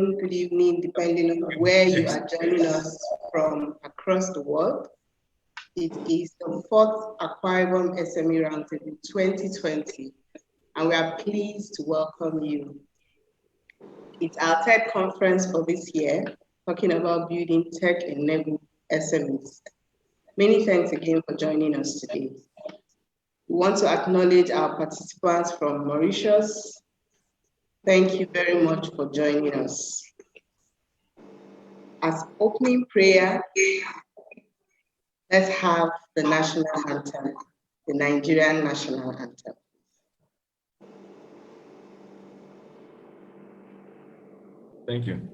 afternoon, good evening, depending on where you are joining us from across the world. It is the 4th Akwa Ibom SME Roundtable 2020, and we are pleased to welcome you. It's our third conference for this year, talking about building tech-enabled SMEs. Many thanks again for joining us today. We want to acknowledge our participants from Mauritius. Thank you very much for joining us. As opening prayer, let's have the national anthem, the Nigerian national anthem. Thank you.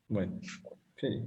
Right. Okay.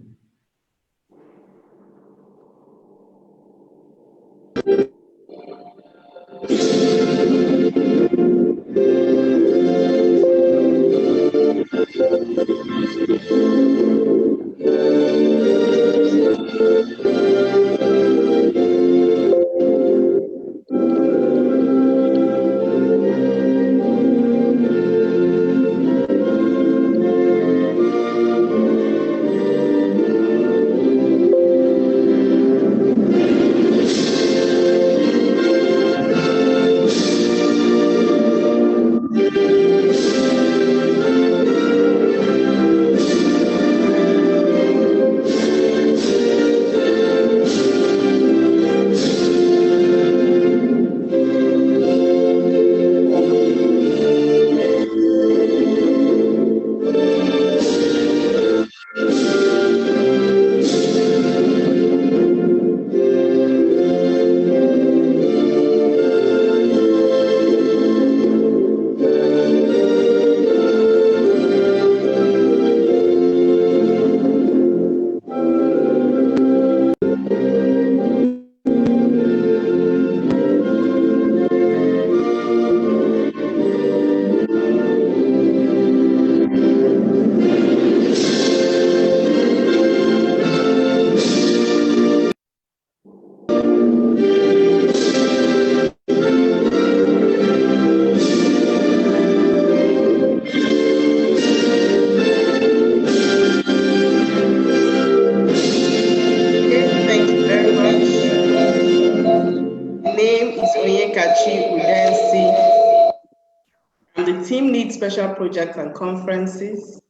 Special projects and conferences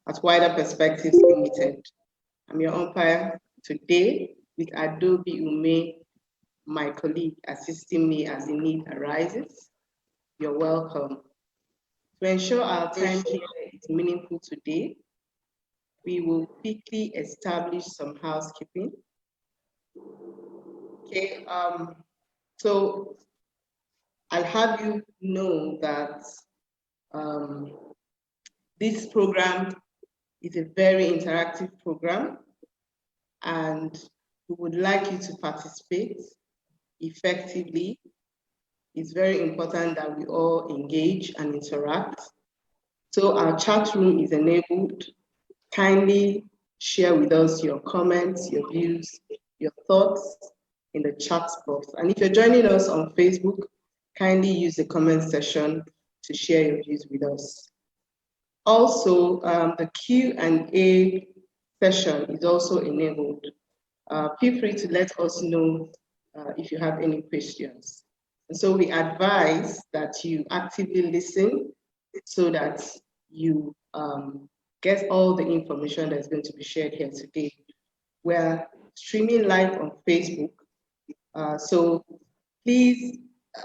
at Wider Perspectives Limited. I'm your umpire today with Adobe Ume, my colleague, assisting me as the need arises. You're welcome. To ensure our time here is meaningful today, we will quickly establish some housekeeping. Okay, so I'll have you know that this program is a very interactive program, and we would like you to participate effectively. It's very important that we all engage and interact. So our chat room is enabled. Kindly share with us your comments, your views, your thoughts in the chat box. And if you're joining us on Facebook, kindly use the comment section to share your views with us. Also, the Q&A session is also enabled. Feel free to let us know if you have any questions. And so we advise that you actively listen so that you get all the information that's going to be shared here today. We're streaming live on Facebook. So please,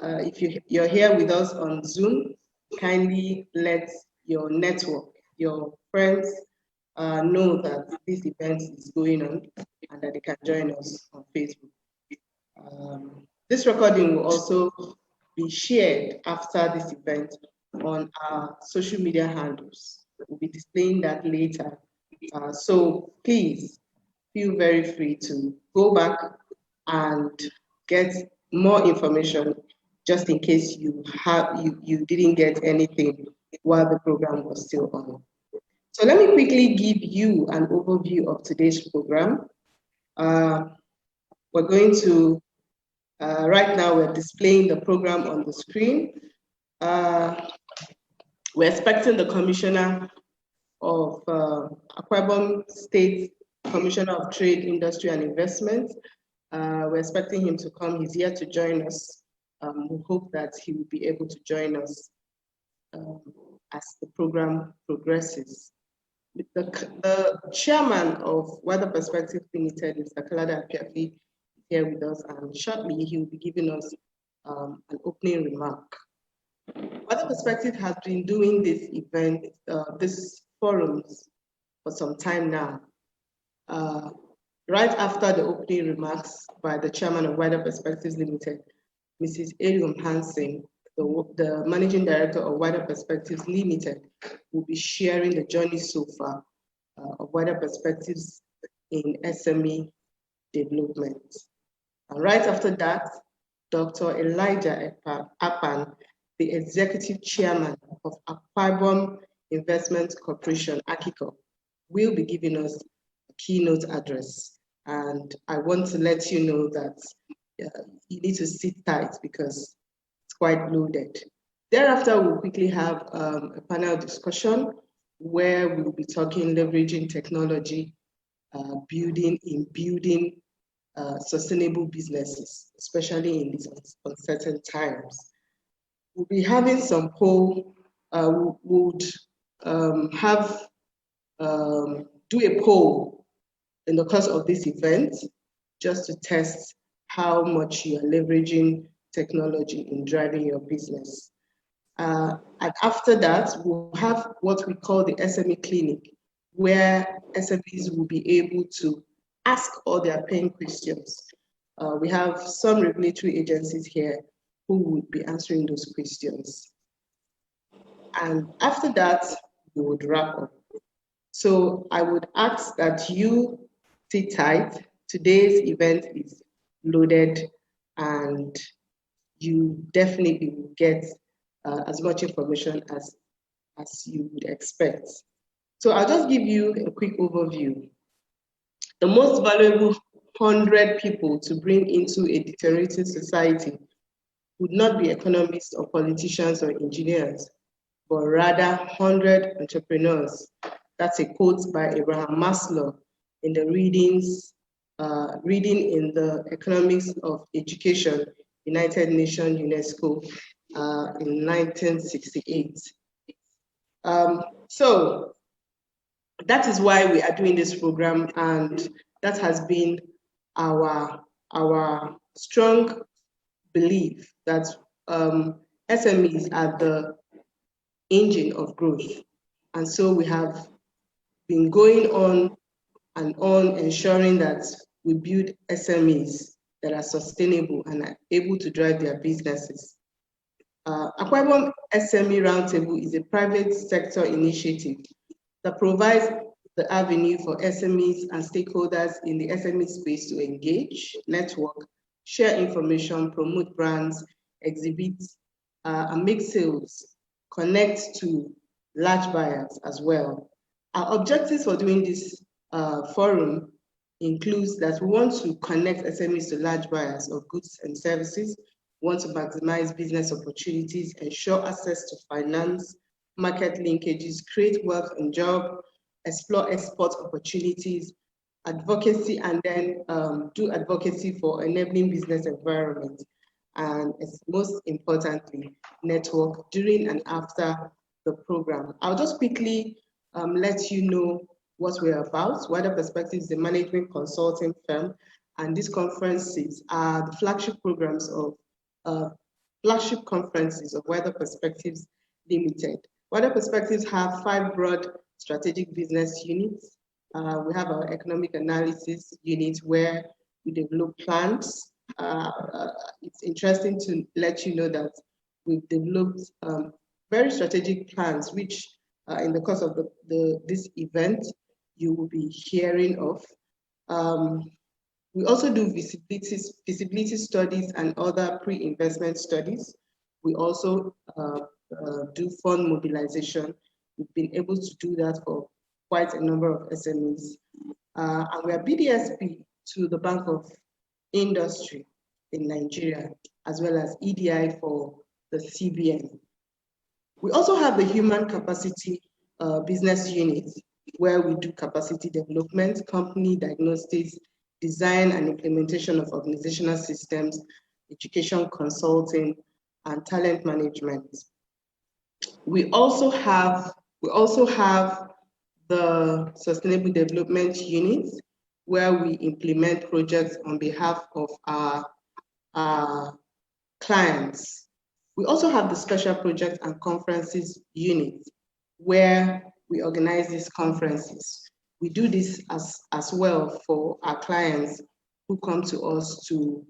if you're here with us on Zoom, kindly let your network, your friends know that this event is going on and that they can join us on Facebook. This recording will also be shared after this event on our social media handles. We'll be displaying that later. So please feel very free to go back and get more information just in case you didn't get anything while the program was still on. So let me quickly give you an overview of today's program. We're going to, right now we're displaying the program on the screen. We're expecting the Commissioner of Akwa Ibom State Commissioner of Trade, Industry and Investment. We're expecting him to come. He's here to join us. We hope that he will be able to join us as the program progresses. The chairman of Weather Perspective Limited, Mr. Kalada Apiafi, is here with us, and shortly he will be giving us an opening remark. Weather Perspective has been doing this event, this forums for some time now. Right after the opening remarks by the chairman of Weather Perspectives Limited, Mrs. Elium Hansen, the managing director of Weather Perspectives Limited, will be sharing the journey so far of Weather Perspectives in SME development. And right after that, Dr. Elijah Apan, the executive chairman of Akwa Ibom Investment Corporation, AKICO, will be giving us a keynote address. And I want to let you know that you need to sit tight because it's quite loaded. Thereafter, we'll quickly have a panel discussion where we'll be talking leveraging technology, building sustainable businesses, especially in these uncertain times. We'll be having some poll. We would do a poll in the course of this event, just to test how much you are leveraging technology in driving your business. And after that, we'll have what we call the SME clinic, where SMEs will be able to ask all their pain questions. We have some regulatory agencies here who will be answering those questions. And after that, we would wrap up. So I would ask that you sit tight. Today's event is loaded and you definitely will get as much information as you would expect. So I'll just give you a quick overview. The most valuable 100 people to bring into a deteriorating society would not be economists or politicians or engineers, but rather 100 entrepreneurs. That's a quote by Abraham Maslow in the reading in the Economics of Education, United Nations, UNESCO, in 1968. So that is why we are doing this program, and that has been our strong belief that SMEs are the engine of growth. And so we have been going on and on ensuring that we build SMEs that are sustainable and are able to drive their businesses. Akwa Ibom SME Roundtable is a private sector initiative that provides the avenue for SMEs and stakeholders in the SME space to engage, network, share information, promote brands, exhibit, and make sales, connect to large buyers as well. Our objectives for doing this forum includes that we want to connect SMEs to large buyers of goods and services, we want to maximize business opportunities, ensure access to finance, market linkages, create wealth and job, explore export opportunities, advocacy, and then do advocacy for enabling business environment. And most importantly, network during and after the program. I'll just quickly let you know what we're about. Weather Perspectives is a management consulting firm, and these conferences are the flagship conferences of Weather Perspectives Limited. Weather Perspectives have 5 broad strategic business units. We have our economic analysis unit where we develop plans. It's interesting to let you know that we've developed very strategic plans, which in the course of this event, you will be hearing of. We also do feasibility studies and other pre-investment studies. We also do fund mobilization. We've been able to do that for quite a number of SMEs. And we are BDSP to the Bank of Industry in Nigeria, as well as EDI for the CBN. We also have the Human Capacity Business Unit, where we do capacity development, company diagnostics, design and implementation of organizational systems, education consulting, and talent management. We also have the Sustainable Development Unit, where we implement projects on behalf of our clients. We also have the Special Projects and Conferences Unit, where we organize these conferences. We do this as well for our clients who come to us to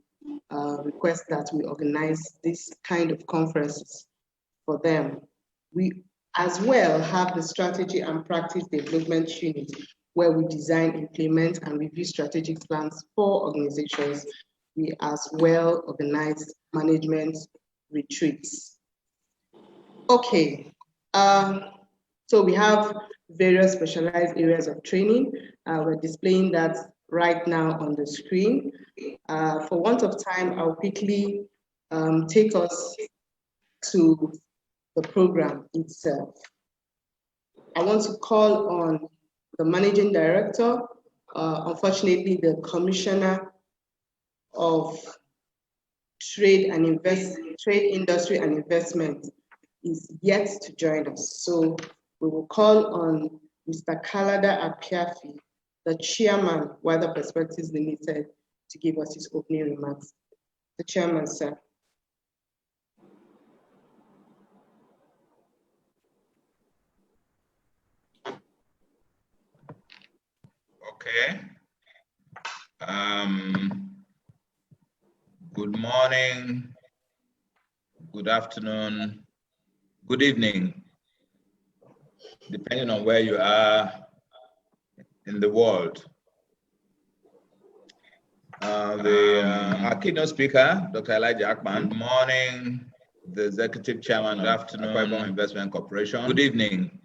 request that we organize this kind of conferences for them. We as well have the Strategy and Practice Development Unit, where we design, implement, and review strategic plans for organizations. We as well organize management retreats. Okay, so we have various specialized areas of training. We're displaying that right now on the screen. For want of time, I'll quickly take us to the program itself. I want to call on the Managing Director. Unfortunately, the Commissioner of Trade, Industry and Investment is yet to join us. So we will call on Mr. Kalada Apiafi, the Chairman, Wider Perspectives Limited, to give us his opening remarks. The Chairman, sir. Okay. Good morning, good afternoon, good evening, depending on where you are in the world. Our keynote speaker, Dr. Elijah Akman. Good morning, the Executive Chairman of Akwa Ibom Investment Corporation. Good evening,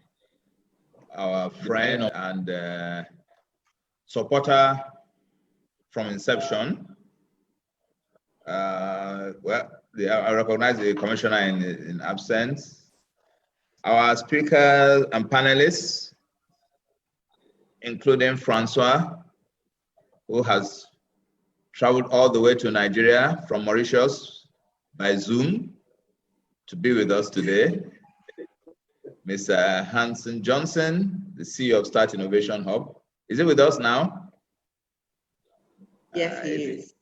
our friend and supporter from inception. I recognize the commissioner in absence. Our speakers and panelists, including Francois, who has traveled all the way to Nigeria from Mauritius by Zoom to be with us today. Mr. Hanson Johnson, the CEO of Start Innovation Hub. Is he with us now? Yes, he is.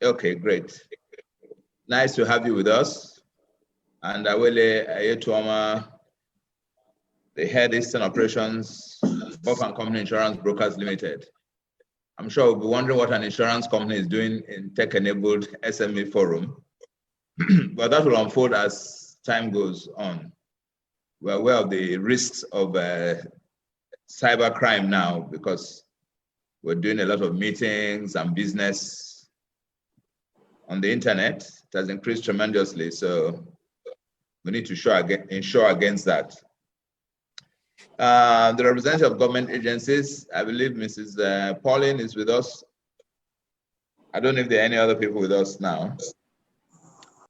Okay, great. Nice to have you with us. And Awele Ayetuoma, the head Eastern Operations, Buff and Company Insurance Brokers Limited. I'm sure we'll be wondering what an insurance company is doing in tech-enabled SME forum, but that will unfold as time goes on. We're aware of the risks of cybercrime now because we're doing a lot of meetings and business on the internet. It has increased tremendously, so we need to ensure against that. The representative of government agencies, I believe Mrs. Pauline is with us. I don't know if there are any other people with us now.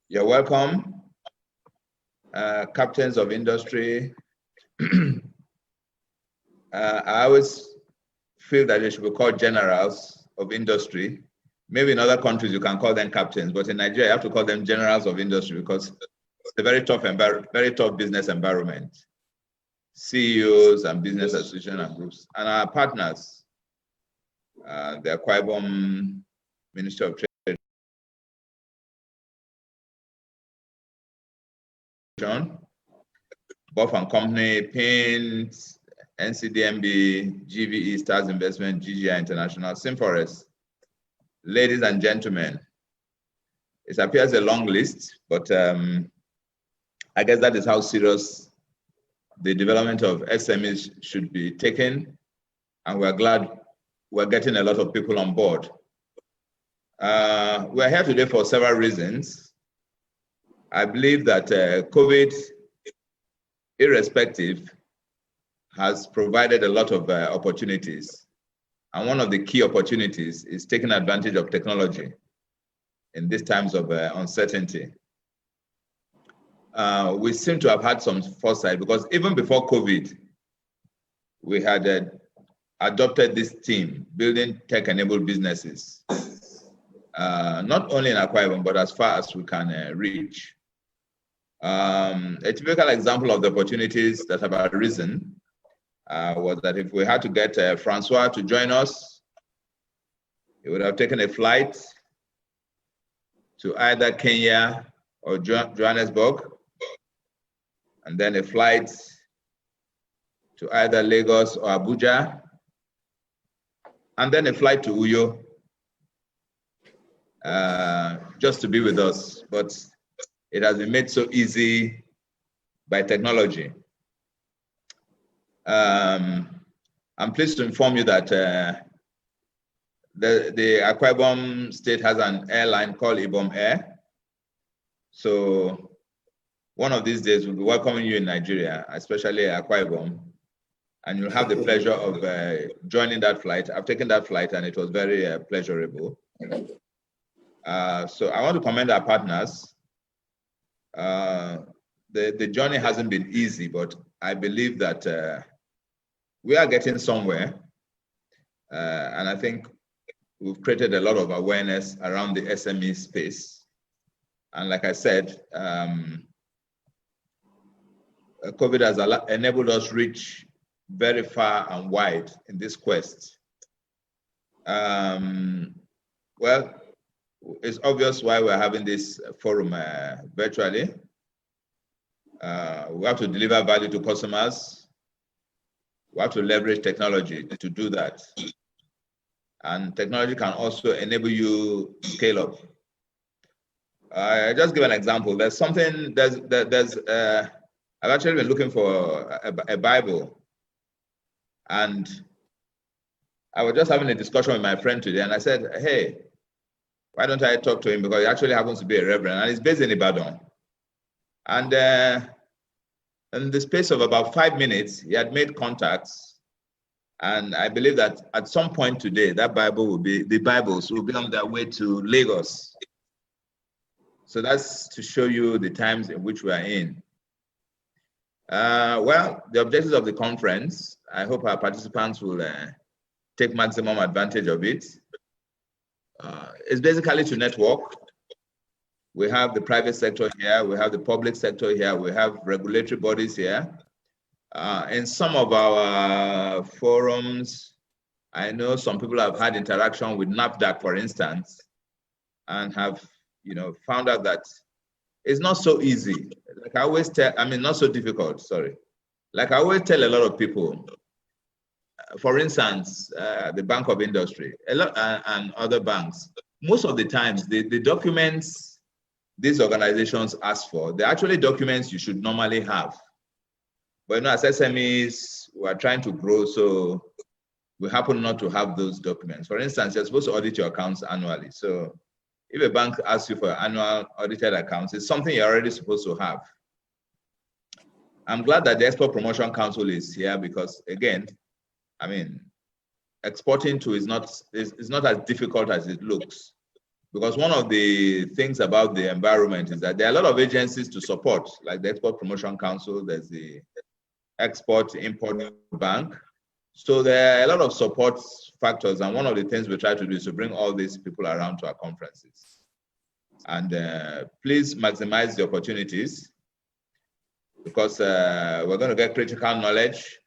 You're welcome. Captains of industry. I always feel that they should be called generals of industry. Maybe in other countries you can call them captains, but in Nigeria you have to call them generals of industry because it's a very tough business environment. CEOs and business association and groups, and our partners, the Akwa Ibom Ministry of Trade, Buff and Company, PINT, NCDMB, GVE, Stars Investment, GGI International, Simforest. Ladies and gentlemen, it appears a long list, but I guess that is how serious the development of SMEs should be taken, and we're glad we're getting a lot of people on board. We're here today for several reasons. I believe that COVID, irrespective, has provided a lot of opportunities. And one of the key opportunities is taking advantage of technology in these times of uncertainty. We seem to have had some foresight, because even before COVID, we had adopted this theme, building tech-enabled businesses, not only in Akwa Ibom, but as far as we can reach. A typical example of the opportunities that have arisen was that if we had to get Francois to join us, he would have taken a flight to either Kenya or Johannesburg, and then a flight to either Lagos or Abuja, and then a flight to Uyo, just to be with us. But it has been made so easy by technology. I'm pleased to inform you that the Akwa Ibom State has an airline called Ibom Air. So one of these days we'll be welcoming you in Nigeria, especially Akwa Ibom, and you'll have the pleasure of joining that flight. I've taken that flight and it was very pleasurable. So I want to commend our partners. The journey hasn't been easy, but I believe that we are getting somewhere. And I think we've created a lot of awareness around the SME space. And like I said, COVID has enabled us reach very far and wide in this quest. Well, it's obvious why we're having this forum virtually. We have to deliver value to customers. We have to leverage technology to do that. And technology can also enable you to scale up. I just give an example. There's something, I've actually been looking for a Bible. And I was just having a discussion with my friend today, and I said, hey, why don't I talk to him? Because he actually happens to be a reverend, and he's based in Ibadan. And in the space of about 5 minutes, he had made contacts. And I believe that at some point today, the Bibles will be on their way to Lagos. So that's to show you the times in which we are in. Well, the objectives of the conference, I hope our participants will take maximum advantage of it. It's basically to network. We have the private sector here, we have the public sector here, we have regulatory bodies here. In some of our forums, I know some people have had interaction with NAFDAC, for instance, and have found out that it's not so easy. Like I always tell, not so difficult, sorry. Like I always tell a lot of people, for instance, the Bank of Industry, and other banks, most of the times, the documents these organizations ask for, they're actually documents you should normally have. But as SMEs, we're trying to grow, so we happen not to have those documents. For instance, you're supposed to audit your accounts annually. So if a bank asks you for annual audited accounts, it's something you're already supposed to have. I'm glad that the Export Promotion Council is here because, again, exporting to is not as difficult as it looks. Because one of the things about the environment is that there are a lot of agencies to support, like the Export Promotion Council, there's the Export-Import Bank. So there are a lot of support factors, and one of the things we try to do is to bring all these people around to our conferences. And please maximize the opportunities, because we're going to get critical knowledge.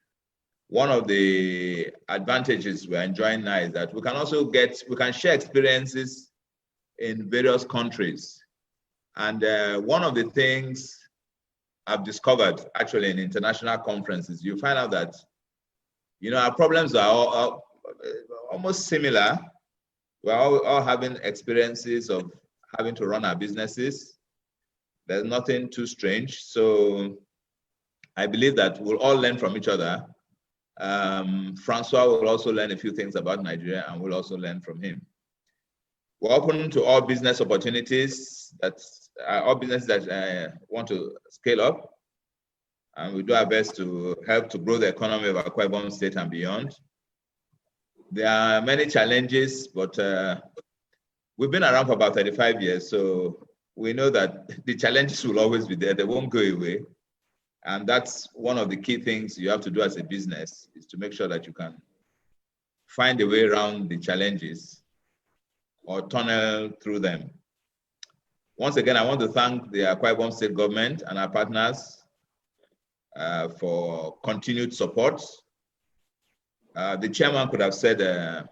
One of the advantages we're enjoying now is that we can share experiences in various countries. And one of the things I've discovered actually in international conferences, you find out that, our problems are all almost similar. We're all having experiences of having to run our businesses. There's nothing too strange. So I believe that we'll all learn from each other. Francois will also learn a few things about Nigeria, and we'll also learn from him. We're open to all business opportunities, all businesses that want to scale up. and we do our best to help to grow the economy of Akwa Ibom State and beyond. There are many challenges, but we've been around for about 35 years, so we know that the challenges will always be there. They won't go away. And that's one of the key things you have to do as a business, is to make sure that you can find a way around the challenges or tunnel through them. Once again, I want to thank the Akwa Ibom State government and our partners for continued support. The chairman could have said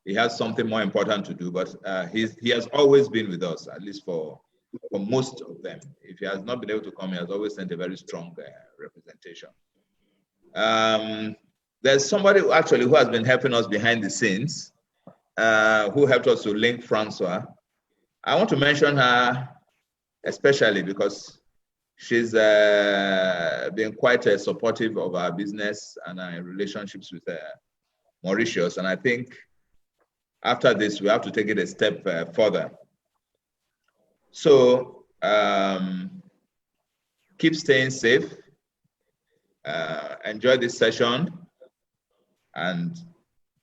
he has something more important to do, but he has always been with us, at least for most of them. If he has not been able to come, he has always sent a very strong representation. There's somebody who has been helping us behind the scenes, who helped us to link Francois. I want to mention her especially because she's been quite supportive of our business and our relationships with Mauritius. And I think after this, we have to take it a step further. So keep staying safe, enjoy this session, and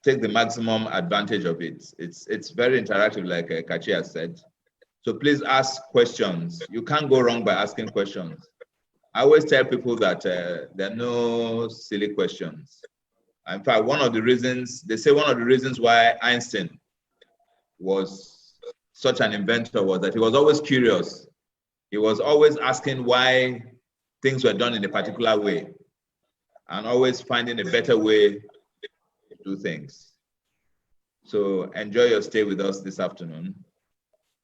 take the maximum advantage of it. It's very interactive, like Kachi has said. So please ask questions. You can't go wrong by asking questions. I always tell people that there are no silly questions. In fact, they say one of the reasons why Einstein was such an inventor was that he was always curious. He was always asking why things were done in a particular way and always finding a better way to do things. So enjoy your stay with us this afternoon,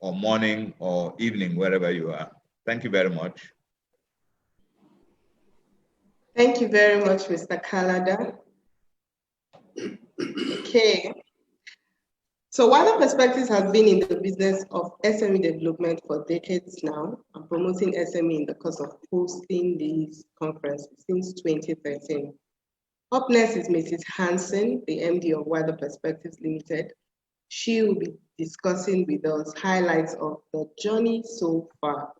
or morning, or evening, wherever you are. Thank you very much. Thank you very much, Mr. Kalada. Okay. So Wider Perspectives has been in the business of SME development for decades now and promoting SME in the course of hosting these conferences since 2013. Up next is Mrs. Hansen, the MD of Wider Perspectives Limited. She will be discussing with us highlights of the journey so far.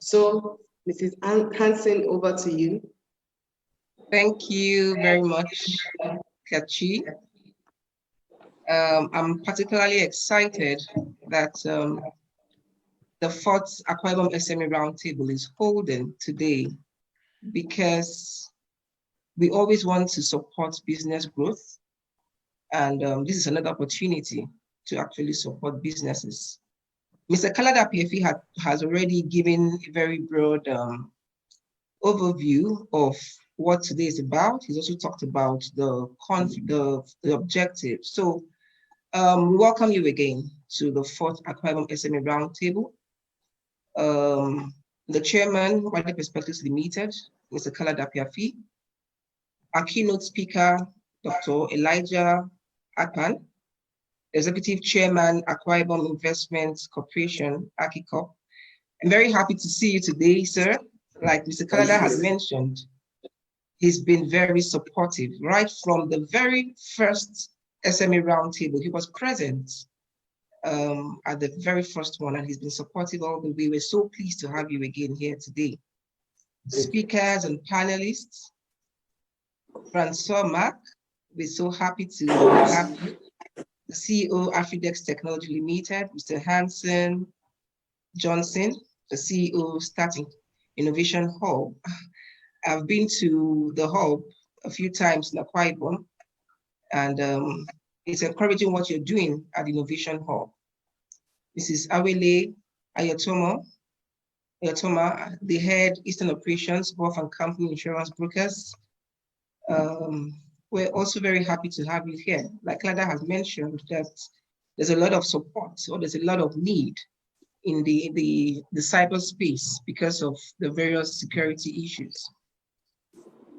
So Mrs. Hansen, over to you. Thank you very much, Kachi. I'm particularly excited that the fourth Akwa Ibom SME Roundtable is holding today, because we always want to support business growth. And this is another opportunity to actually support businesses. Mr. Kalada PFE has already given a very broad overview of what today is about. He's also talked about the objective. So we welcome you again to the fourth Akwa Ibom SME Roundtable. The chairman, Wider Perspectives Limited, Mr. Kalada PFE. Our keynote speaker, Dr. Elijah Akpan, Executive Chairman, Akwa Ibom Investment Corporation, AKICOP. I'm very happy to see you today, sir. Like Mr. Kalada has mentioned, he's been very supportive right from the very first SME Roundtable. He was present at the very first one, and he's been supportive all the way. We're so pleased to have you again here today. Speakers and panelists, Francois Marc, we're so happy to have you. The CEO, Afridex Technology Limited, Mr. Hansen Johnson, the CEO, Starting Innovation Hub. I've been to the hub a few times in Akwa Ibom, and it's encouraging what you're doing at the Innovation Hub. Mrs. Awele Ayatoma, the head Eastern Operations, Both and Company Insurance Brokers. We're also very happy to have you here. Like Lada has mentioned, that there's a lot of support, or there's a lot of need in the cyberspace because of the various security issues.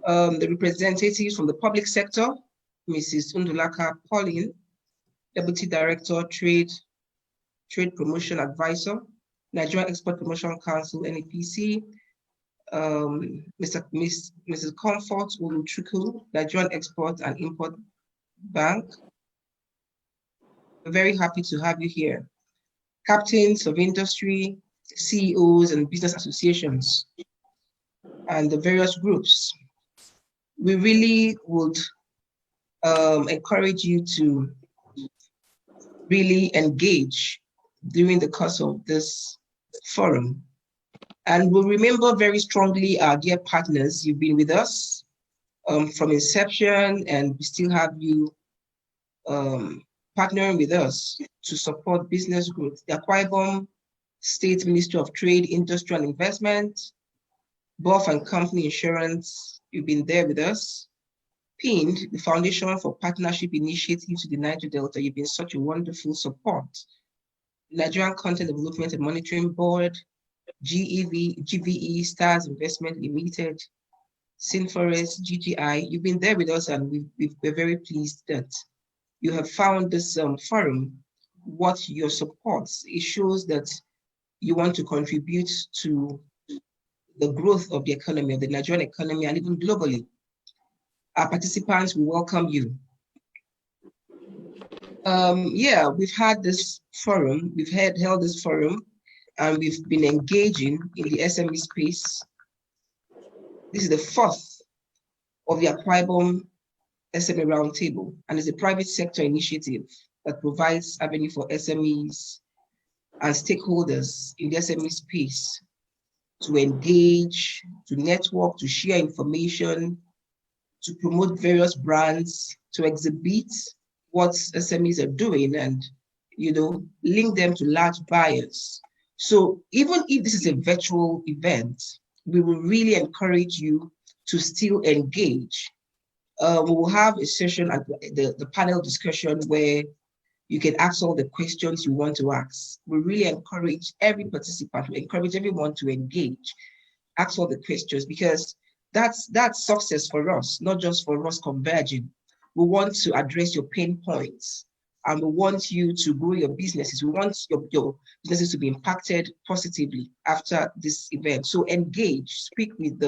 The representatives from the public sector, Mrs. Undulaka Pauline, Deputy Director, Trade Promotion Advisor, Nigerian Export Promotion Council, NEPC, Mrs. Comfort Uluchuku, Nigerian Export and Import Bank. We're very happy to have you here. Captains of industry, CEOs and business associations, and the various groups. We really would encourage you to really engage during the course of this forum. And we'll remember very strongly our dear partners. You've been with us from inception, and we still have you partnering with us to support business growth. The Akwa Ibom State Ministry of Trade, Industry and Investment, BOF and Company Insurance, you've been there with us. PIND, the Foundation for Partnership Initiatives to the Niger Delta, you've been such a wonderful support. Nigerian Content Development and Monitoring Board, GVE, Stars Investment Limited, Sinforest, GGI, you've been there with us, and we're very pleased that you have found this forum worth your support. It shows that you want to contribute to the growth of the economy, of the Nigerian economy, and even globally. Our participants, we welcome you. Yeah, we've had this forum, we've held this forum, and we've been engaging in the SME space. This is the fourth of the Akwa Ibom SME Roundtable, and it's a private sector initiative that provides avenue for SMEs and stakeholders in the SME space to engage, to network, to share information, to promote various brands, to exhibit what SMEs are doing, and link them to large buyers. So even if this is a virtual event, we will really encourage you to still engage. We will have a session at the panel discussion where you can ask all the questions you want to ask. We really encourage every participant, we encourage everyone to engage, ask all the questions, because that's success for us, not just for us converging. We want to address your pain points, and we want you to grow your businesses. We want your businesses to be impacted positively after this event. So engage, speak with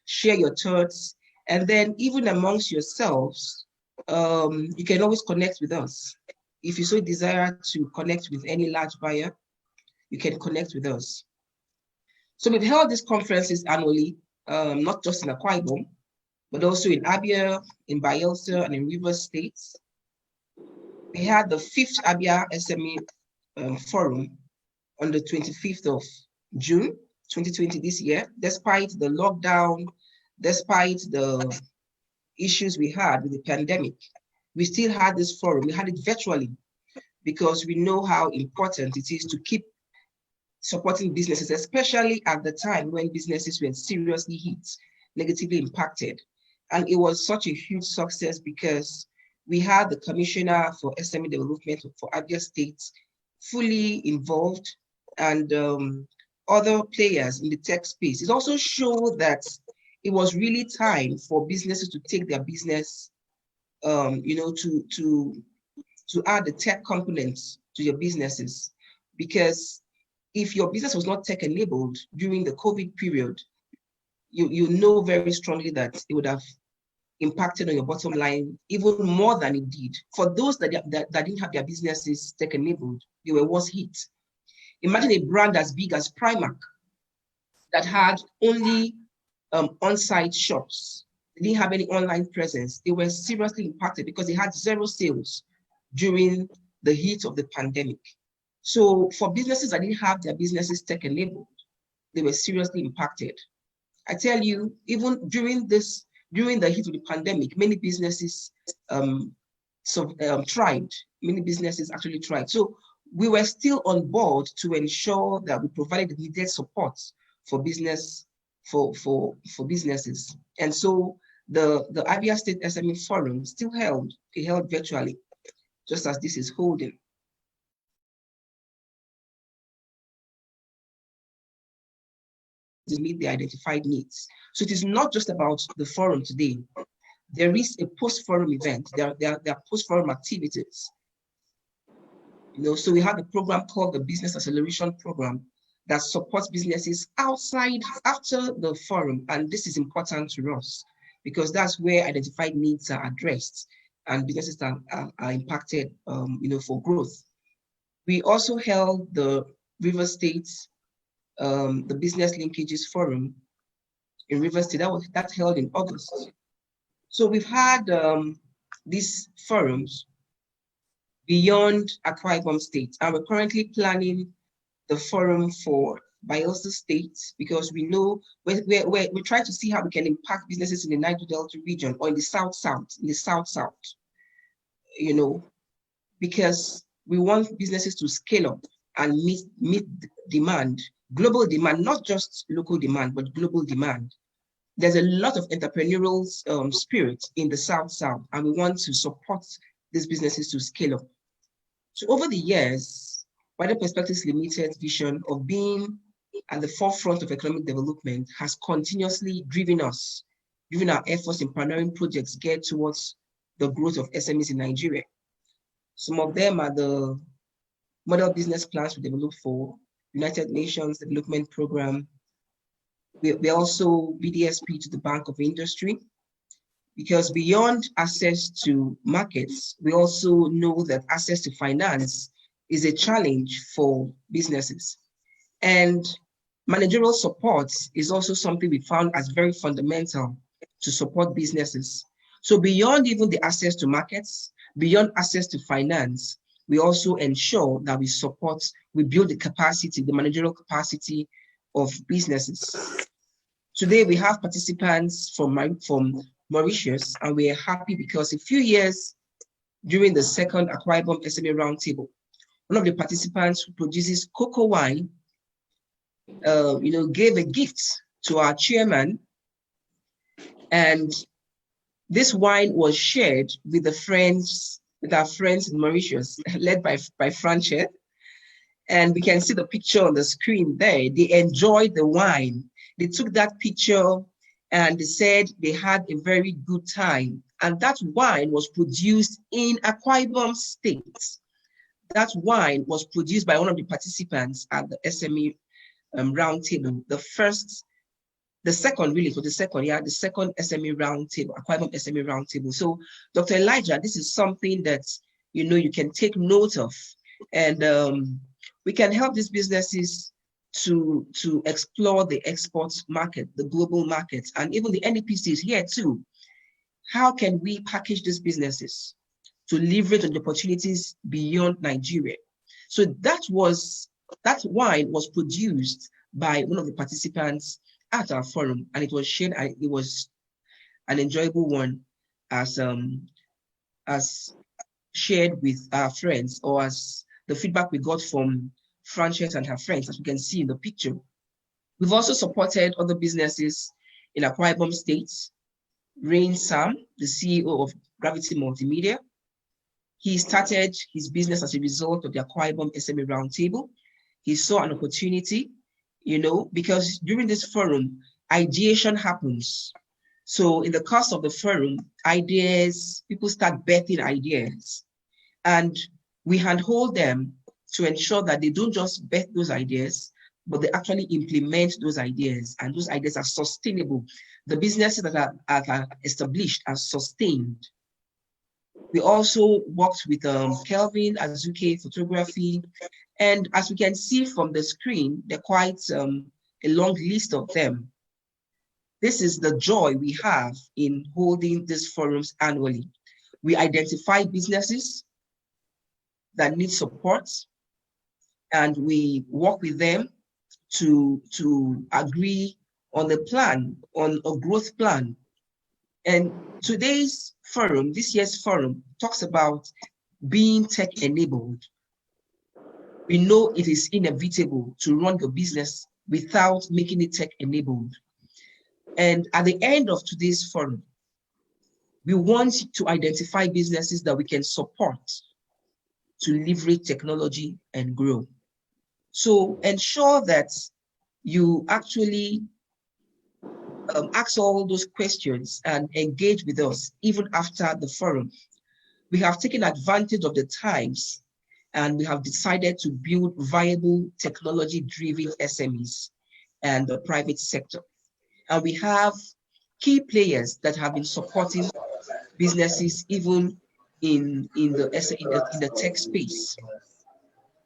share your thoughts, and then even amongst yourselves, you can always connect with us. If you so desire to connect with any large buyer, you can connect with us. So we've held these conferences annually, not just in Akwa Ibom, but also in Abia, in Bayelsa, and in Rivers States. We had the 5th Abia SME Forum on the 25th of June, 2020 this year. Despite the lockdown, despite the issues we had with the pandemic, we still had this forum. We had it virtually because we know how important it is to keep supporting businesses, especially at the time when businesses were seriously hit, negatively impacted. And it was such a huge success because we had the Commissioner for SME Development for Abia State fully involved, and other players in the tech space. It also showed that it was really time for businesses to take their business, to add the tech components to your businesses. Because if your business was not tech enabled during the COVID period, you know very strongly that it would have impacted on your bottom line even more than it did. For those that didn't have their businesses tech enabled, they were worse hit. Imagine a brand as big as Primark that had only on-site shops. They didn't have any online presence. They were seriously impacted because they had zero sales during the heat of the pandemic. So for businesses that didn't have their businesses tech enabled, they were seriously impacted. I tell you, even during the heat of the pandemic, many businesses thrived. Many businesses actually thrived. So we were still on board to ensure that we provided the needed support for business, for businesses. And so the Abia State SME Forum still held virtually, just as this is holding. To meet the identified needs. So it is not just about the forum today. There is a post-forum event. There are post-forum activities. So we have a program called the Business Acceleration Program that supports businesses outside, after the forum. And this is important to us because that's where identified needs are addressed and businesses are impacted, for growth. We also held the River State, the Business Linkages Forum in Rivers State. That held in August. So we've had these forums beyond Akwa Ibom State, and we're currently planning the forum for Bayelsa State, because we know we're trying to see how we can impact businesses in the Niger Delta region or in the South-South, you know, because we want businesses to scale up and meet demand, global demand, not just local demand, but global demand. There's a lot of entrepreneurial spirit in the South-South, and we want to support these businesses to scale up. So over the years, Wider Perspectives Limited vision of being at the forefront of economic development has continuously driven our efforts in pioneering projects geared towards the growth of SMEs in Nigeria. Some of them are the model business plans we developed for United Nations Development Program. We're also BDSP to the Bank of Industry, because beyond access to markets, we also know that access to finance is a challenge for businesses. And managerial support is also something we found as very fundamental to support businesses. So beyond even the access to markets, beyond access to finance, we also ensure that we build the capacity, the managerial capacity of businesses. Today, we have participants from Mauritius, and we are happy because a few years during the second Akwa Ibom SME Roundtable, one of the participants who produces cocoa wine, gave a gift to our chairman, and this wine was shared with our friends in Mauritius, led by Frances. And we can see the picture on the screen there. They enjoyed the wine. They took that picture and they said they had a very good time. And that wine was produced in Akwa Ibom State. That wine was produced by one of the participants at the SME Roundtable, the second SME Roundtable, Akwa Ibom SME Roundtable. So, Dr. Elijah, this is something that you can take note of, and we can help these businesses to explore the export market, the global market, and even the NEPCs here too. How can we package these businesses to leverage on the opportunities beyond Nigeria? So that wine was produced by one of the participants at our forum, and it was shared. It was an enjoyable one, as shared with our friends, or as the feedback we got from Frances and her friends, as you can see in the picture. We've also supported other businesses in Akwa Ibom State. Rain Sam, the CEO of Gravity Multimedia, he started his business as a result of the Akwa Ibom SME Roundtable. He saw an opportunity, because during this forum, ideation happens. So in the course of the forum, people start birthing ideas, and we handhold them to ensure that they don't just birth those ideas, but they actually implement those ideas, and those ideas are sustainable. The businesses that are established are sustained. We also worked with Kelvin Azuke Photography, and as we can see from the screen, there are quite a long list of them. This is the joy we have in holding these forums annually. We identify businesses that need support, and we work with them to agree on a plan, on a growth plan. And today's forum, this year's forum, talks about being tech-enabled. We know it is inevitable to run your business without making it tech-enabled. And at the end of today's forum, we want to identify businesses that we can support to leverage technology and grow. So ensure that you actually ask all those questions and engage with us even after the forum. We have taken advantage of the times, and we have decided to build viable technology-driven SMEs and the private sector. And we have key players that have been supporting businesses even in the tech space.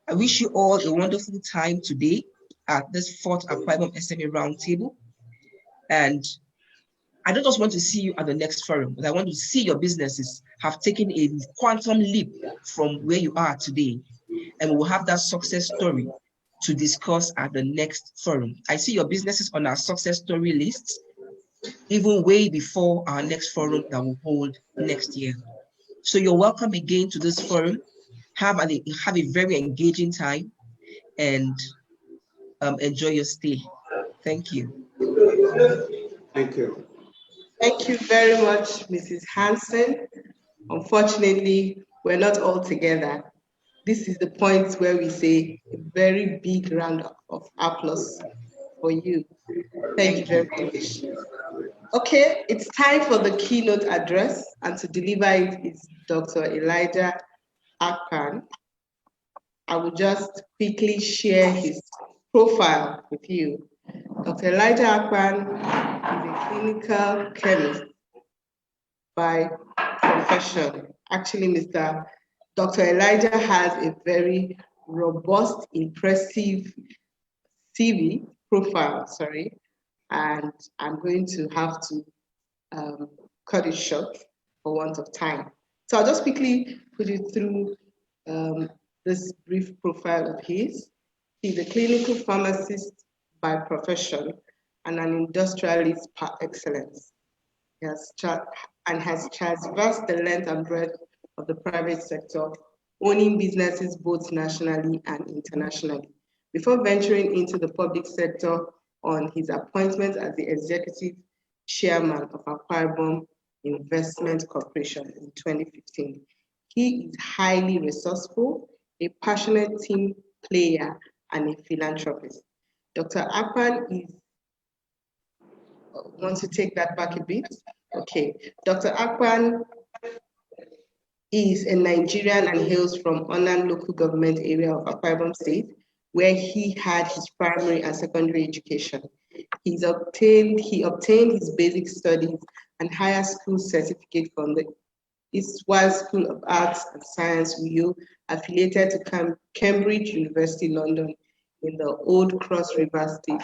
I wish you all a wonderful time today at this fourth Akwa Ibom SME Roundtable. And I don't just want to see you at the next forum, but I want to see your businesses have taken a quantum leap from where you are today. And we will have that success story to discuss at the next forum. I see your businesses on our success story list, even way before our next forum that we'll hold next year. So you're welcome again to this forum. Have a very engaging time and enjoy your stay. Thank you. Thank you. Thank you very much, Mrs. Hansen. Unfortunately, we're not all together. This is the point where we say a very big round of applause for you. Thank you very much. Okay, it's time for the keynote address, and to deliver it is Dr. Elijah Akpan. I will just quickly share his profile with you. Dr. Elijah Akpan is a clinical chemist by profession. Actually, Dr. Elijah has a very robust, impressive CV profile, and I'm going to have to cut it short for want of time. So I'll just quickly put you through this brief profile of his. He's a clinical pharmacist by profession and an industrialist par excellence. He has traversed the length and breadth of the private sector, owning businesses both nationally and internationally, before venturing into the public sector on his appointment as the executive chairman of Akwa Ibom Investment Corporation in 2015. He is highly resourceful, a passionate team player, and a philanthropist. Dr. Akpan is, want to take that back a bit? Okay, Dr. Akpan is a Nigerian and hails from Onan local government area of Akwa Ibom State, where he had his primary and secondary education. He obtained his basic studies and higher school certificate from the Eastward School of Arts and Science, Uyo, affiliated to Cambridge University, London, in the Old Cross River State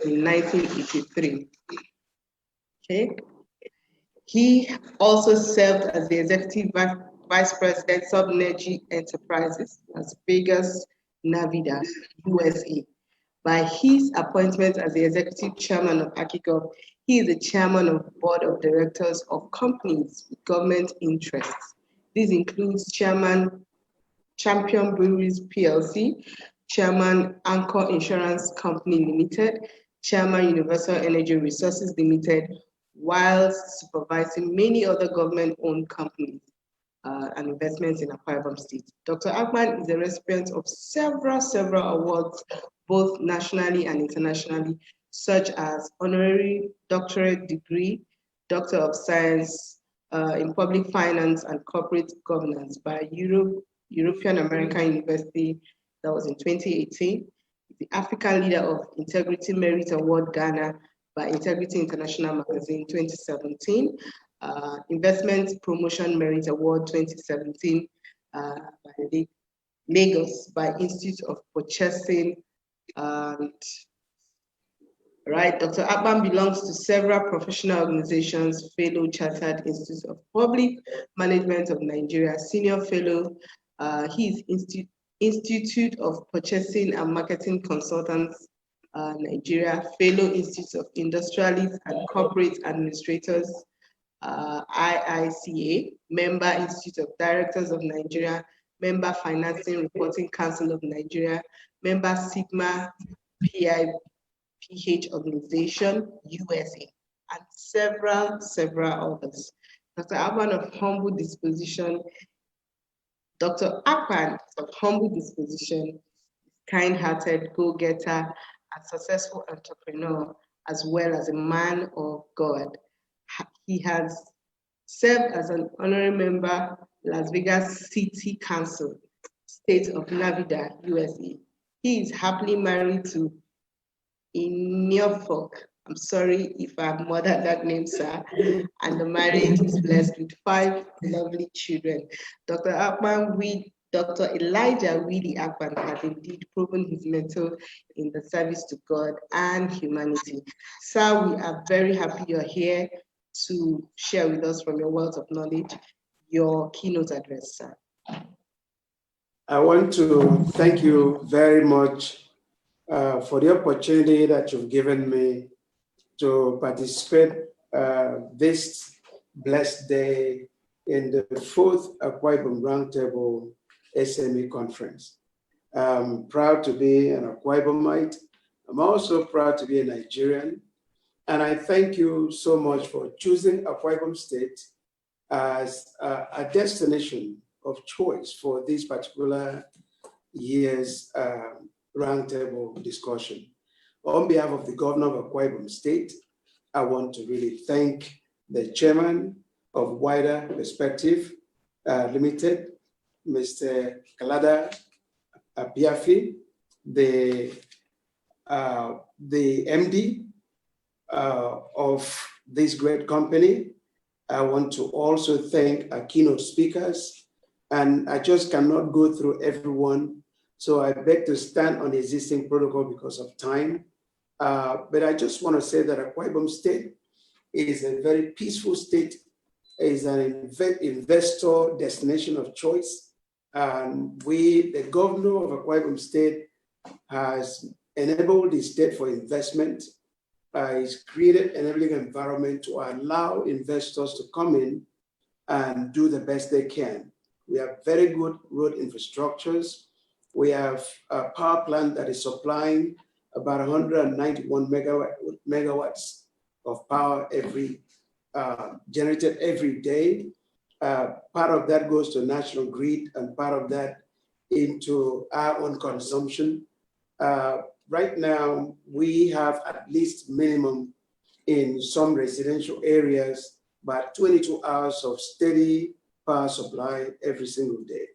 in 1983. Okay. He also served as the executive vice president of Subnergy Enterprises, Las Vegas, Nevada, USA. By his appointment as the executive chairman of Akigov, he is the chairman of the board of directors of companies with government interests. This includes Chairman Champion Breweries PLC, Chairman Anchor Insurance Company Limited, Chairman Universal Energy Resources Limited, whilst supervising many other government-owned companies and investments in Akwa Ibom State. Dr. Akpan is a recipient of several awards, both nationally and internationally, such as honorary doctorate degree, Doctor of Science in Public Finance and Corporate Governance by European American University, that was in 2018. The African Leader of Integrity Merit Award Ghana by Integrity International Magazine 2017. Investment Promotion Merit Award 2017 by Lagos by Institute of Purchasing. Right, Dr. Akpan belongs to several professional organizations, Fellow Chartered Institute of Public Management of Nigeria, Senior Fellow. He is Institute of Purchasing and Marketing Consultants, Nigeria, Fellow Institute of Industrialists and Corporate Administrators, IICA, Member Institute of Directors of Nigeria, Member Financing Reporting Council of Nigeria, Member Sigma PH Organization, USA, and several others. Dr. Akpan of humble disposition, kind-hearted, go-getter, and successful entrepreneur, as well as a man of God. He has served as an honorary member, Las Vegas City Council, State of Nevada, USA. He is happily married to Ineofok. I'm sorry if I've murdered that name, sir. And the marriage is blessed with 5 lovely children. Dr. Akpan, we Dr. Elijah Willie Akpan has indeed proven his mettle in the service to God and humanity. Sir, we are very happy you're here to share with us from your wealth of knowledge your keynote address, sir. I want to thank you very much for the opportunity that you've given me to participate this blessed day in the 4th Akwa Ibom Roundtable SME conference. I'm proud to be an Akwa Ibomite. I'm also proud to be a Nigerian. And I thank you so much for choosing Akwa Ibom State as a destination of choice for this particular year's roundtable discussion. On behalf of the governor of Akwa Ibom State, I want to really thank the chairman of Wider Perspective Limited, Mr. Kalada Apiafi, the MD of this great company. I want to also thank our keynote speakers, and I just cannot go through everyone, so I beg to stand on the existing protocol because of time. But I just want to say that Akwa Ibom State is a very peaceful state, is an investor destination of choice. And the governor of Akwa Ibom State has enabled the state for investment. He's created an enabling environment to allow investors to come in and do the best they can. We have very good road infrastructures. We have a power plant that is supplying about 191 megawatts of power generated every day. Part of that goes to national grid and part of that into our own consumption. Right now, we have at least minimum in some residential areas, about 22 hours of steady power supply every single day.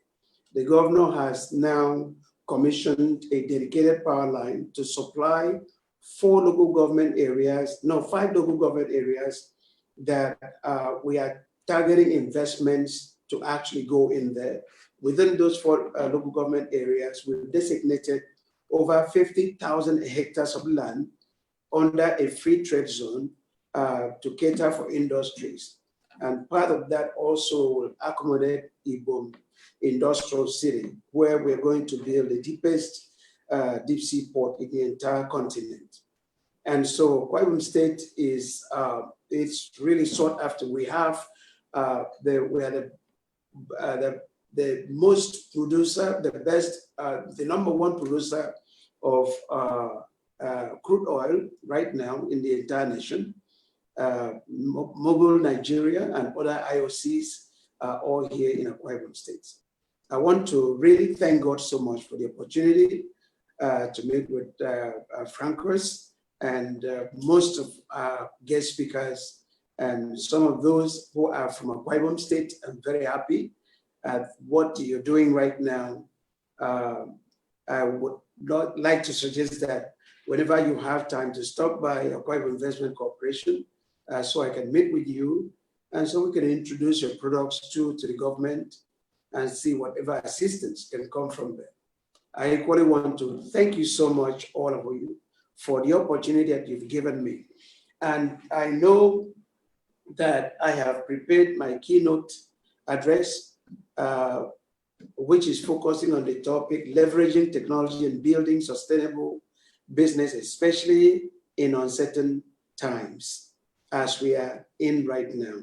The governor has now commissioned a dedicated power line to supply 5 local government areas that we are targeting investments to actually go in there. Within those 4 local government areas, we've designated over 50,000 hectares of land under a free trade zone to cater for industries. And part of that also will accommodate Ibom Industrial City, where we're going to build the deepest deep sea port in the entire continent. And so Akwa Ibom State is it's really sought after. We have the most producer, the best, the #1 producer of crude oil right now in the entire nation. Mobile Nigeria and other IOCs are all here in Akwa Ibom State. I want to really thank God so much for the opportunity to meet with Frankers and most of our guest speakers and some of those who are from Akwa Ibom State. I'm very happy at what you're doing right now. I would not like to suggest that whenever you have time to stop by Akwa Ibom Investment Corporation so I can meet with you and so we can introduce your products to the government and see whatever assistance can come from there. I equally want to thank you so much, all of you, for the opportunity that you've given me. And I know that I have prepared my keynote address, which is focusing on the topic, leveraging technology and building sustainable business, especially in uncertain times, as we are in right now.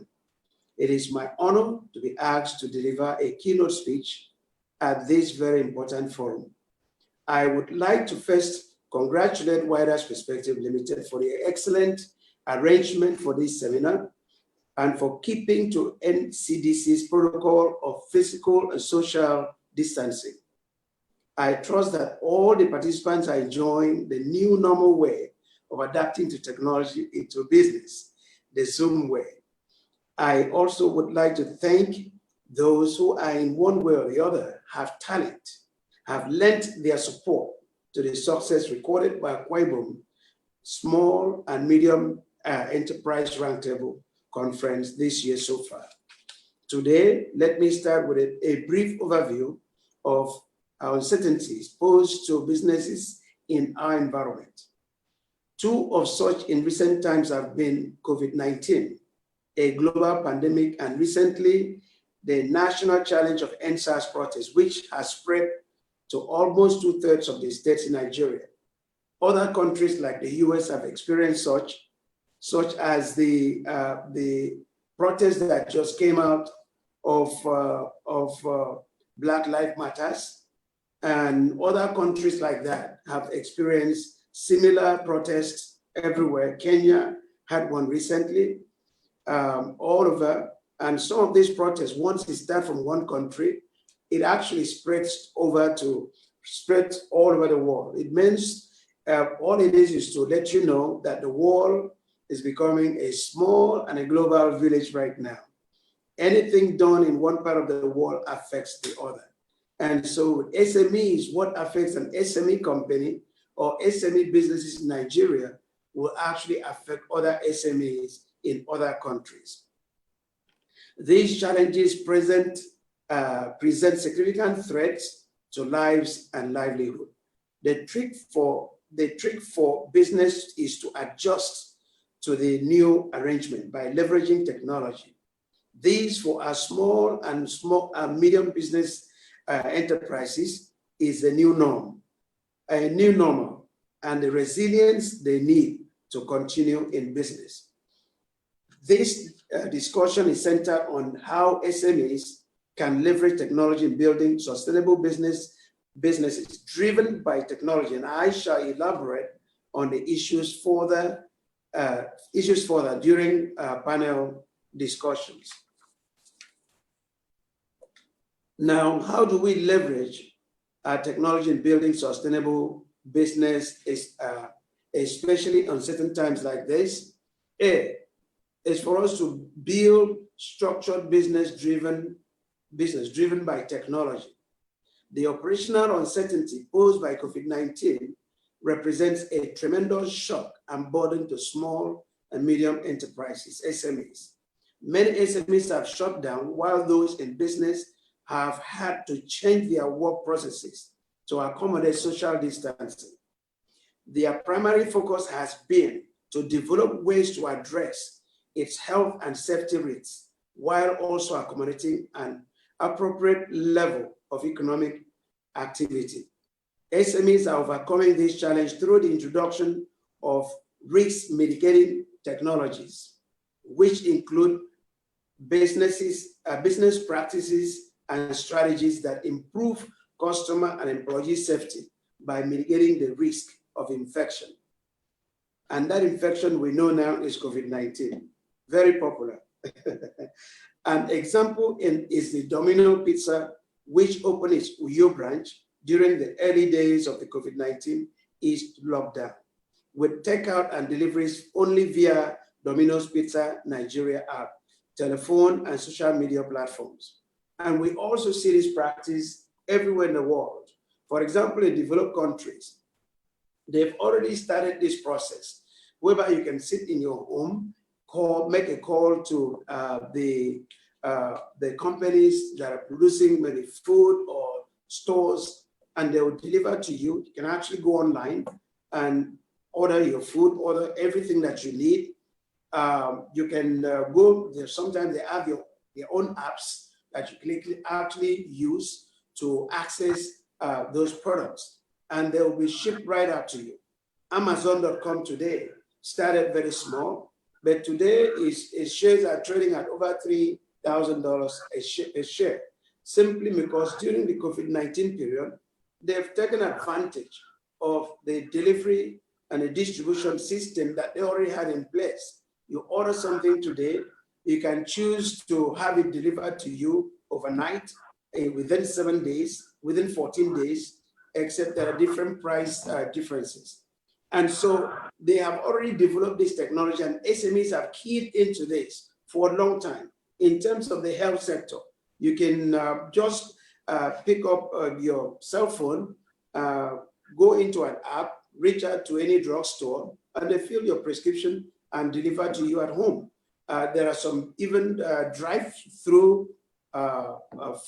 It is my honor to be asked to deliver a keynote speech at this very important forum. I would like to first congratulate Wider Perspective Limited for the excellent arrangement for this seminar and for keeping to NCDC's protocol of physical and social distancing. I trust that all the participants are enjoying the new normal way of adapting to technology into business, the Zoom way. I also would like to thank those who are in one way or the other have talent, have lent their support to the success recorded by Akwa Ibom Small and Medium Enterprise Roundtable Conference this year so far. Today, let me start with a brief overview of uncertainties posed to businesses in our environment. Two of such in recent times have been COVID-19, a global pandemic, and recently the national challenge of NSAS protests, which has spread to almost 2/3 of the states in Nigeria. Other countries like the US have experienced such as the protests that just came out of Black Lives Matters, and other countries like that have experienced similar protests everywhere. Kenya had one recently, all over. And some of these protests, once it starts from one country, it actually spreads all over the world. It means all it is to let you know that the world is becoming a small and a global village right now. Anything done in one part of the world affects the other. And so SMEs, what affects an SME company or SME businesses in Nigeria will actually affect other SMEs in other countries. These challenges present significant threats to lives and livelihood. The trick for business is to adjust to the new arrangement by leveraging technology. These for our small and medium business enterprises is the new norm, a new normal, and the resilience they need to continue in business. This discussion is centered on how SMEs can leverage technology in building sustainable businesses driven by technology, and I shall elaborate on the issues further during panel discussions. Now, how do we leverage technology in building sustainable business, especially in certain times like this? Is for us to build structured business driven by technology. The operational uncertainty posed by COVID-19 represents a tremendous shock and burden to small and medium enterprises, SMEs. Many SMEs have shut down, while those in business have had to change their work processes to accommodate social distancing. Their primary focus has been to develop ways to address its health and safety risks, while also accommodating an appropriate level of economic activity. SMEs are overcoming this challenge through the introduction of risk mitigating technologies, which include business practices and strategies that improve customer and employee safety by mitigating the risk of infection. And that infection we know now is COVID-19, very popular. An example is the Domino Pizza, which opened its Uyo branch during the early days of the COVID-19 East lockdown, with takeout and deliveries only via Domino's Pizza Nigeria app, telephone, and social media platforms. And we also see this practice everywhere in the world. For example, in developed countries, they've already started this process whereby you can sit in your home, make a call to the companies that are producing maybe food or stores, and they will deliver to you. You can actually go online and order your food, order everything that you need. You can go there. Sometimes they have their own apps that you can actually use to access those products, and they will be shipped right out to you. Amazon.com today started very small, but today its shares are trading at over $3,000 a share, simply because during the COVID-19 period, they've taken advantage of the delivery and the distribution system that they already had in place. You order something today, you can choose to have it delivered to you overnight, within 7 days, within 14 days, except there are different price differences. And so they have already developed this technology, and SMEs have keyed into this for a long time. In terms of the health sector, you can just pick up your cell phone, go into an app, reach out to any drugstore, and they fill your prescription and deliver to you at home. There are some even drive-through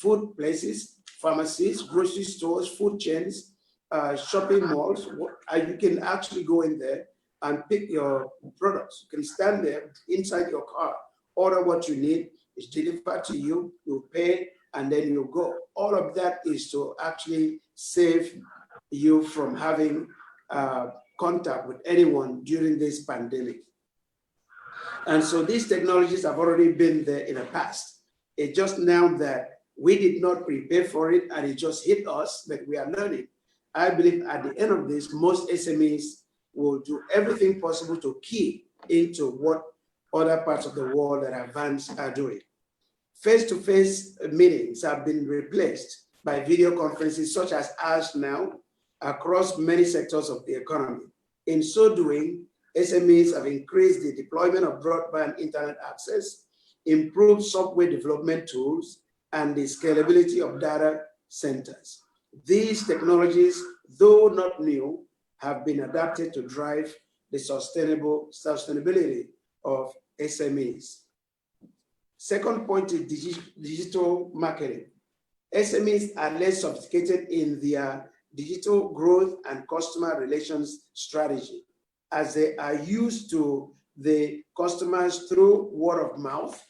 food places pharmacies, grocery stores, food chains, shopping malls. You can actually go in there and pick your products. You can stand there inside your car, order what you need, it's delivered to you, you pay, and then you go. All of that is to actually save you from having contact with anyone during this pandemic. And so these technologies have already been there in the past. It's just now that we did not prepare for it and it just hit us, but we are learning. I believe at the end of this, most SMEs will do everything possible to key into what other parts of the world that are advanced are doing. Face-to-face meetings have been replaced by video conferences such as ours now across many sectors of the economy. In so doing, SMEs have increased the deployment of broadband internet access, improved software development tools, and the scalability of data centers. These technologies, though not new, have been adapted to drive the sustainability of SMEs. Second point is digital marketing. SMEs are less sophisticated in their digital growth and customer relations strategy, as they are used to the customers through word of mouth,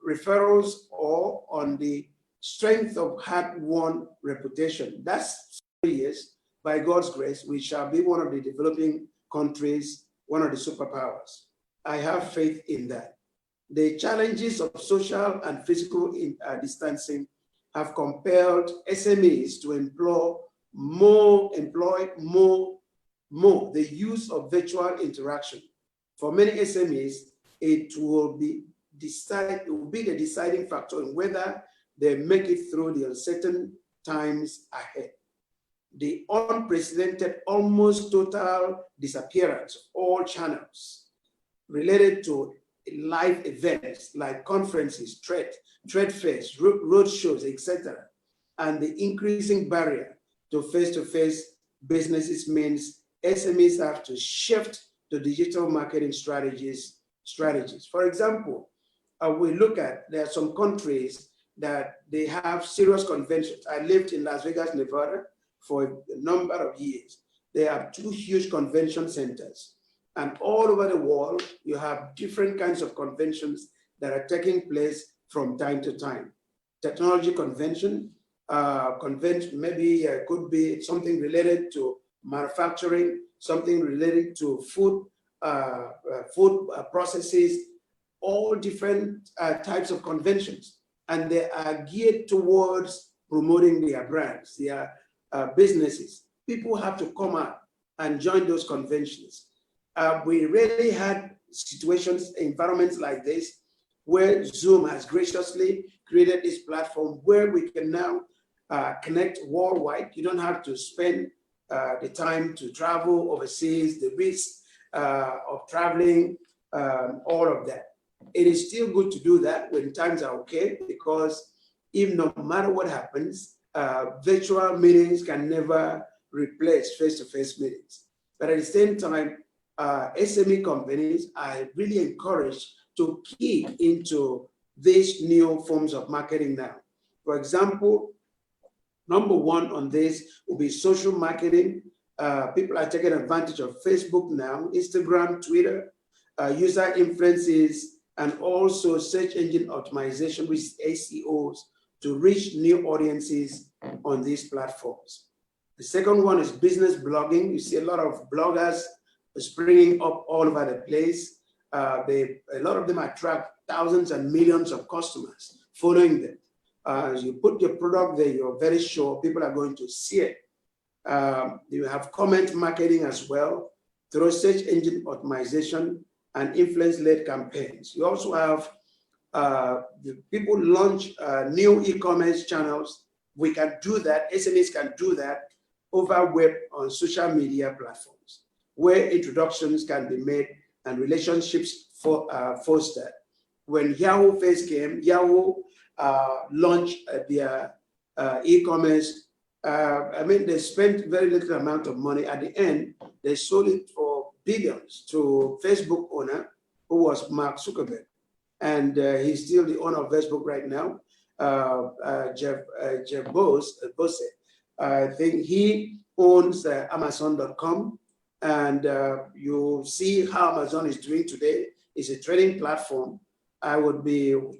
referrals, or on the strength of hard-won reputation. That's 3 years. By God's grace, we shall be one of the developing countries, one of the superpowers. I have faith in that. The challenges of social and physical distancing have compelled SMEs to employ more the use of virtual interaction. For many SMEs, it will be the deciding factor in whether they make it through the uncertain times ahead. The unprecedented, almost total disappearance of all channels related to live events like conferences, trade fairs, road shows, etc., and the increasing barrier to face-to-face businesses means SMEs have to shift to digital marketing strategies. For example, we look at, there are some countries that they have serious conventions. I lived in Las Vegas, Nevada for a number of years. They have 2 huge convention centers. And all over the world, you have different kinds of conventions that are taking place from time to time. Technology convention, maybe could be something related to manufacturing, something related to food processes, all different types of conventions. And they are geared towards promoting their brands, their businesses. People have to come out and join those conventions. We really had situations, environments like this, where Zoom has graciously created this platform where we can now connect worldwide. You don't have to spend the time to travel overseas, the risk of traveling, all of that. It is still good to do that when times are okay, because even no matter what happens, virtual meetings can never replace face-to-face meetings. But at the same time, SME companies are really encouraged to key into these new forms of marketing now. For example, number 1 on this will be social marketing. People are taking advantage of Facebook now, Instagram, Twitter, user influences, and also search engine optimization with SEOs to reach new audiences on these platforms. The second one is business blogging. You see a lot of bloggers springing up all over the place. A lot of them attract thousands and millions of customers following them. As you put your product there, you're very sure people are going to see it. You have comment marketing as well through search engine optimization and influence-led campaigns. You also have the people launch new e-commerce channels. We can do that. SMEs can do that over web on social media platforms, where introductions can be made and relationships fostered. When Yahoo first came, Yahoo launched their e-commerce. They spent very little amount of money. At the end, they sold it for billions to Facebook owner, who was Mark Zuckerberg. And he's still the owner of Facebook right now. Jeff Bose, I think he owns Amazon.com, and you see how Amazon is doing today. It's a trading platform. I would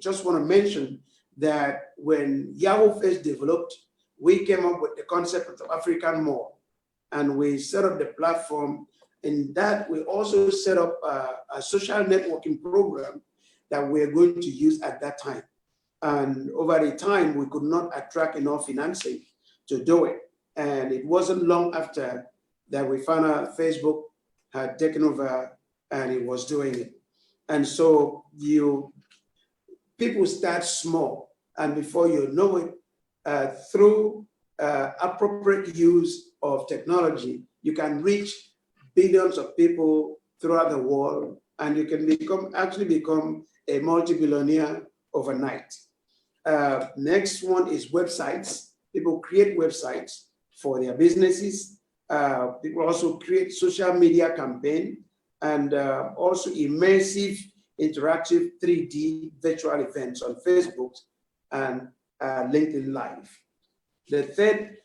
just want to mention that when Yahoo first developed, we came up with the concept of African Mall, and we set up the platform. In that, we also set up a social networking program that we're going to use at that time. And over the time, we could not attract enough financing to do it. And it wasn't long after that we found out Facebook had taken over and it was doing it. And so people start small, and before you know it, through appropriate use of technology, you can reach billions of people throughout the world, and you can actually become a multi-billionaire overnight. Next one is websites. People create websites for their businesses. People also create social media campaign, and also immersive interactive 3D virtual events on Facebook and LinkedIn Live. The third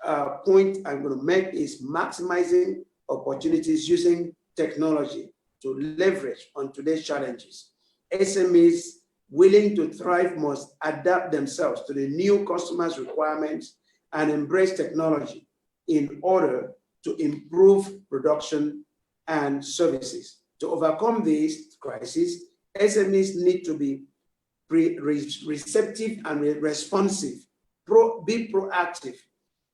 point I'm going to make is maximizing opportunities using technology to leverage on today's challenges. SMEs willing to thrive must adapt themselves to the new customers' requirements and embrace technology in order to improve production and services. To overcome this crisis, SMEs need to be receptive and responsive, be proactive.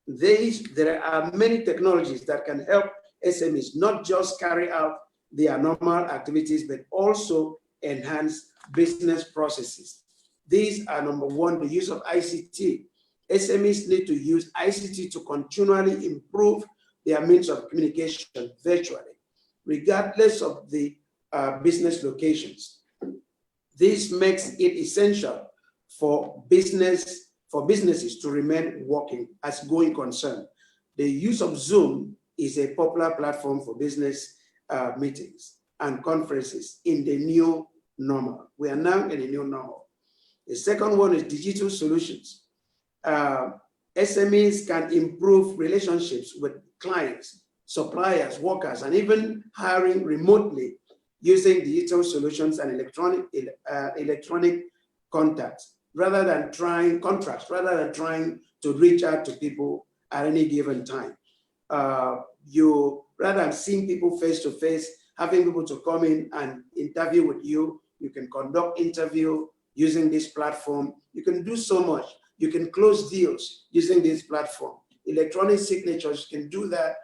There are many technologies that can help SMEs not just carry out their normal activities, but also enhance business processes. These are number one, the use of ICT. SMEs need to use ICT to continually improve their means of communication virtually, regardless of the business locations. This makes it essential for businesses to remain working as going concern. The use of Zoom is a popular platform for business meetings and conferences in the new normal. We are now in a new normal. The second one is digital solutions. SMEs can improve relationships with clients, suppliers, workers, and even hiring remotely using digital solutions and electronic contacts rather than trying to reach out to people at any given time. Rather than seeing people face to face, having people to come in and interview with you, you can conduct interview using this platform. You can do so much. You can close deals using this platform. Electronic signatures, you can do that.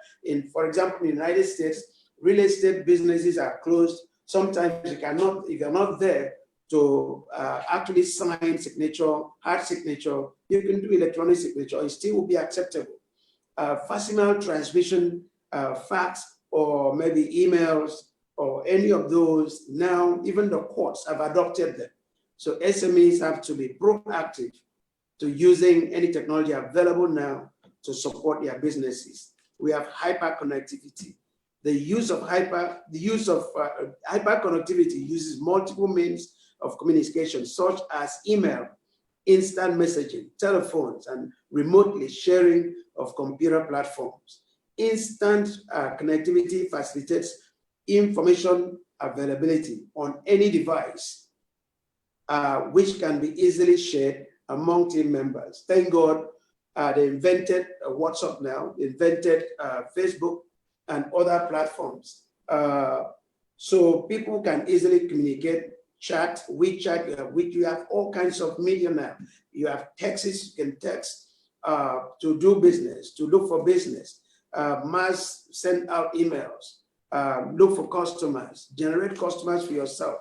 For example, in the United States, real estate businesses are closed. Sometimes you cannot, if you're not there to actually sign signature, hard signature, you can do electronic signature. It still will be acceptable. Facsimile transmission, fax, or maybe emails, or any of those, now even the courts have adopted them. So SMEs have to be proactive to using any technology available now to support their businesses. We have hyper connectivity. The use of hyper connectivity uses multiple means of communication, such as email, instant messaging, telephones, and remotely sharing of computer platforms. Instant connectivity facilitates information availability on any device, which can be easily shared among team members. Thank God they invented WhatsApp now, invented Facebook and other platforms. So people can easily communicate, chat, WeChat, you have all kinds of media now. You have texts, you can text to do business, to look for business, mass send out emails, look for customers, generate customers for yourself.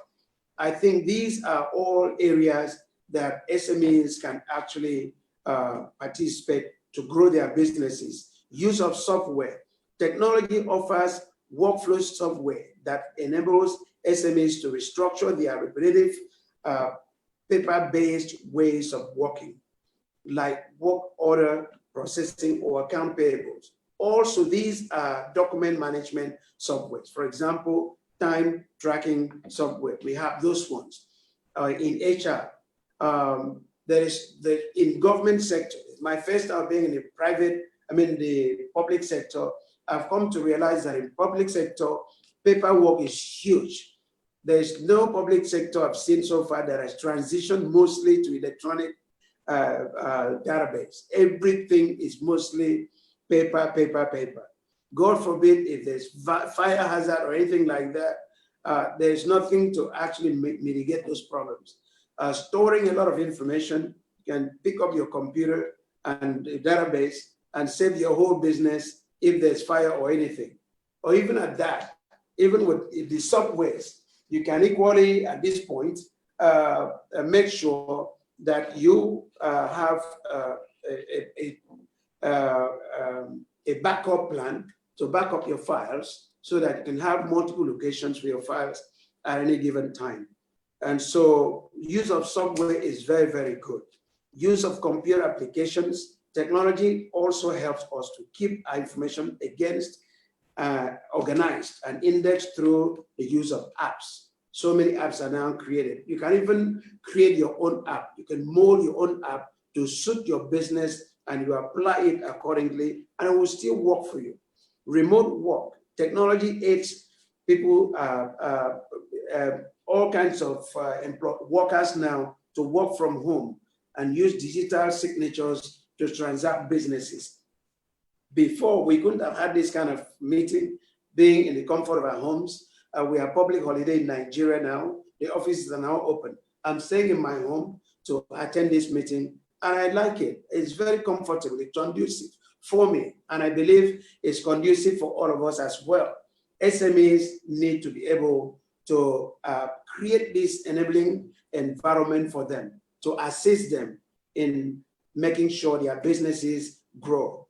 I think these are all areas that SMEs can actually participate to grow their businesses. Use of software. Technology offers workflow software that enables SMEs to restructure their repetitive paper-based ways of working, like work order processing or account payables. Also, these are document management softwares. For example, time tracking software. We have those ones. In HR, in government sector, my first time being in the public sector, I've come to realize that in public sector, paperwork is huge. There's no public sector I've seen so far that has transitioned mostly to electronic database. Everything is mostly paper. God forbid if there's fire hazard or anything like that, there's nothing to actually mitigate those problems. Storing a lot of information, you can pick up your computer and a database and save your whole business if there's fire or anything. Or even at that, even with the subways, you can equally at this point make sure that you have a backup plan to back up your files so that you can have multiple locations for your files at any given time. And so use of software is very, very good. Use of computer applications, technology also helps us to keep our information organized and indexed through the use of apps. So many apps are now created. You can even create your own app. You can mold your own app to suit your business and you apply it accordingly and it will still work for you. Remote work, technology aids people, all kinds of workers now to work from home and use digital signatures to transact businesses. Before, we couldn't have had this kind of meeting being in the comfort of our homes. We have public holiday in Nigeria now. The offices are now open. I'm staying in my home to attend this meeting, and I like it. It's very comfortable. It's conducive for me, and I believe it's conducive for all of us as well. SMEs need to be able to create this enabling environment for them, to assist them in making sure their businesses grow.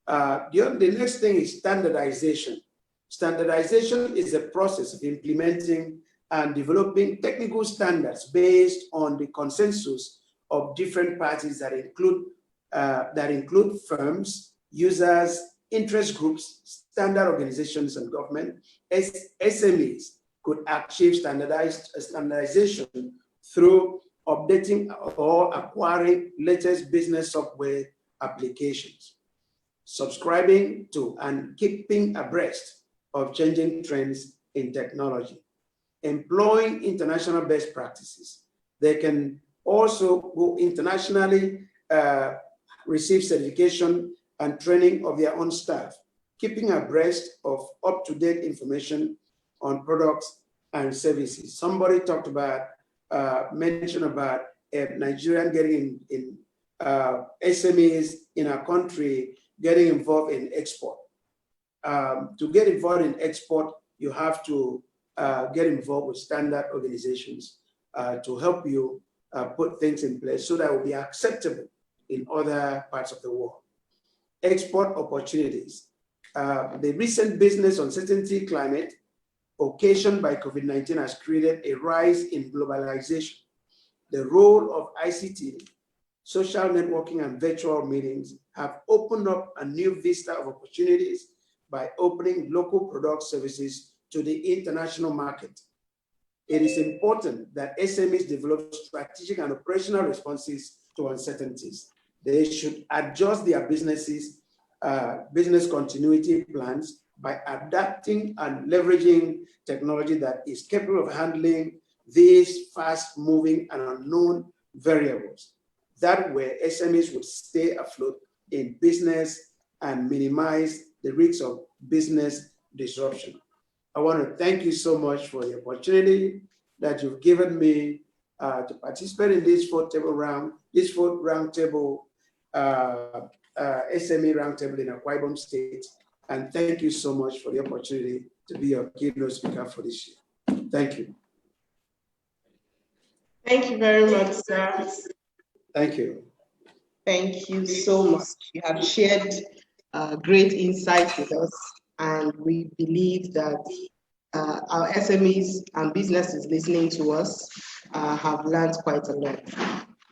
The next thing is standardization. Standardization is a process of implementing and developing technical standards based on the consensus of different parties that include firms, users, interest groups, standard organizations, and government. SMEs could achieve standardization through updating or acquiring latest business software applications, subscribing to and keeping abreast of changing trends in technology, employing international best practices. They can also go internationally, receive certification and training of their own staff, keeping abreast of up-to-date information on products and services. Somebody talked about, mentioned about Nigerian getting in SMEs in our country getting involved in export. To get involved in export, you have to get involved with standard organizations to help you put things in place so that it will be acceptable in other parts of the world. Export opportunities. The recent business uncertainty climate occasioned by COVID-19 has created a rise in globalization. The role of ICT, social networking, and virtual meetings have opened up a new vista of opportunities by opening local product services to the international market. It is important that SMEs develop strategic and operational responses to uncertainties. They should adjust their business continuity plans by adapting and leveraging technology that is capable of handling these fast-moving and unknown variables. That way, SMEs would stay afloat in business and minimize the risks of business disruption. I want to thank you so much for the opportunity that you've given me to participate in this fourth roundtable, SME roundtable in Akwa Ibom State. And thank you so much for the opportunity to be your keynote speaker for this year. Thank you. Thank you very much, sir. Thank you. Thank you so much. You have shared great insights with us, and we believe that our SMEs and businesses listening to us have learned quite a lot.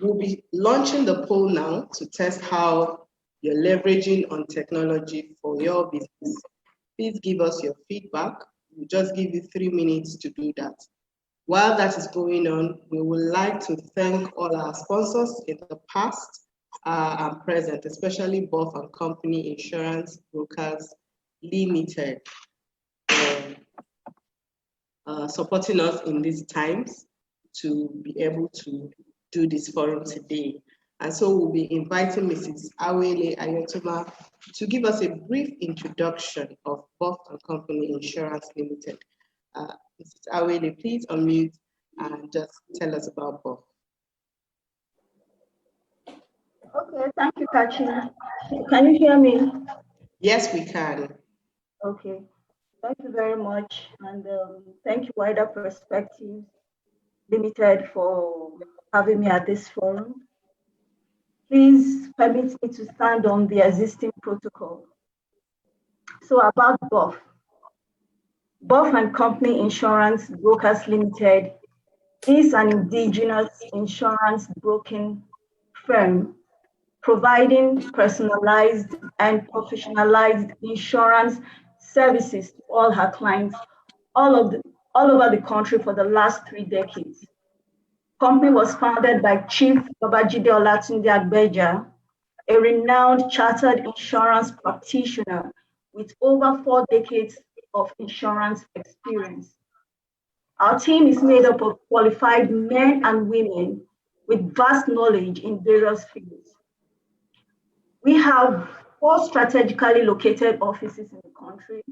We'll be launching the poll now to test how you're leveraging on technology for your business. Please give us your feedback. We'll just give you 3 minutes to do that. While that is going on, we would like to thank all our sponsors in the past and present, especially BOF and Company Insurance Brokers Limited, for supporting us in these times to be able to do this forum today. And so we'll be inviting Mrs. Awele Ayotoma to give us a brief introduction of BOF and Company Insurance Limited. Mrs. Awele, please unmute and just tell us about BOF. Okay, thank you, Kachi. Can you hear me? Yes, we can. Okay, thank you very much. And thank you, Wider Perspectives Limited, for having me at this forum. Please permit me to stand on the existing protocol. So about BOF. BOF and Company Insurance Brokers Limited is an indigenous insurance broking firm providing personalized and professionalized insurance services to all her clients all over the country for the last 3 decades. Company was founded by Chief Babajide Olatunde Agbeja, a renowned chartered insurance practitioner with over 4 decades of insurance experience. Our team is made up of qualified men and women with vast knowledge in various fields. We have 4 strategically located offices in the country: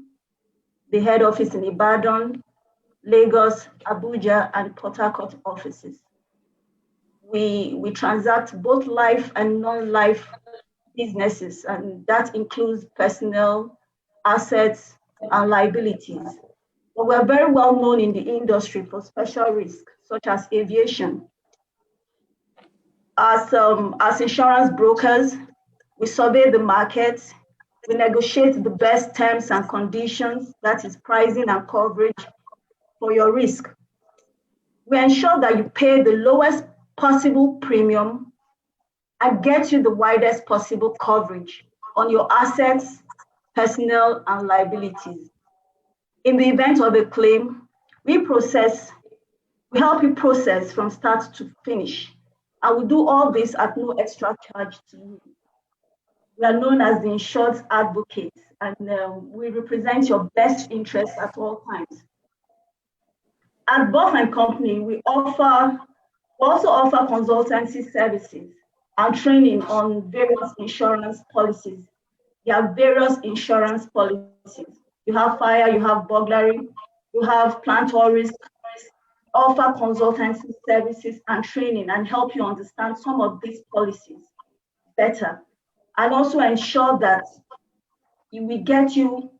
the head office in Ibadan, Lagos, Abuja, and Port Harcourt offices. We transact both life and non-life businesses, and that includes personal assets and liabilities. But we're very well known in the industry for special risks, such as aviation. As insurance brokers, we survey the market, we negotiate the best terms and conditions, that is pricing and coverage for your risk. We ensure that you pay the lowest possible premium and get you the widest possible coverage on your assets, personal, and liabilities. In the event of a claim, we help you process from start to finish. And we do all this at no extra charge to you. We are known as the insured advocates, and we represent your best interests at all times. At BOF and Company, we also offer consultancy services and training on various insurance policies. There are various insurance policies. You have fire, you have burglary, you have plant or risk. Offer consultancy services and training and help you understand some of these policies better, and also ensure that we get you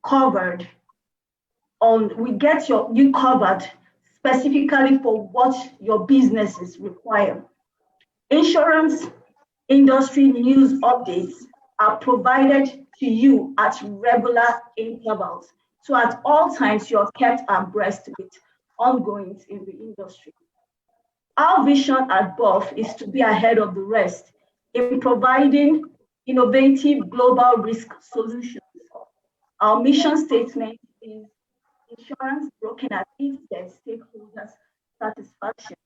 covered you covered specifically for what your businesses require. Insurance industry news updates are provided to you at regular intervals. So at all times, you're kept abreast with ongoings in the industry. Our vision at BOF is to be ahead of the rest in providing innovative global risk solutions. Our mission statement is insurance broken at its best, stakeholders' satisfaction.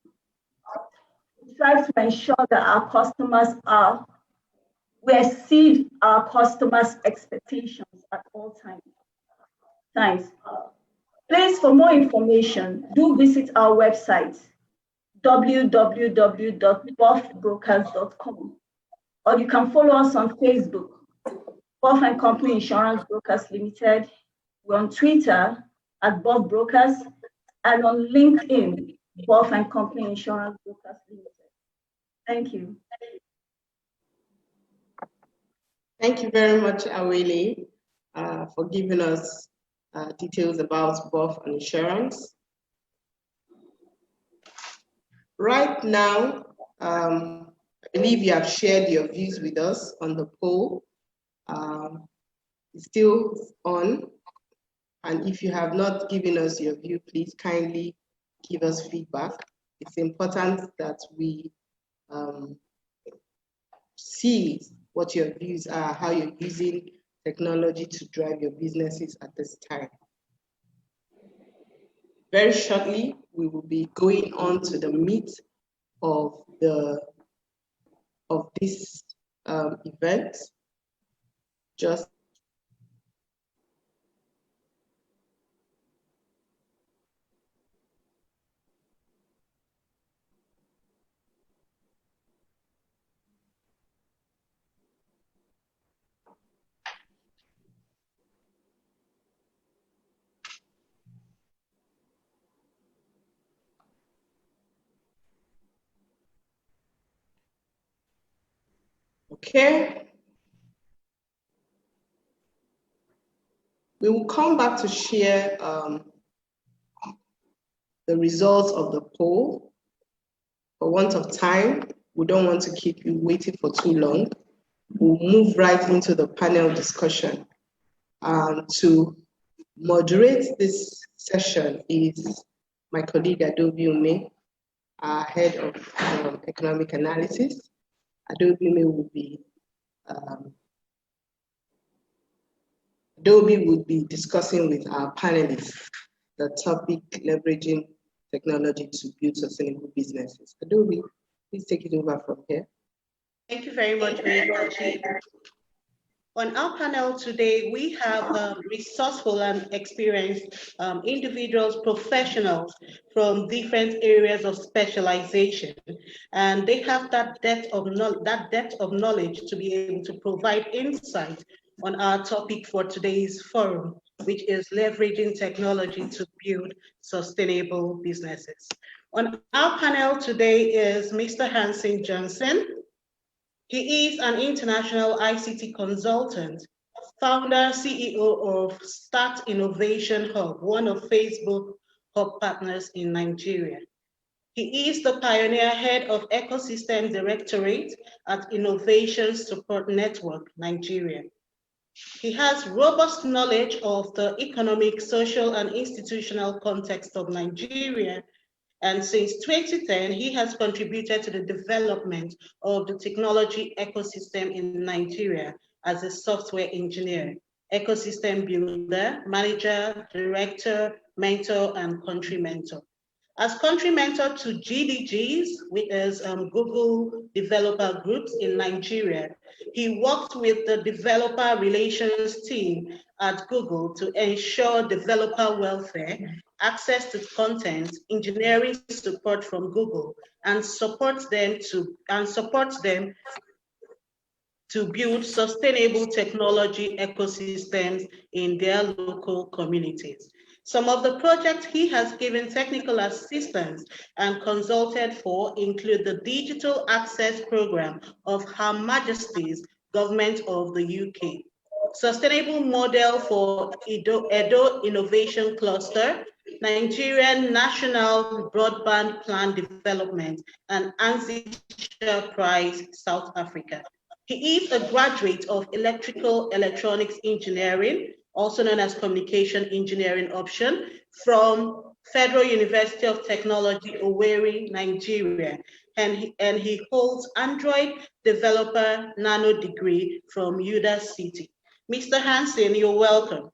We strive to ensure that we exceed our customers' expectations at all times. Please, for more information, do visit our website, www.bofbrokers.com, or you can follow us on Facebook, BOF and Company Insurance Brokers Limited. We're on Twitter at BOF Brokers, and on LinkedIn, BOF and Company Insurance Brokers Limited. Thank you. Thank you very much, Awele, for giving us details about BOF and insurance. Right now, I believe you have shared your views with us on the poll. It's still on. And if you have not given us your view, please kindly give us feedback. It's important that we see what your views are, how you're using technology to drive your businesses at this time. very shortly, we will be going on to the meat of this event. Just okay. We will come back to share the results of the poll. For want of time, we don't want to keep you waiting for too long. We'll move right into the panel discussion. To moderate this session is my colleague Adobe Ume, our head of economic analysis. Adobe Ume will be discussing with our panelists the topic leveraging technology to build sustainable businesses. Adobe, please take it over from here. Thank you very much, Mary. On our panel today, we have resourceful and experienced individuals, professionals from different areas of specialization, and they have that depth of knowledge to be able to provide insight on our topic for today's forum, which is leveraging technology to build sustainable businesses. On our panel today is Mr. Hansen Johnson. He is an international ICT consultant, founder, CEO of Start Innovation Hub, one of Facebook hub partners in Nigeria. He is the pioneer head of Ecosystem Directorate at Innovation Support Network, Nigeria. He has robust knowledge of the economic, social, and institutional context of Nigeria. And since 2010, he has contributed to the development of the technology ecosystem in Nigeria as a software engineer, ecosystem builder, manager, director, mentor, and country mentor. As country mentor to GDGs, which is Google developer groups in Nigeria, he worked with the developer relations team at Google to ensure developer welfare, access to content, engineering support from Google, and supports them to build sustainable technology ecosystems in their local communities. Some of the projects he has given technical assistance and consulted for include the Digital Access Program of Her Majesty's Government of the UK, Sustainable Model for Edo Innovation Cluster, Nigerian National Broadband Plan Development, and Anzisha Prize, South Africa. He is a graduate of Electrical Electronics Engineering, also known as Communication Engineering option, from Federal University of Technology, Owerri, Nigeria. And he holds Android Developer Nano degree from UDA City. Mr. Hansen, you're welcome.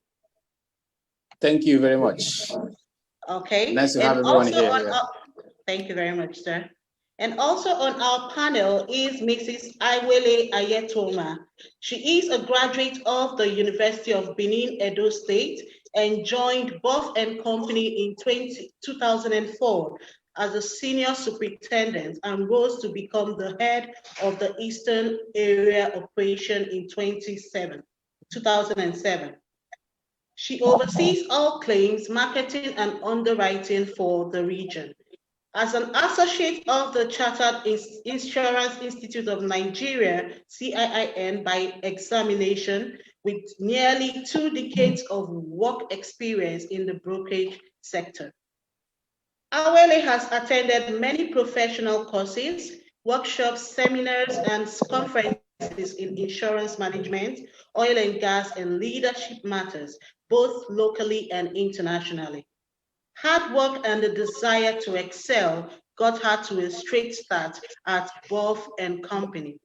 Thank you very much. Okay. Nice to have everyone here. Thank you very much, sir. And also on our panel is Mrs. Iwele Ayetoma. She is a graduate of the University of Benin, Edo State, and joined Buff & Company in 2004 as a senior superintendent and rose to become the head of the Eastern Area Operation in 2007. She oversees all claims, marketing, and underwriting for the region. As an associate of the Chartered Insurance Institute of Nigeria, CIIN, by examination, with nearly 2 decades of work experience in the brokerage sector. Awele has attended many professional courses, workshops, seminars, and conferences in insurance management, oil and gas, and leadership matters, both locally and internationally. Hard work and the desire to excel got her to a straight start at Buff & Company.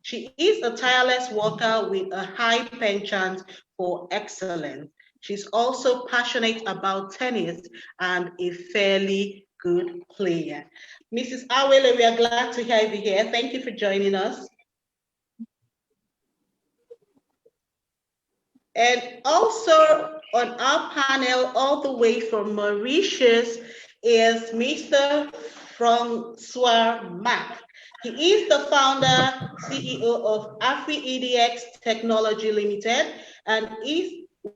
She is a tireless worker with a high penchant for excellence. She's also passionate about tennis and a fairly good player. Mrs. Awele, we are glad to have you here. Thank you for joining us. And also on our panel, all the way from Mauritius, is Mr. Francois Mack. He is the founder, CEO of AfriEDX Technology Limited, and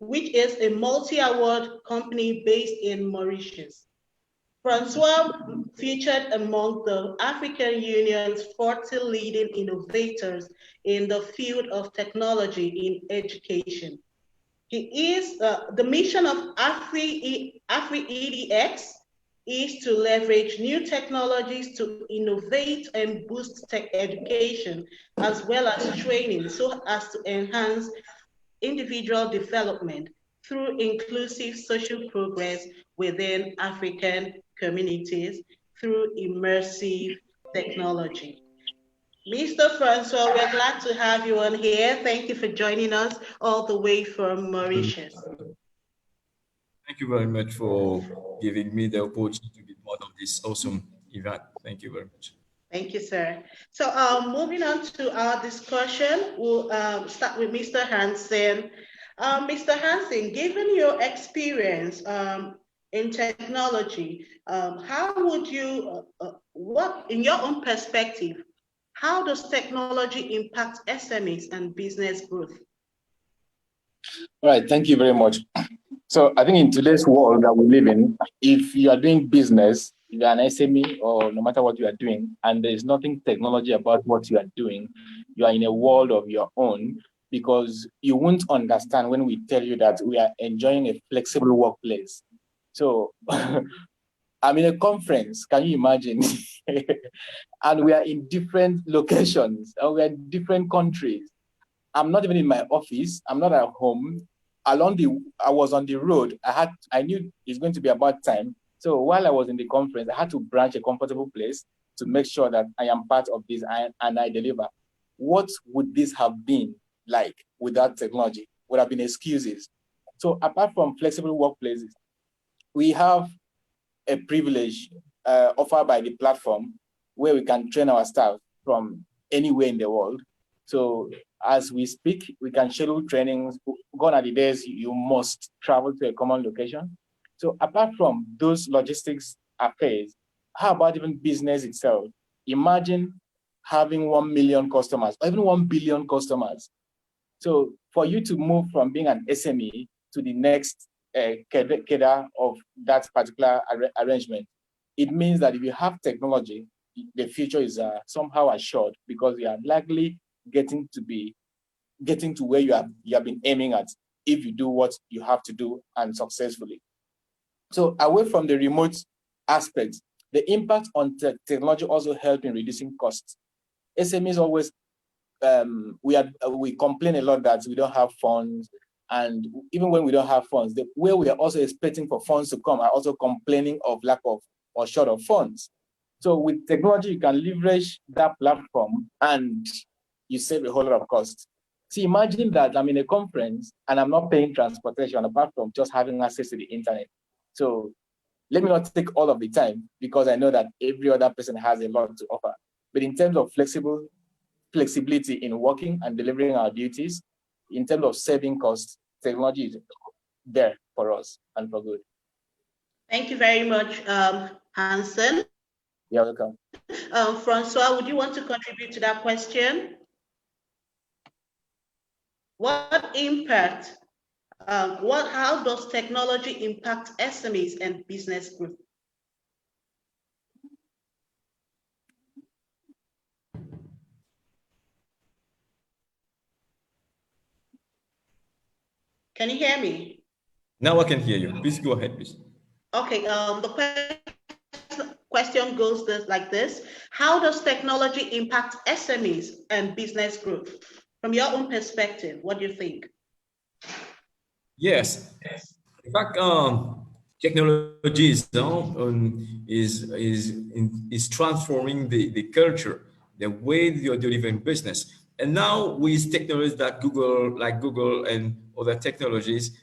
which is a multi-award company based in Mauritius. Francois featured among the African Union's 40 leading innovators in the field of technology in education. He is the mission of AfriEDX is to leverage new technologies to innovate and boost tech education as well as training so as to enhance individual development through inclusive social progress within African communities through immersive technology. Mr. Francois, we're glad to have you on here. Thank you for joining us all the way from Mauritius. Thank you very much for giving me the opportunity to be part of this awesome event. Thank you very much. Thank you, sir. So moving on to our discussion, we'll start with Mr. Hansen. Mr. Hansen, given your experience in technology, how would you, what, in your own perspective, how does technology impact SMEs and business growth? All right, thank you very much. So I think in today's world that we live in, if you are doing business, if you're an SME or no matter what you are doing, and there is nothing technology about what you are doing, you are in a world of your own, because you won't understand when we tell you that we are enjoying a flexible workplace. So I'm in a conference, can you imagine? And we are in different locations, and we are in different countries. I'm not even in my office, I'm not at home. I was on the road. I knew it's going to be about time. So while I was in the conference, I had to branch a comfortable place to make sure that I am part of this and I deliver. What would this have been like without technology? Would have been excuses. So apart from flexible workplaces, we have a privilege offered by the platform where we can train our staff from anywhere in the world. So as we speak, we can schedule trainings. Gone are the days you must travel to a common location. So apart from those logistics affairs, how about even business itself? Imagine having 1 million customers, or even 1 billion customers. So for you to move from being an SME to the next cadre of that particular arrangement, it means that if you have technology, the future is somehow assured, because you are likely getting to where you have been aiming at if you do what you have to do and successfully. So away from the remote aspect, the impact on technology also help in reducing costs. SMEs always, we complain a lot that we don't have funds, and even when we don't have funds, where we are also expecting for funds to come are also complaining of lack of or short of funds. So with technology, you can leverage that platform and you save a whole lot of costs. See, imagine that I'm in a conference and I'm not paying transportation apart from just having access to the internet. So let me not take all of the time, because I know that every other person has a lot to offer. But in terms of flexibility in working and delivering our duties, in terms of saving costs, technology is there for us and for good. Thank you very much, Hansen. You're welcome. Francois, would you want to contribute to that question? What impact, how does technology impact SMEs and business growth? Can you hear me? Now I can hear you. Please go ahead, please. Okay, the question goes like this. How does technology impact SMEs and business growth? From your own perspective, what do you think? Yes. In fact, technology is transforming the culture, the way you're delivering business. And now with technologies like Google and other technologies,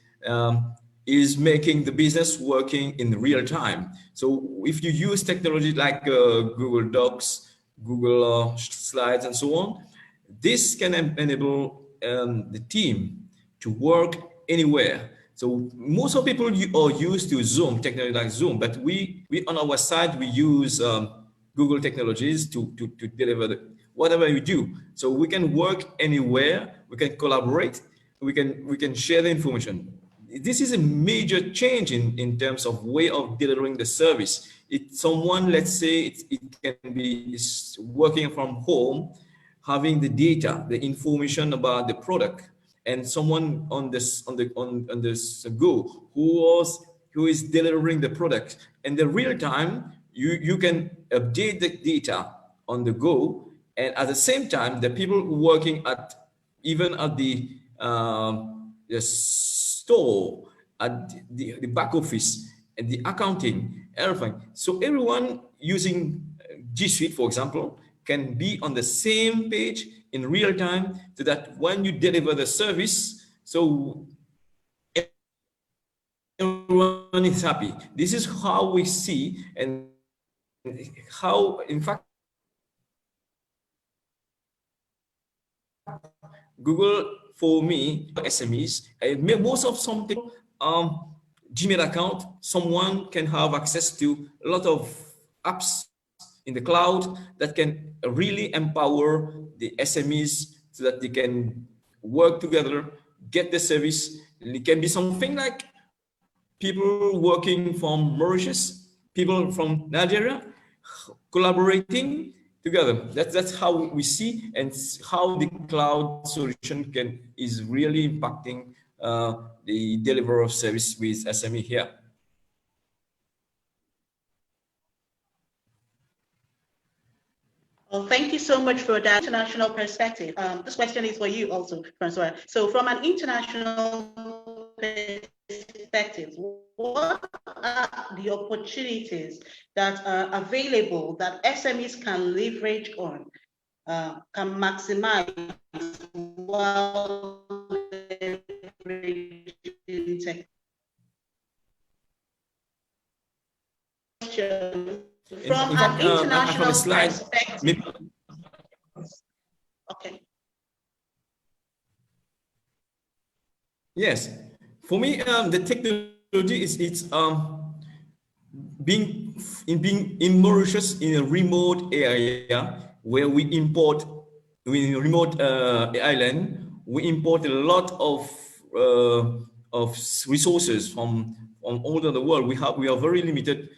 is making the business working in real time. So if you use technology like Google Docs, Google Slides, and so on, this can enable the team to work anywhere. So most of people are used to Zoom, technology like Zoom, but we on our side, we use Google technologies to deliver whatever you do. So we can work anywhere, we can collaborate, we can share the information. This is a major change in terms of way of delivering the service. It's someone, let's say, it can be working from home, having the data, the information about the product, and someone on this go who is delivering the product. In the real time, you can update the data on the go, and at the same time, the people working even at the store, at the back office, and the accounting, everything. So everyone using G Suite, for example, can be on the same page in real time, so that when you deliver the service, so everyone is happy. This is how we see, and how, in fact, Google, for me, SMEs, most of something, Gmail account, someone can have access to a lot of apps in the cloud that can really empower the SMEs so that they can work together, get the service. It can be something like people working from Mauritius, people from Nigeria, collaborating together. That's how we see, and how the cloud solution is really impacting the delivery of service with SME here. Well, thank you so much for that international perspective. This question is for you also, Francois. So from an international perspective, what are the opportunities that are available that SMEs can leverage on, can maximize while leveraging tech? From an international perspective. Okay. Yes, for me, the technology is being in Mauritius, in a remote area where we import, in a remote island, we import a lot of resources from all over the world. We are very limited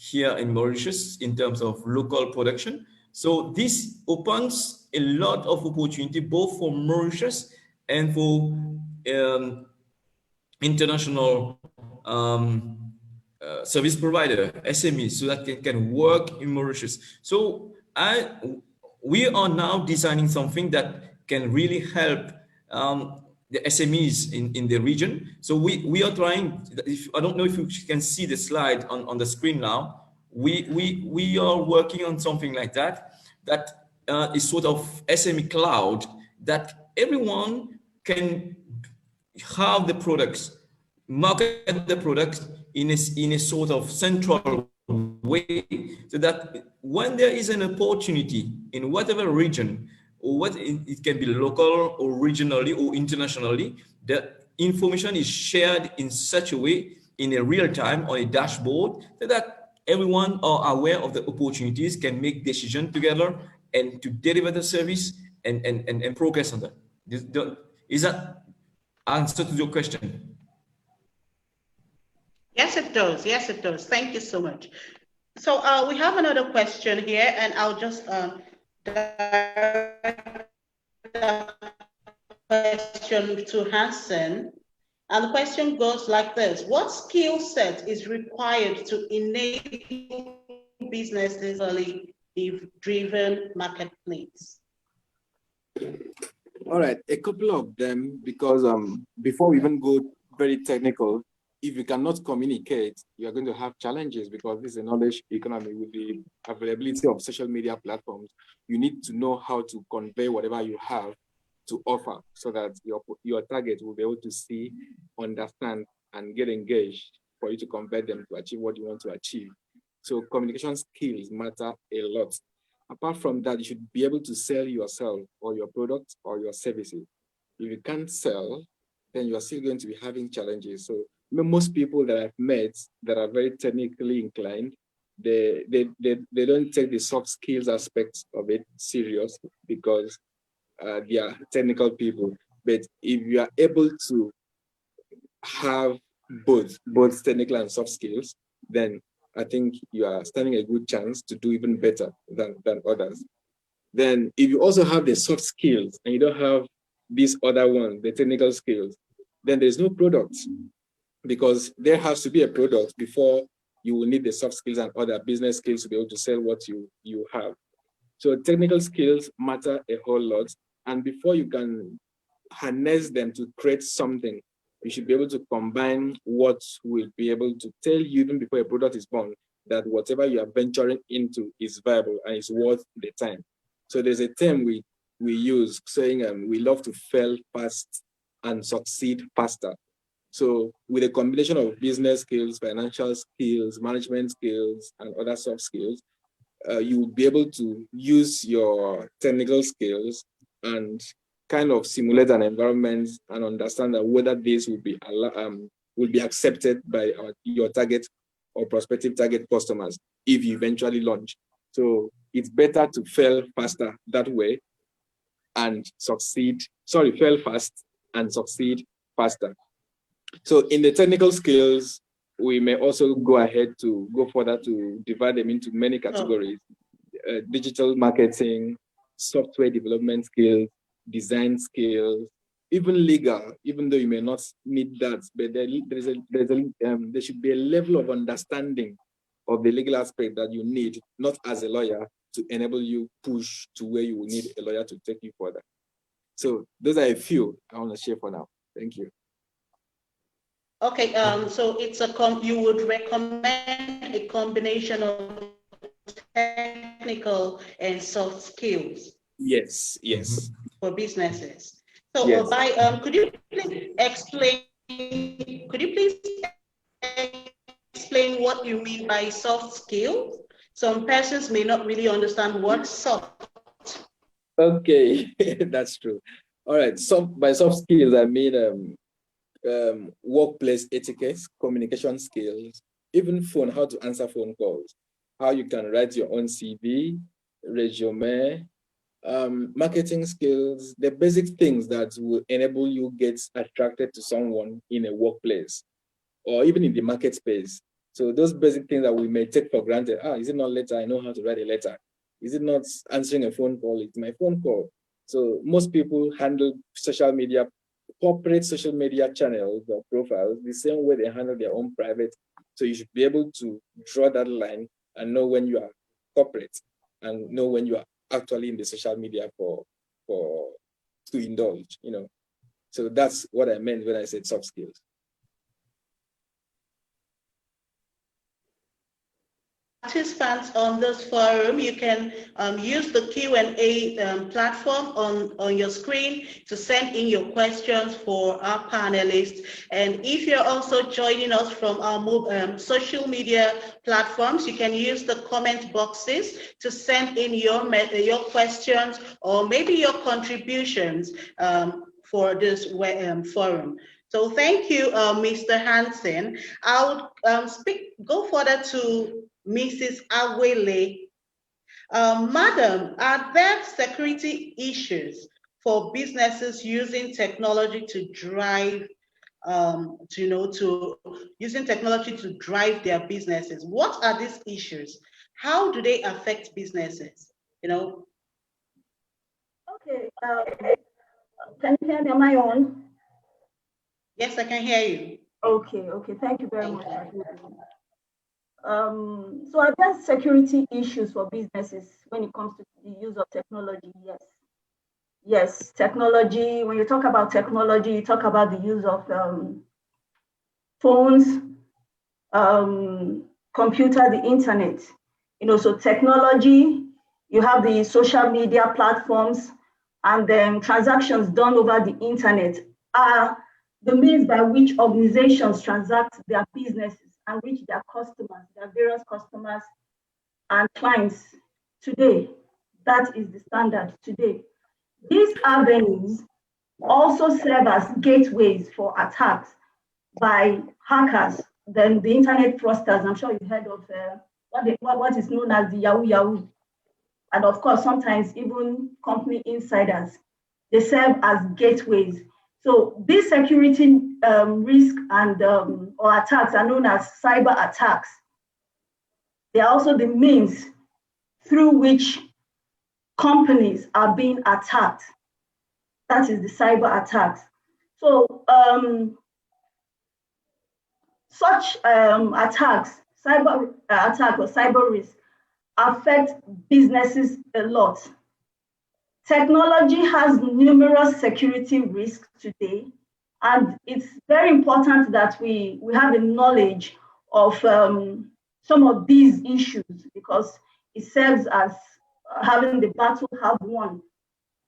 here in Mauritius in terms of local production. So this opens a lot of opportunity both for Mauritius and for international service provider, SMEs, so that they can work in Mauritius. So we are now designing something that can really help the SMEs in the region. So we are trying, I don't know if you can see the slide on the screen now. We are working on something like that is sort of SME cloud, that everyone can have the products, market the products in a sort of central way, so that when there is an opportunity in whatever region, or it can be local or regionally or internationally, the information is shared in such a way, in a real time on a dashboard, so that everyone are aware of the opportunities, can make decisions together, and to deliver the service and progress on that. Is that answer to your question? Yes, it does. Yes, it does. Thank you so much. So we have another question here, and I'll just direct the question to Hansen. And the question goes like this: what skill set is required to enable businesses driven marketplace? All right, a couple of them, because before we even go very technical, if you cannot communicate, you're going to have challenges, because this is a knowledge economy. With the availability of social media platforms, you need to know how to convey whatever you have to offer, so that your target will be able to see understand and get engaged for you to convert them to achieve what you want to achieve. So communication skills matter a lot. Apart from that, you should be able to sell yourself or your product or your services. If you can't sell, then you are still going to be having challenges. So most people that I've met that are very technically inclined, they don't take the soft skills aspects of it serious because they are technical people. But if you are able to have both technical and soft skills, then I think you are standing a good chance to do even better than others. Then if you also have the soft skills and you don't have these other ones, the technical skills, then there's no product, because there has to be a product before you will need the soft skills and other business skills to be able to sell what you have. So technical skills matter a whole lot. And before you can harness them to create something, you should be able to combine what will be able to tell you even before a product is born that whatever you are venturing into is viable and is worth the time. So there's a term we use saying we love to fail fast and succeed faster. So with a combination of business skills, financial skills, management skills, and other soft skills, you will be able to use your technical skills and kind of simulate an environment and understand that whether this will be accepted by your target or prospective target customers if you eventually launch. So it's better to fail faster that way and fail fast and succeed faster. So in the technical skills, we may also go further to divide them into many categories. Digital marketing, software development skills, design skills, even legal, even though you may not need that, but there should be a level of understanding of the legal aspect that you need, not as a lawyer, to enable you push to where you will need a lawyer to take you further. So those are a few I want to share for now. Thank you. Okay, so it's you would recommend a combination of technical and soft skills. Yes. For businesses. So yes. Could you please explain what you mean by soft skills? Some persons may not really understand what's soft. Okay, that's true. All right, by soft skills, I mean workplace etiquette, communication skills, even how to answer phone calls, how you can write your own CV, resume, marketing skills, the basic things that will enable you get attracted to someone in a workplace or even in the market space. So those basic things that we may take for granted. Is it not letter? I know how to write a letter. Is it not answering a phone call? It's my phone call. So most people handle corporate social media channels or profiles the same way they handle their own private. So you should be able to draw that line and know when you are corporate and know when you are actually in the social media to indulge, So that's what I meant when I said soft skills. Participants on this forum, you can use the Q&A platform on your screen to send in your questions for our panelists. And if you're also joining us from our social media platforms, you can use the comment boxes to send in your questions or maybe your contributions for this forum. So thank you, Mr. Hansen. I would go further to Mrs. Awele. Madam, are there security issues for businesses using technology to drive, using technology to drive their businesses? What are these issues? How do they affect businesses? Okay. Can you hear me? Am I on? Yes, I can hear you. Okay. Thank you very much. So are there security issues for businesses when it comes to the use of technology? Yes, technology. When you talk about technology, you talk about the use of phones, computer, the internet. So technology, you have the social media platforms, and then transactions done over the internet are the means by which organizations transact their businesses and reach their customers, their various customers and clients today. That is the standard today. These avenues also serve as gateways for attacks by hackers, then the internet fraudsters. I'm sure you've heard of what is known as the Yahoo Yahoo. And of course, sometimes even company insiders, they serve as gateways. So these security risk and or attacks are known as cyber attacks. They are also the means through which companies are being attacked. That is the cyber attacks. So such attacks, cyber attack or cyber risk, affect businesses a lot. Technology has numerous security risks today, and it's very important that we have a knowledge of some of these issues, because it serves as having the battle half won,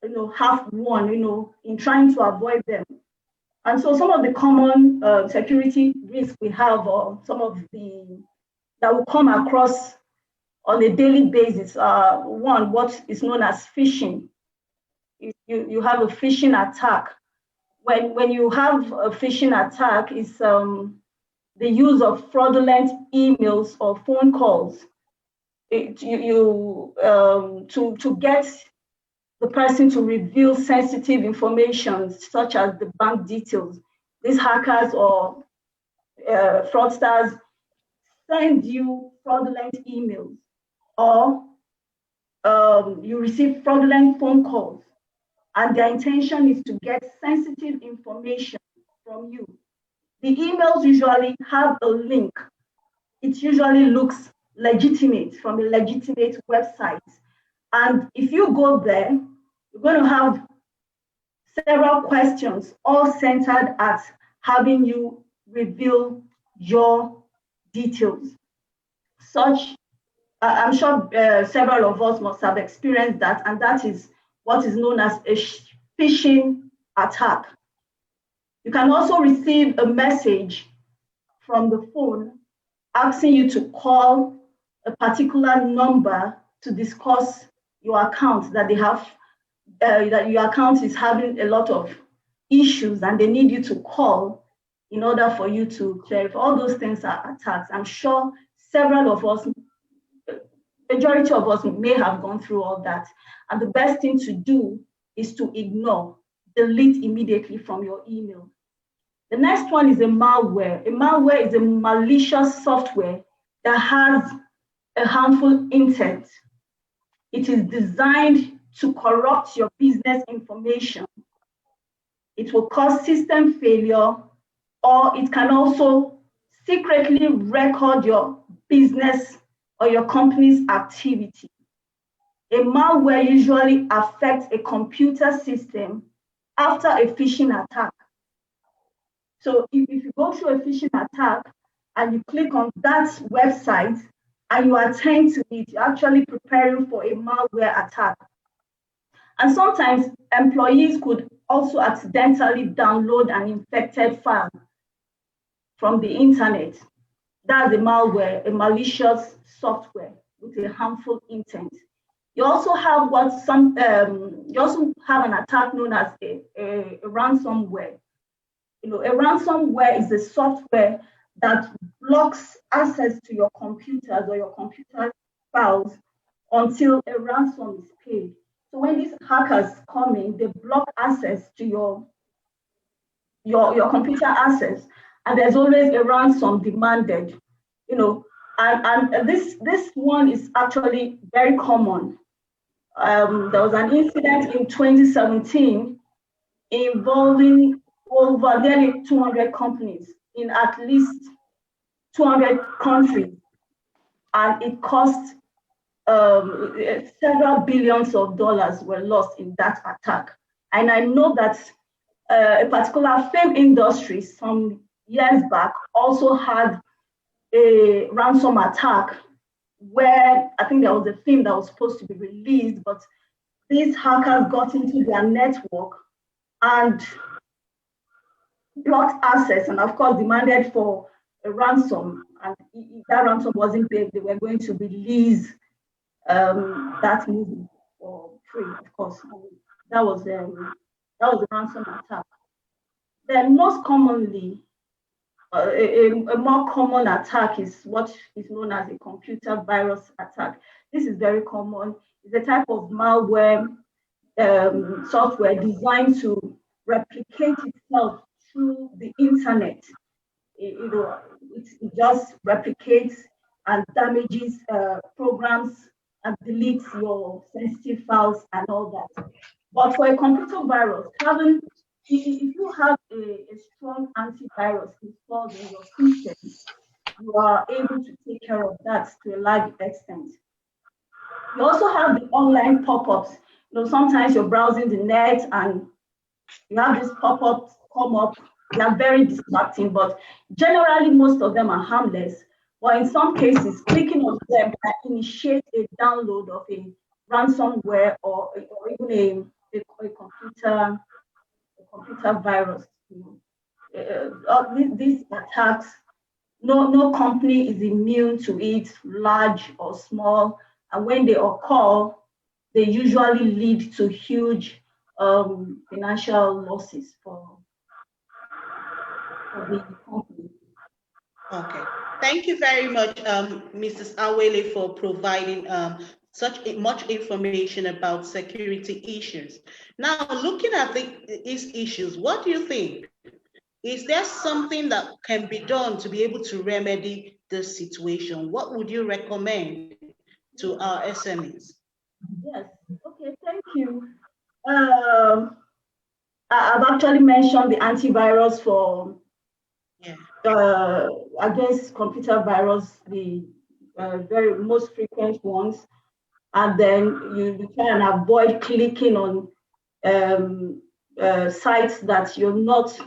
in trying to avoid them. And so some of the common security risks we have, or some of the that will come across on a daily basis, one, what is known as phishing. You have a phishing attack. When you have a phishing attack, it's the use of fraudulent emails or phone calls to get the person to reveal sensitive information, such as the bank details. These hackers or fraudsters send you fraudulent emails, or you receive fraudulent phone calls, and their intention is to get sensitive information from you. The emails usually have a link. It usually looks legitimate, from a legitimate website. And if you go there, you're going to have several questions, all centered at having you reveal your details. I'm sure several of us must have experienced that, and that is what is known as a phishing attack. You can also receive a message from the phone asking you to call a particular number to discuss your account, that they have, that your account is having a lot of issues and they need you to call in order for you to clarify. All those things are attacks. I'm sure several of us, majority of us may have gone through all that. And the best thing to do is to ignore, delete immediately from your email. The next one is a malware. A malware is a malicious software that has a harmful intent. It is designed to corrupt your business information. It will cause system failure, or it can also secretly record your business or your company's activity. A malware usually affects a computer system after a phishing attack. So if you go through a phishing attack and you click on that website and you attend to it, you're actually preparing for a malware attack. And sometimes employees could also accidentally download an infected file from the internet. That's a malware, a malicious software with a harmful intent. You also have an attack known as a ransomware. A ransomware is a software that blocks access to your computers or your computer files until a ransom is paid. So when these hackers come in, they block access to your computer access, and there's always a ransom demanded. And this one is actually very common. There was an incident in 2017 involving over nearly 200 companies in at least 200 countries, and it cost several billions of dollars were lost in that attack. And I know that a particular film industry some years back also had a ransom attack, where I think there was a film that was supposed to be released, but these hackers got into their network and blocked access and of course demanded for a ransom. And if that ransom wasn't paid, they were going to release that movie for free, of course. And that was a ransom attack. Then most commonly, a more common attack is what is known as a computer virus attack. This is very common. It's a type of malware software designed to replicate itself through the internet. It just replicates and damages programs and deletes your sensitive files and all that. But for a computer virus, if you have a strong antivirus installed in your system, you are able to take care of that to a large extent. You also have the online pop-ups. Sometimes you're browsing the net and you have these pop-ups come up. They are very distracting, but generally most of them are harmless. But in some cases, clicking on them can initiate a download of a ransomware or even a computer virus. These attacks, no company is immune to it, large or small. And when they occur, they usually lead to huge financial losses for the company. Okay. Thank you very much, Mrs. Awele, for providing such much information about security issues. Now, looking at these issues, what do you think? Is there something that can be done to be able to remedy this situation? What would you recommend to our SMEs? Yes, okay, thank you. I've actually mentioned the antivirus for against computer virus, the very most frequent ones, and then you try and avoid clicking on sites that you're not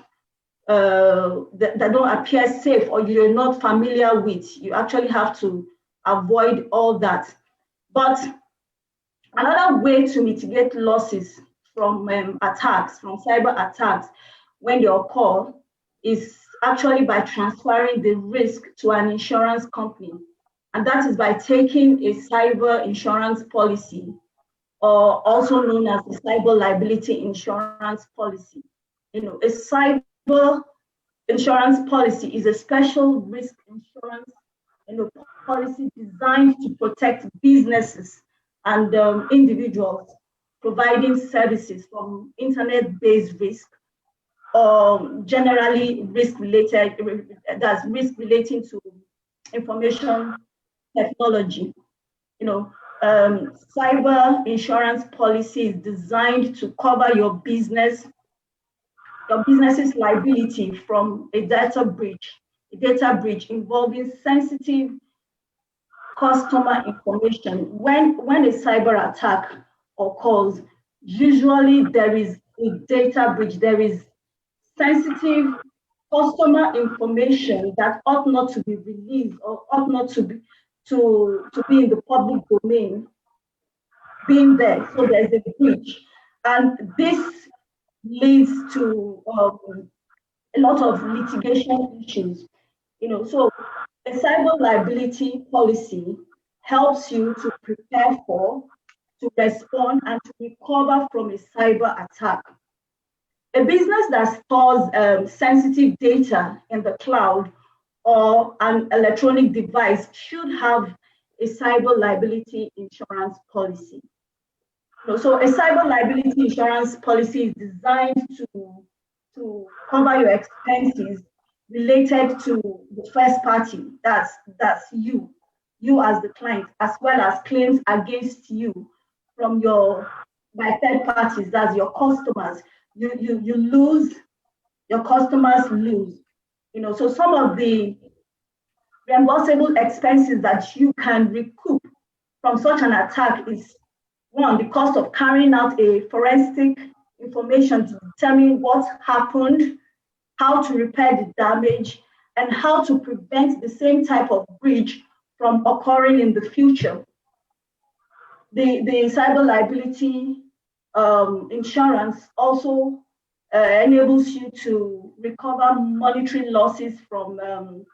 that don't appear safe or you're not familiar with. You actually have to avoid all that. But another way to mitigate losses from attacks, from cyber attacks, when they occur, is actually by transferring the risk to an insurance company. And that is by taking a cyber insurance policy, or also known as the cyber liability insurance policy. A cyber insurance policy is a special risk insurance policy designed to protect businesses and individuals providing services from internet-based risk, or generally risk relating to information technology. Cyber insurance policy is designed to cover your business's liability from a data breach involving sensitive customer information. When a cyber attack occurs, usually there is a data breach, there is sensitive customer information that ought not to be released or ought not to be in the public domain being there. So there's a breach. And this leads to a lot of litigation issues. So a cyber liability policy helps you to prepare for, to respond, and to recover from a cyber attack. A business that stores sensitive data in the cloud or an electronic device should have a cyber liability insurance policy. So a cyber liability insurance policy is designed to cover your expenses related to the first party, that's you as the client, as well as claims against you by third parties, that's your customers. You lose, your customers lose. So some of the reimbursable expenses that you can recoup from such an attack is, one, the cost of carrying out a forensic information to determine what happened, how to repair the damage, and how to prevent the same type of breach from occurring in the future. The cyber liability insurance also enables you to recover monetary losses from the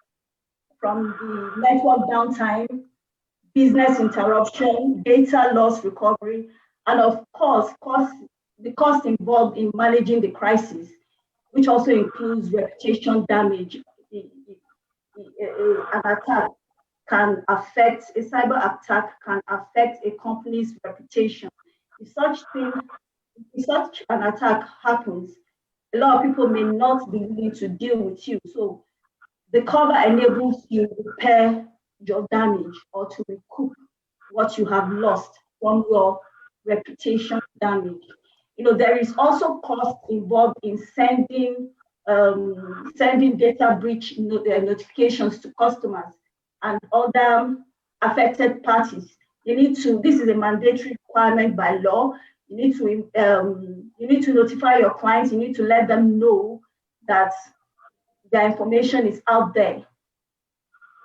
network downtime, business interruption, data loss recovery, and of course, the cost involved in managing the crisis, which also includes reputation damage. An attack can affect, a cyber attack can affect a company's reputation. If such an attack happens, a lot of people may not be willing to deal with you. So the cover enables you to repair your damage or to recoup what you have lost from your reputation damage. There is also cost involved in sending data breach notifications to customers and other affected parties. This is a mandatory requirement by law. You need to notify your clients. You need to let them know that their information is out there.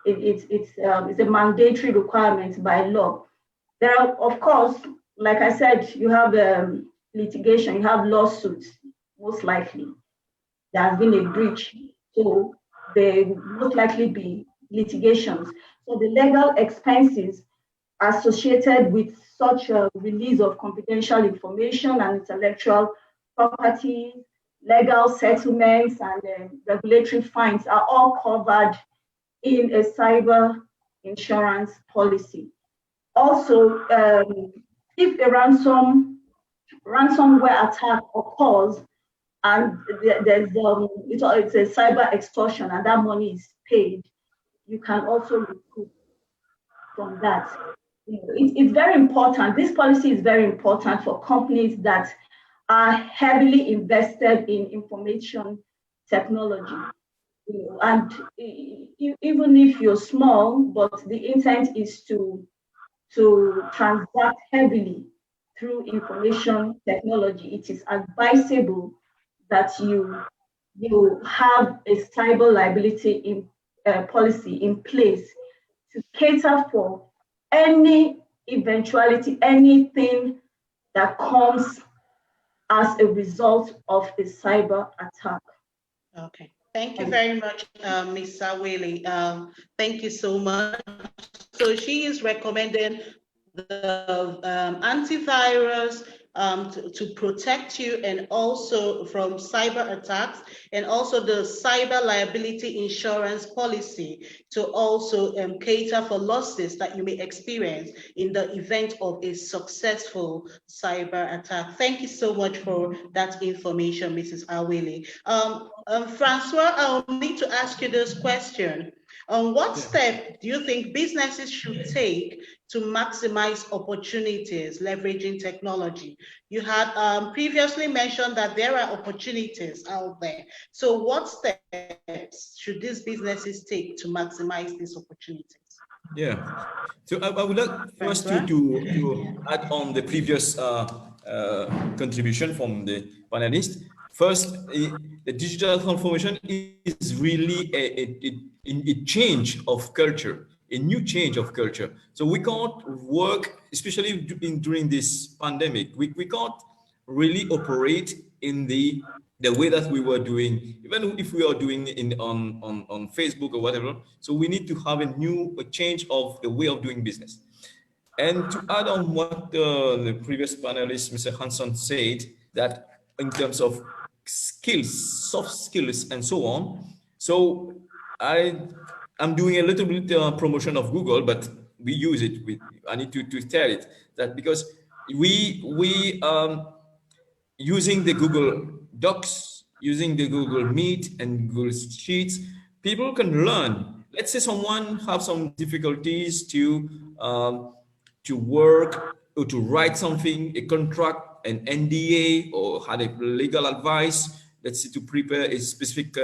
It's a mandatory requirement by law. There are, of course, like I said, you have litigation, you have lawsuits, most likely. There has been a breach, so there will most likely be litigations. So the legal expenses associated with such a release of confidential information and intellectual property, legal settlements, and regulatory fines are all covered in a cyber insurance policy. Also, if a ransomware attack occurs and it's a cyber extortion and that money is paid, you can also recoup from that. It's very important. This policy is very important for companies that are heavily invested in information technology. And even if you're small, but the intent is to transact heavily through information technology, it is advisable that you have a cyber liability policy in place to cater for any eventuality, anything that comes as a result of a cyber attack. Okay. Thank you very much, Ms. Awele. Thank you so much. So she is recommending the antivirus to protect you and also from cyber attacks, and also the cyber liability insurance policy to also cater for losses that you may experience in the event of a successful cyber attack. Thank you so much for that information, Mrs. Awele. Francois, I'll need to ask you this question. What step do you think businesses should take to maximize opportunities leveraging technology? You had previously mentioned that there are opportunities out there. So what steps should these businesses take to maximize these opportunities? Yeah. So I would like first to add on the previous contribution from the panelists. First, the digital transformation is really a change of culture, a new change of culture. So we can't work, especially during this pandemic, we can't really operate in the way that we were doing, even if we are doing it on Facebook or whatever. So we need to have a change of the way of doing business. And to add on what the previous panelist, Mr. Hanson, said, that in terms of skills, soft skills, and so on. So I'm doing a little bit promotion of Google, but we use it. I need to tell it that because we using the Google Docs, using the Google Meet and Google Sheets, people can learn. Let's say someone have some difficulties to work or to write something, a contract, an NDA, or had a legal advice, let's say to prepare a specific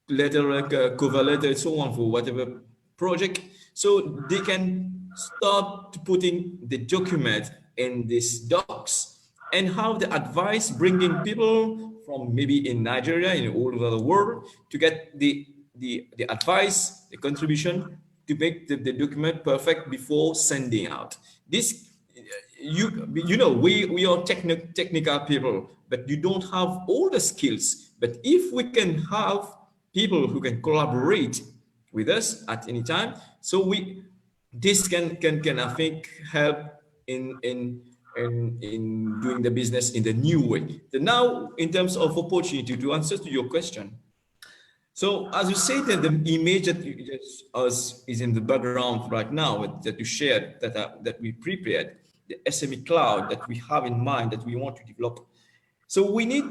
letter, like a cover letter, and so on for whatever project. So they can start putting the document in these docs and have the advice, bringing people from maybe in Nigeria, in all over the world, to get the advice, the contribution to make the document perfect before sending out. This, you know, we are technical people, but you don't have all the skills But if we can have people who can collaborate with us at any time, so this can I think help in doing the business in the new way. So now, in terms of opportunity, to answer to your question, so as you say that the image that is in the background right now that you shared, that we prepared, the SME cloud that we have in mind that we want to develop. So we need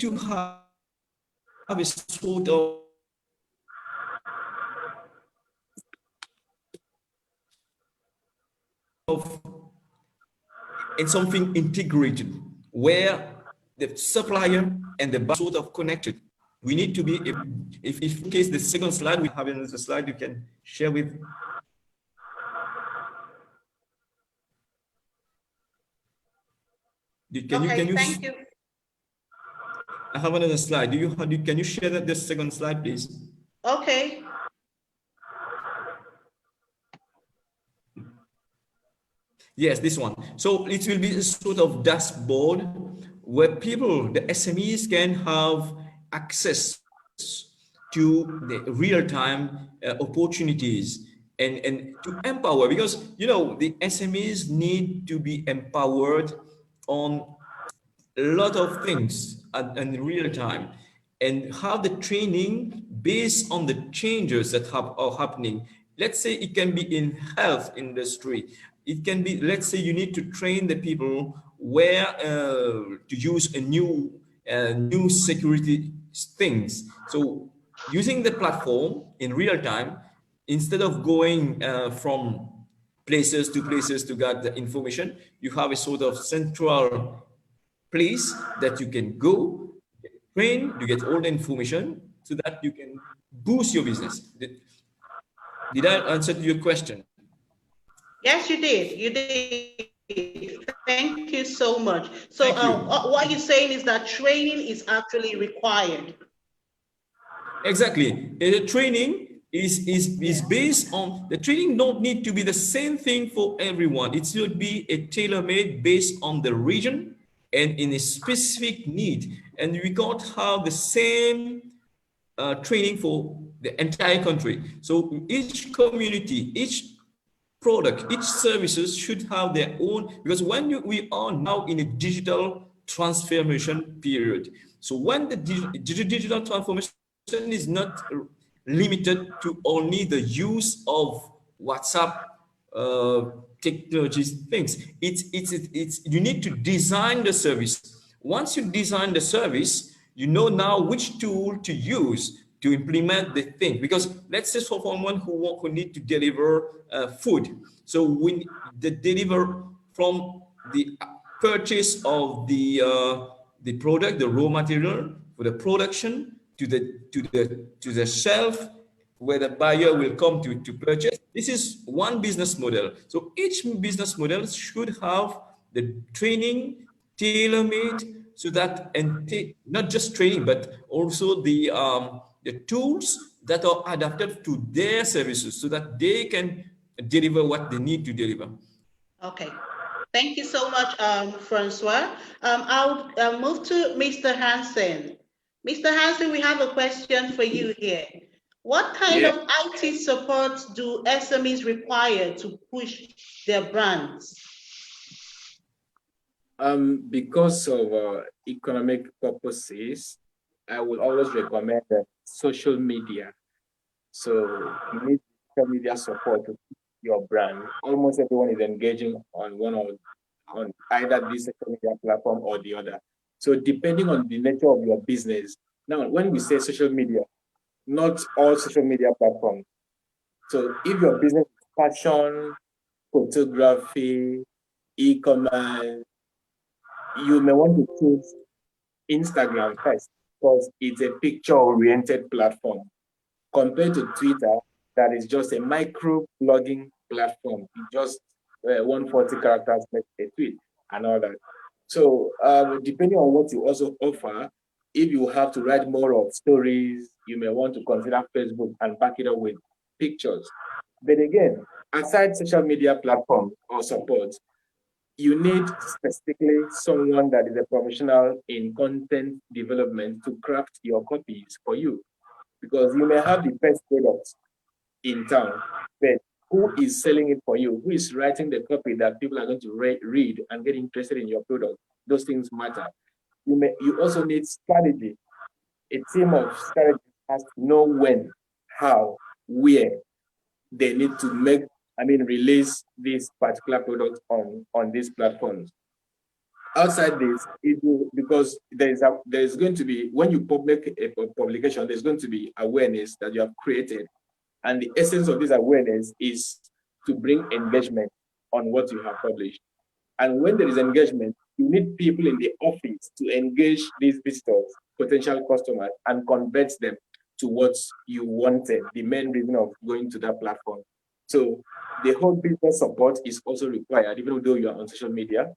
to have a sort of and something integrated where the supplier and the buyer sort of connected. We need to be, if in case the second slide, we have another slide you can share with. Can you? I have another slide. Can you share the second slide, please? Okay. Yes, this one. So it will be a sort of dashboard where people, the SMEs, can have access to the real-time opportunities and to empower, because the SMEs need to be empowered on a lot of things in real time, and have the training based on the changes that are happening. Let's say it can be in health industry. It can be, let's say you need to train the people where to use a new security things. So using the platform in real time, instead of going from places to get the information, you have a sort of central place that you can go, train, you get all the information so that you can boost your business. Did I answer your question? Yes, you did. You did. Thank you so much. So what you're saying is that training is actually required. Exactly. The training is based on, the training don't need to be the same thing for everyone. It should be a tailor-made based on the region and in a specific need. And we can't have the same training for the entire country. So each community, each product, each services should have their own, because when we are now in a digital transformation period. So when the digital transformation is not limited to only the use of WhatsApp technologies things. It's you need to design the service. Once you design the service, you know now which tool to use to implement the thing. Because let's say for someone who need to deliver food, so we deliver from the purchase of the product, the raw material for the production to the shelf where the buyer will come to purchase. This is one business model. So each business model should have the training tailor-made, so that, and not just training, but also the tools that are adapted to their services so that they can deliver what they need to deliver. Okay. Thank you so much, Francois. I'll move to Mr. Hansen. Mr. Hansen, we have a question for you here. What kind of IT support do SMEs require to push their brands? Because of economic purposes, I will always recommend social media. So you need social media support to your brand. Almost everyone is engaging on on either this social media platform or the other. So depending on the nature of your business. Now, when we say social media, not all social media platforms. So if your business is fashion, photography, e-commerce, you may want to choose Instagram first because it's a picture-oriented platform compared to Twitter, that is just a micro-blogging platform. It just 140 characters make a tweet and all that. So depending on what you also offer, if you have to write more of stories, you may want to consider Facebook and back it up with pictures. But again, aside social media platform or support, you need specifically someone that is a professional in content development to craft your copies for you, because you may have the best product in town, but who is selling it for you? Who is writing the copy that people are going to read and get interested in your product? Those things matter. You also need strategy. A team of strategists has to know when, how, where they need to release this particular product on these platforms. Outside this, because there's going to be, when you make a publication, there's going to be awareness that you have created. And the essence of this awareness is to bring engagement on what you have published. And when there is engagement, you need people in the office to engage these visitors, potential customers, and convert them to what you wanted, the main reason of going to that platform. So the whole business support is also required, even though you are on social media.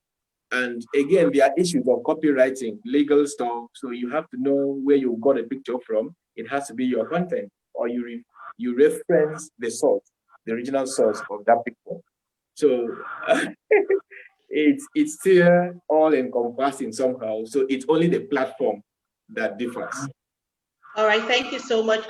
And again, there are issues of copywriting, legal stuff. So you have to know where you got a picture from. It has to be your content, or you reference the source, the original source of that picture. So it's still all encompassing somehow. So it's only the platform that differs. All right, thank you so much.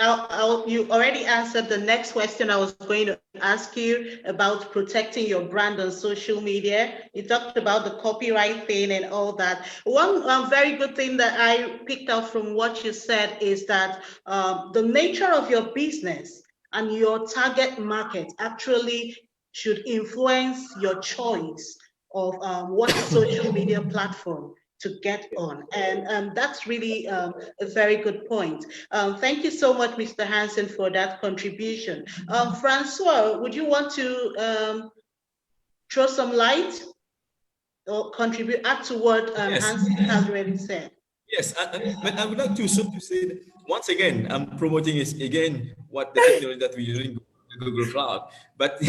You already answered the next question I was going to ask you about protecting your brand on social media. You talked about the copyright thing and all that. One very good thing that I picked up from what you said is that the nature of your business and your target market actually should influence your choice of what social media platform to get on. And that's really a very good point. Thank you so much, Mr. Hansen, for that contribution. Francois, would you want to throw some light or contribute, add to what Yes. Hansen has already said? Yes, but I would like to say that once again, I'm promoting is again what the technology that we're using in Google Cloud. But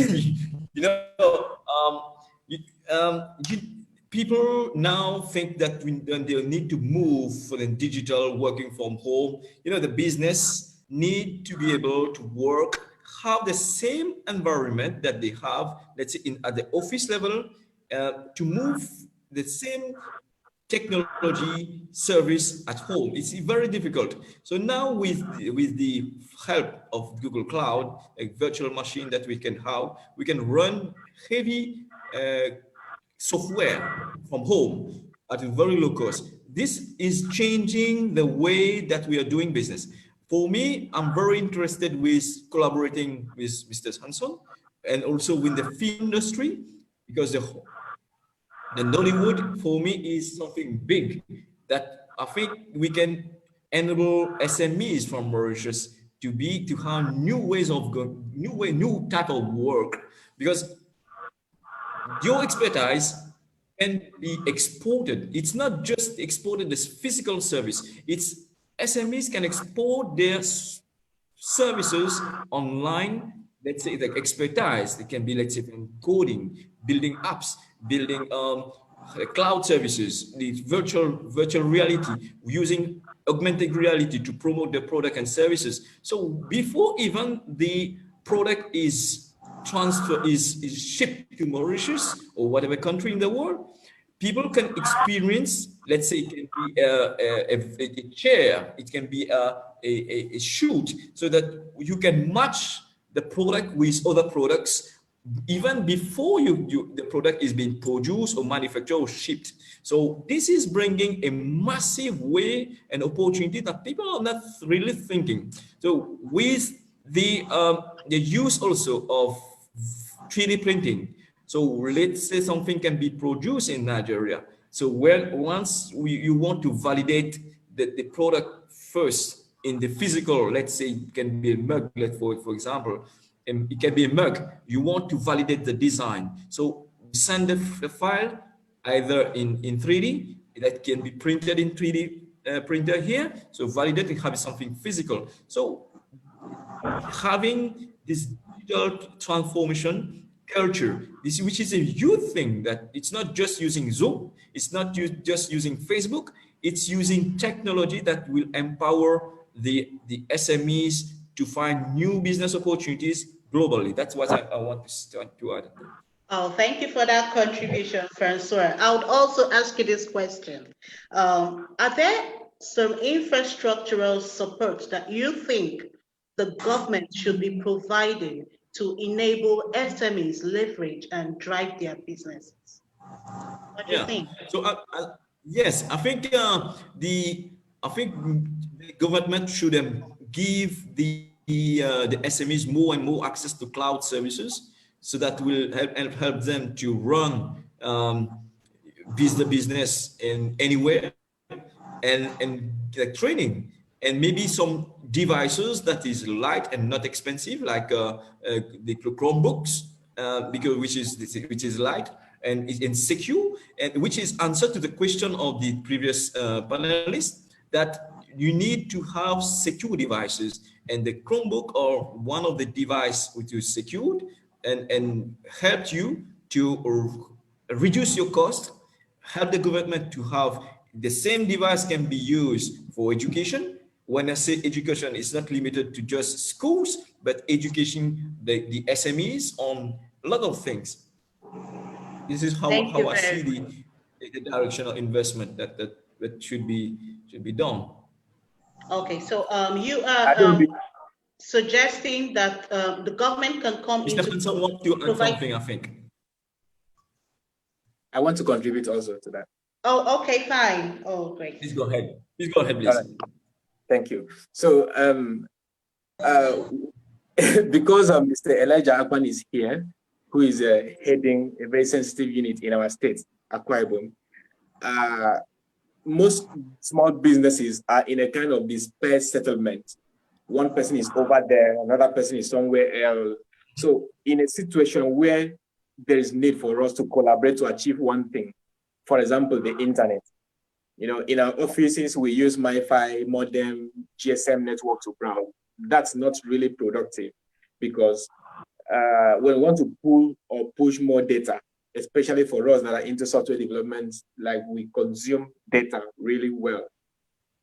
people now think that when they need to move for the digital working from home, the business need to be able to have the same environment that they have, let's say at the office level, to move the same technology service at home. It's very difficult. So now with the help of Google Cloud, a virtual machine that we can run heavy software from home at a very low cost. This is changing the way that we are doing business. For me, I'm very interested with collaborating with Mr. Hanson and also with the film industry, because the Nollywood for me is something big that I think we can enable SMEs from Mauritius to have new ways of new type of work, because your expertise can be exported. It's not just exported as physical service. It's SMEs can export their services online. Let's say the expertise. It can be, let's say, in coding, building apps, building cloud services, the virtual reality, using augmented reality to promote the product and services. So before even the product is shipped to Mauritius or whatever country in the world, people can experience, let's say, it can be a chair, it can be a shoot, so that you can match the product with other products even before the product is being produced or manufactured or shipped. So this is bringing a massive way and opportunity that people are not really thinking. So with the use also of 3D printing. So let's say something can be produced in Nigeria. So once you want to validate the product first in the physical, let's say it can be a mug, for example, and it can be a mug. You want to validate the design. So send the file either in 3D, that can be printed in 3D printer here. So validate and have something physical. So having this digital transformation culture, which is a huge thing, that it's not just using Zoom, it's not just using Facebook, it's using technology that will empower the SMEs to find new business opportunities globally. That's what I want to start to add. Oh, thank you for that contribution, Francois. I would also ask you this question. Are there some infrastructural support that you think the government should be providing to enable SMEs leverage and drive their businesses? What do you think? So yes, I think the government should give the SMEs more and more access to cloud services, so that will help them to run business in anywhere, and like training, and maybe some devices that is light and not expensive, like the Chromebooks, because which is light and is secure, and which is answer to the question of the previous panelist, that you need to have secure devices, and the Chromebook or one of the device which is secured and help you to reduce your cost, help the government to have the same device can be used for education. When I say education, it's not limited to just schools, but education, the SMEs on a lot of things. This is how I see the directional investment that should be done. Okay, so you are suggesting that the government can come Mr. into Benson wants to add something, I think. I want to contribute also to that. Oh, okay, fine. Oh, great. Please go ahead. Please go ahead, please. Thank you. So, because Mr. Elijah Akpan is here, who is heading a very sensitive unit in our state, Akwa Ibom, most small businesses are in a kind of dispersed settlement. One person is over there, another person is somewhere else. So in a situation where there is need for us to collaborate to achieve one thing, for example, the internet. You know, in our offices, we use MiFi, modem, GSM network to browse. That's not really productive, because when we want to pull or push more data, especially for us that are into software development, like we consume data really well.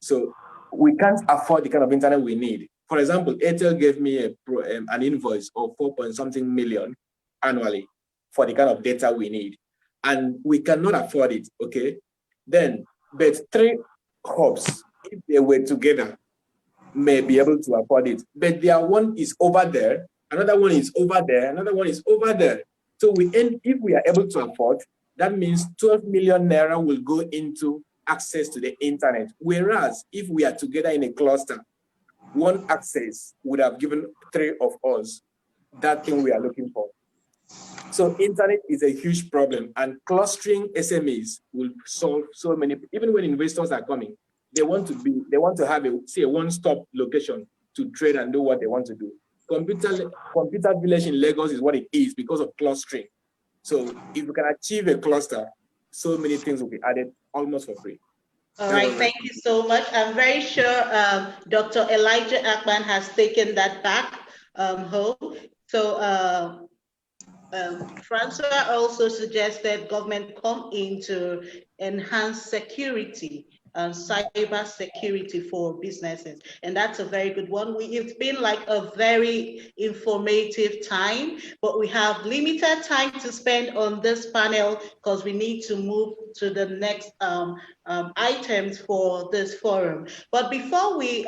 So we can't afford the kind of internet we need. For example, Airtel gave me an invoice of 4-point-something million annually for the kind of data we need. And we cannot afford it, okay? Then, but 3 hubs, if they were together, may be able to afford it. But their one is over there, another one is over there, another one is over there. So if we are able to afford, that means 12 million naira will go into access to the internet. Whereas if we are together in a cluster, one access would have given 3 of us that thing we are looking for. So internet is a huge problem, and clustering SMEs will solve so many. Even when investors are coming, they want to have a one-stop location to trade and do what they want to do. Computer village in Lagos is what it is because of clustering. So if we can achieve a cluster, so many things will be added almost for free. All right, thank you so much. I'm very sure Dr. Elijah Akpan has taken that back home. So Francois also suggested government come in to enhance security and cyber security for businesses, and that's a very good one. It's been like a very informative time, but we have limited time to spend on this panel because we need to move to the next items for this forum. But before we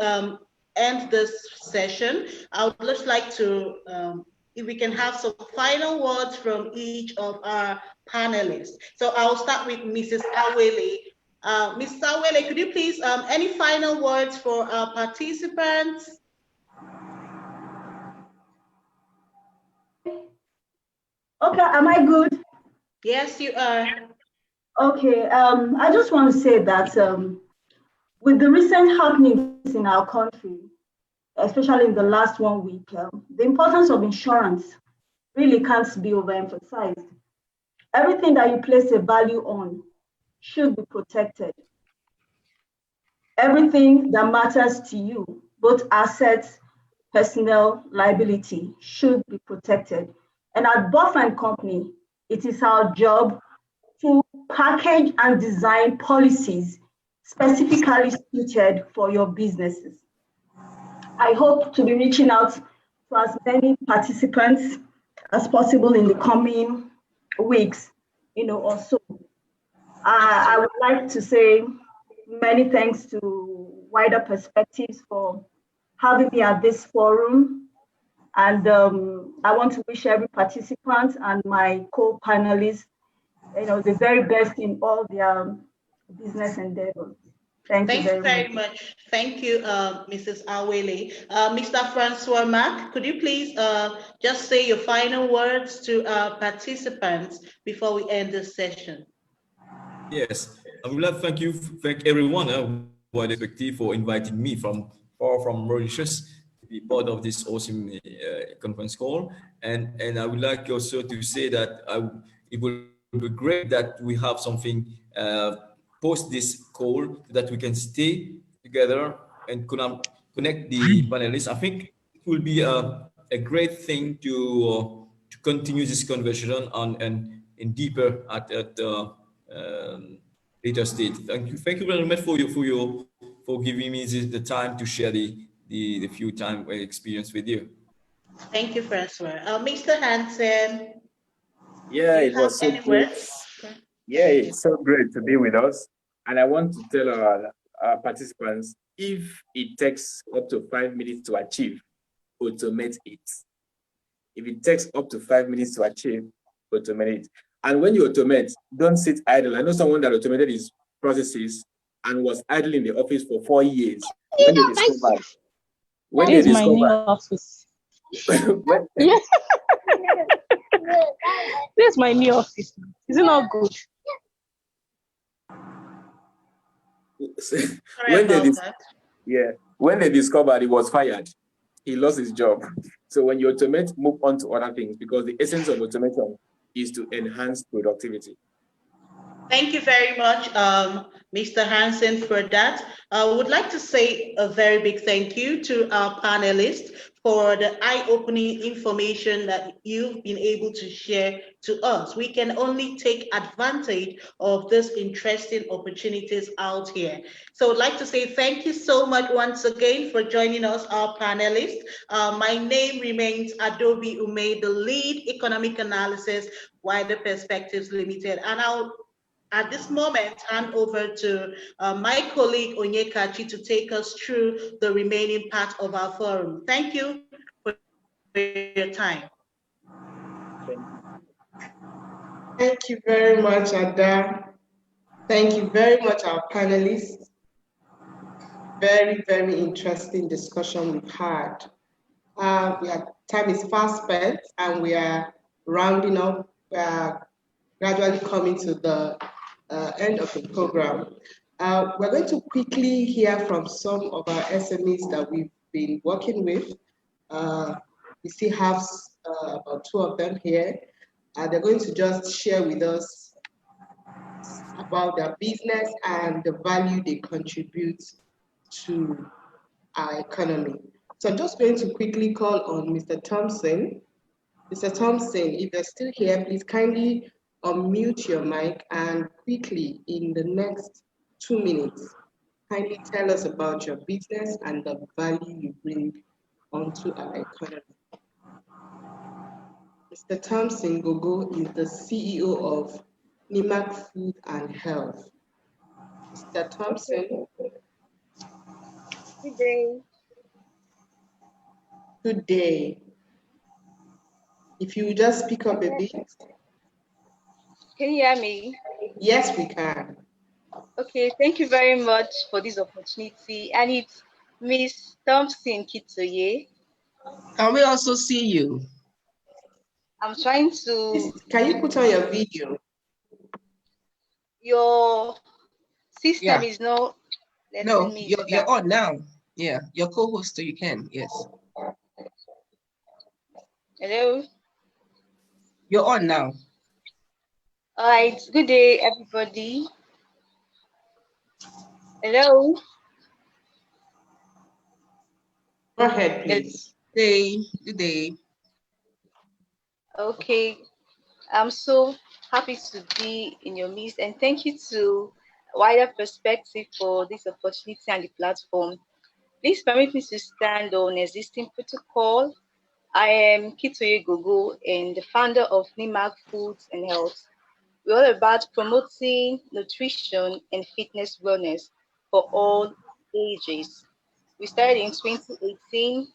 end this session, I would just like to if we can have some final words from each of our panelists. So I'll start with Mrs. Awele. Mrs. Awele, could you please, any final words for our participants? Okay, am I good? Yes, you are. Okay, I just want to say that with the recent happenings in our country, especially in the last 1 week, the importance of insurance really can't be overemphasized. Everything that you place a value on should be protected. Everything that matters to you, both assets, personnel, liability, should be protected. And at Buff & Company, it is our job to package and design policies specifically suited for your businesses. I hope to be reaching out to as many participants as possible in the coming weeks, or so. I would like to say many thanks to Wider Perspectives for having me at this forum. And I want to wish every participant and my co-panelists, the very best in all their business endeavors. Thank you very much. Thank you, Mrs. Awele. Mr. Francois Mark, could you please just say your final words to our participants before we end this session? Yes, I would like to thank everyone who Perspective for inviting me from far from Mauritius to be part of this awesome conference call. And I would like also to say that it would be great that we have something post this call so that we can stay together and connect the panelists. I think it will be a great thing to continue this conversation on and deeper at later stage. Thank you very much for giving me the time to share the few time experience with you. Thank you, Francois. Mr. Hansen. Yeah, it was so great. Yeah, it's so great to be with us. And I want to tell our participants, if it takes up to 5 minutes to achieve, automate it. If it takes up to 5 minutes to achieve, automate it. And when you automate, don't sit idle. I know someone that automated his processes and was idle in the office for 4 years. When they discovered, my new office. This is my new office. Is it not good? When they discovered he was fired, he lost his job. So when you automate, move on to other things, because the essence of automation is to enhance productivity. Thank you very much, Mr. Hansen, for that. I would like to say a very big thank you to our panelists for the eye-opening information that you've been able to share to us. We can only take advantage of these interesting opportunities out here. So I'd like to say thank you so much once again for joining us, our panelists. My name remains Adobe Ume, the lead economic analysis, Wider Perspectives Limited. And I'll at this moment hand over to my colleague Onyekachi to take us through the remaining part of our forum. Thank you for your time. Thank you very much, Ada. Thank you very much, our panelists. Very, very interesting discussion we've had. Time is fast spent and we are rounding up, gradually coming to the end of the program. We're going to quickly hear from some of our SMEs that we've been working with. We still have about 2 of them here. They're going to just share with us about their business and the value they contribute to our economy. So I'm just going to quickly call on Mr. Thompson. Mr. Thompson, if you're still here, please kindly unmute your mic and quickly, in the next 2 minutes, kindly tell us about your business and the value you bring onto our economy. Mr. Thompson Gogo is the CEO of Nimac Food and Health. Mr. Thompson. Good day. Good day. If you just speak up a bit. Can you hear me? Yes, we can. Okay, thank you very much for this opportunity. And it's Miss Thompson Kitoye. Can we also see you? I'm trying to. Can you put on your video? Your system is not. No, you're on now. Yeah, your co-host, so you can. Yes. Hello. You're on now. All right. Good day, everybody. Hello. Go ahead, please. Good day. Okay. I'm so happy to be in your midst, and thank you to Wider Perspective for this opportunity and the platform. Please permit me to stand on existing protocol I am Kitoye Gogo and the founder of NIMAC Foods and Health. We're all about promoting nutrition and fitness wellness for all ages. We started in 2018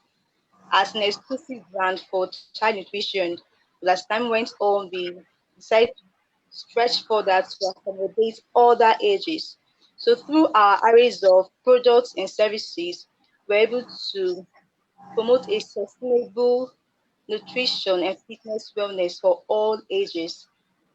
as an exclusive brand for child nutrition. But as time went on, we decided to stretch further to accommodate other ages. So through our arrays of products and services, we're able to promote a sustainable nutrition and fitness wellness for all ages.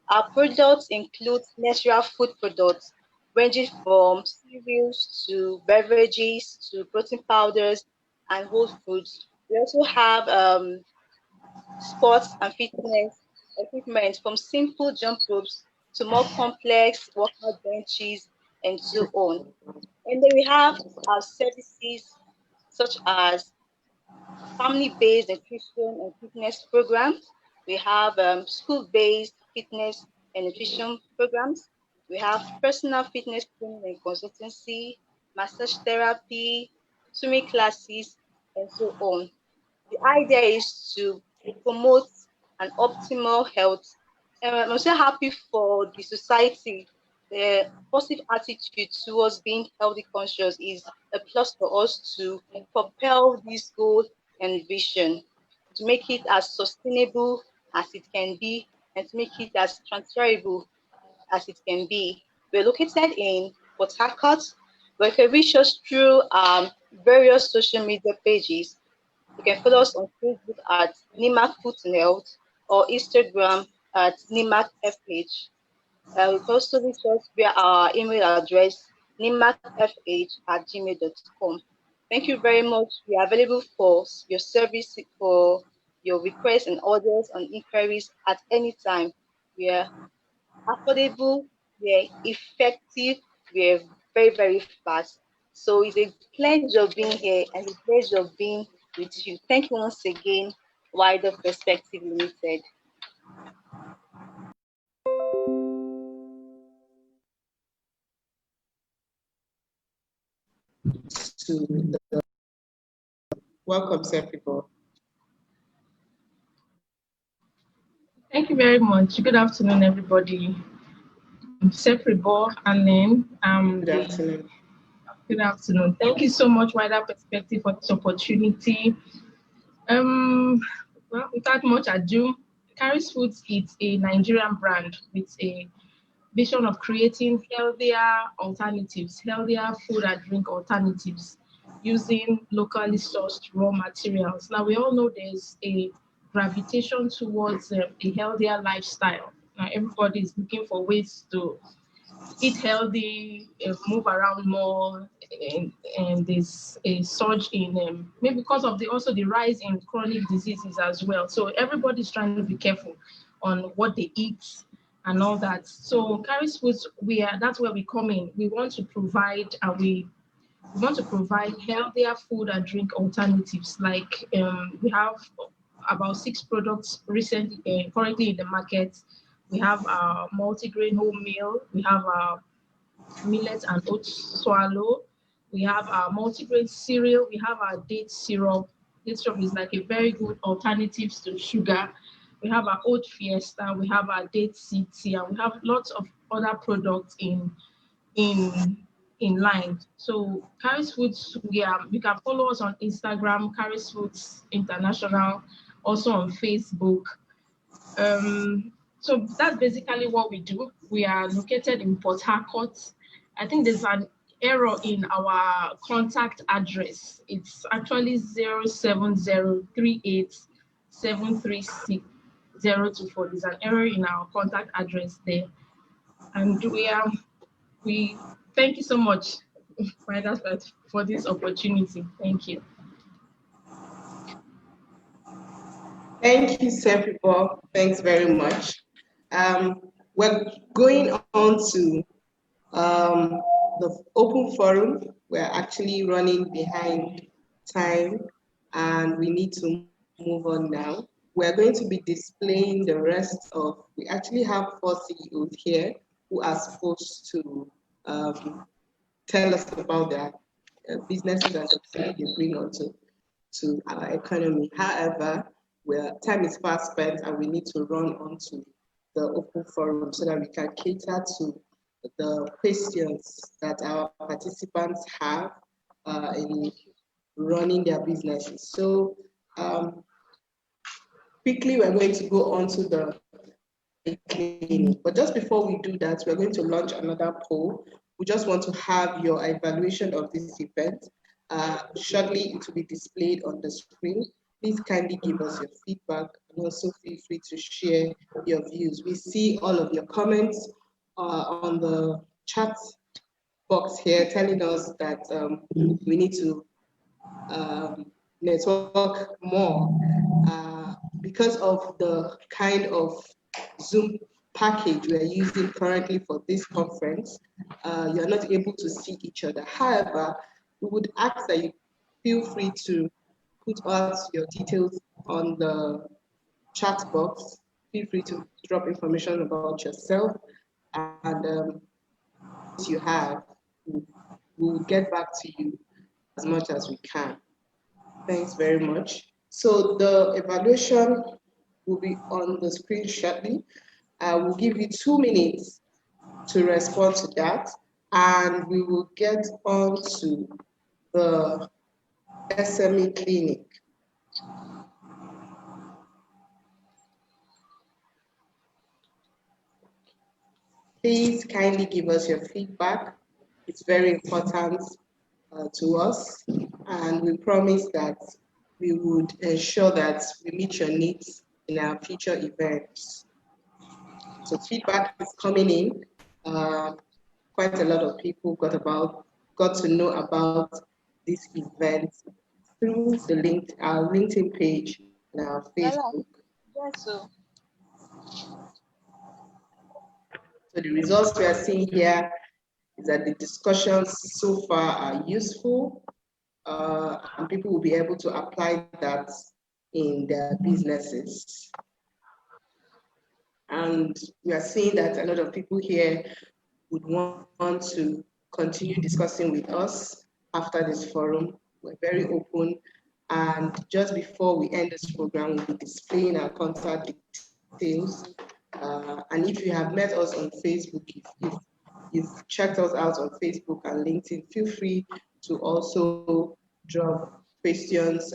Our products include natural food products ranging from cereals to beverages to protein powders and whole foods. We also have sports and fitness equipment from simple jump ropes to more complex workout benches and so on. And then we have our services such as family-based nutrition and fitness programs. We have school-based fitness and nutrition programs. We have personal fitness training and consultancy, massage therapy, swimming classes, and so on. The idea is to promote an optimal health. And I'm so happy for the society. The positive attitude towards being healthy conscious is a plus for us to propel this goal and vision, to make it as sustainable as it can be, and to make it as transferable as it can be. We're located in Port Harcourt, but you can reach us through various social media pages. You can follow us on Facebook at NIMAC Food and Health or Instagram at NIMAC FH. You can also reach us via our email address, nimacfh@gmail.com. Thank you very much. We are available for your service, for your requests and orders and inquiries at any time. We are affordable, we are effective, we are very, very fast. So it's a pleasure being here and a pleasure being with you. Thank you once again, Wider Perspective Limited. Welcome, Sepibo. Thank you very much. Good afternoon, everybody. I'm Sepibo Anen. Good afternoon. Good afternoon. Thank you so much, Wider Perspective, for this opportunity. Well, without much ado, Carrie's Foods is a Nigerian brand with a vision of creating healthier alternatives, healthier food and drink alternatives using locally sourced raw materials. Now, we all know there's a gravitation towards a healthier lifestyle. Now, everybody is looking for ways to eat healthy, move around more, and there's a surge in maybe because of also the rise in chronic diseases as well. So everybody's trying to be careful on what they eat and all that. So Carrie's Foods, that's where we come in. We want to provide healthier food and drink alternatives. Like we have about 6 products recently, currently in the market. We have our multigrain wholemeal. We have our millet and oat swallow. We have our multigrain cereal. We have our date syrup. Date syrup is like a very good alternative to sugar. We have our oat fiesta. We have our date CT, and we have lots of other products in line. So Carrie's Foods, you can follow us on Instagram, Carrie's Foods International, also on Facebook. So that's basically what we do. We are located in Port Harcourt. I think there's an error in our contact address. It's actually 07038736024. There's an error in our contact address there. And we thank you so much for this opportunity. Thank you. Thank you, Sepibo. Thanks very much. We're going on to the open forum. We're actually running behind time and we need to move on now. We're going to be displaying the rest of, we actually have 4 CEOs here who are supposed to tell us about their businesses and the value they bring onto our economy. However, where time is fast spent and we need to run onto the open forum so that we can cater to the questions that our participants have in running their businesses. So quickly, we're going to go on to the clinic. But just before we do that, we're going to launch another poll. We just want to have your evaluation of this event. Shortly, it will be displayed on the screen. Please kindly give us your feedback and also feel free to share your views. We see all of your comments on the chat box here telling us that we need to network more because of the kind of Zoom package we are using currently for this conference. You're not able to see each other. However, we would ask that you feel free to put out your details on the chat box. Feel free to drop information about yourself, and you have, we'll get back to you as much as we can. Thanks very much. So the evaluation will be on the screen shortly. I will give you 2 minutes to respond to that, and we will get on to the SME clinic. Please kindly give us your feedback. It's very important to us, and we promise that we would ensure that we meet your needs in our future events. So feedback is coming in. Quite a lot of people got to know about this event through the link, our LinkedIn page and our Facebook. So the results we are seeing here is that the discussions so far are useful, and people will be able to apply that in their businesses. And we are seeing that a lot of people here would want to continue discussing with us after this forum. We're very open. And just before we end this program, we'll be displaying our contact details. And if you have met us on Facebook, if you've checked us out on Facebook and LinkedIn, feel free to also drop questions,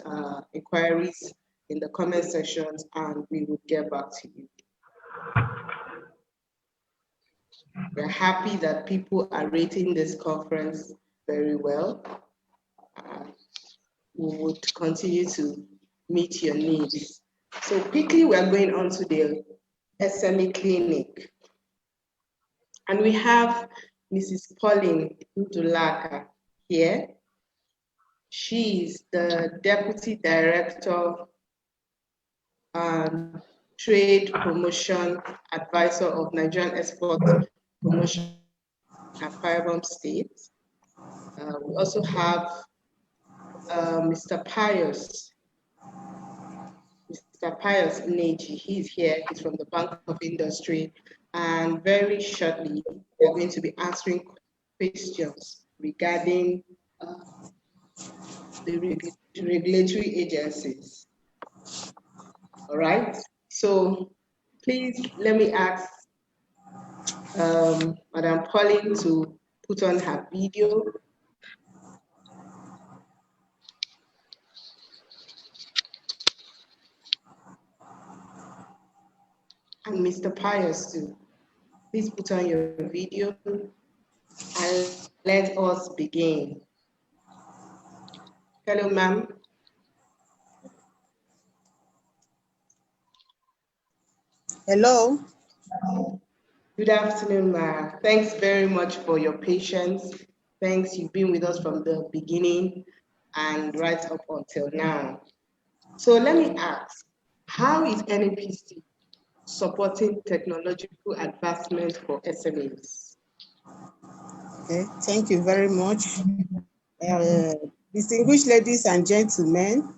inquiries in the comment sections, and we will get back to you. We're happy that people are rating this conference very well. We would continue to meet your needs. So quickly, we're going on to the SME clinic. And we have Mrs. Pauline Ndulaka here. She is the Deputy Director and Trade Promotion Advisor of Nigerian Export Promotion at Akwa Ibom State. We also have Mr. Pius Neji. He's here. He's from the Bank of Industry. And very shortly, we're going to be answering questions regarding the regulatory agencies. All right. So please let me ask Madam Pauline to put on her video. And Mr. Pius too. Please put on your video and let us begin. Hello, ma'am. Hello. Good afternoon, ma'am. Thanks very much for your patience. Thanks, you've been with us from the beginning and right up until now. So let me ask, how is NAPC supporting technological advancement for SMEs? Okay, thank you very much. Distinguished ladies and gentlemen,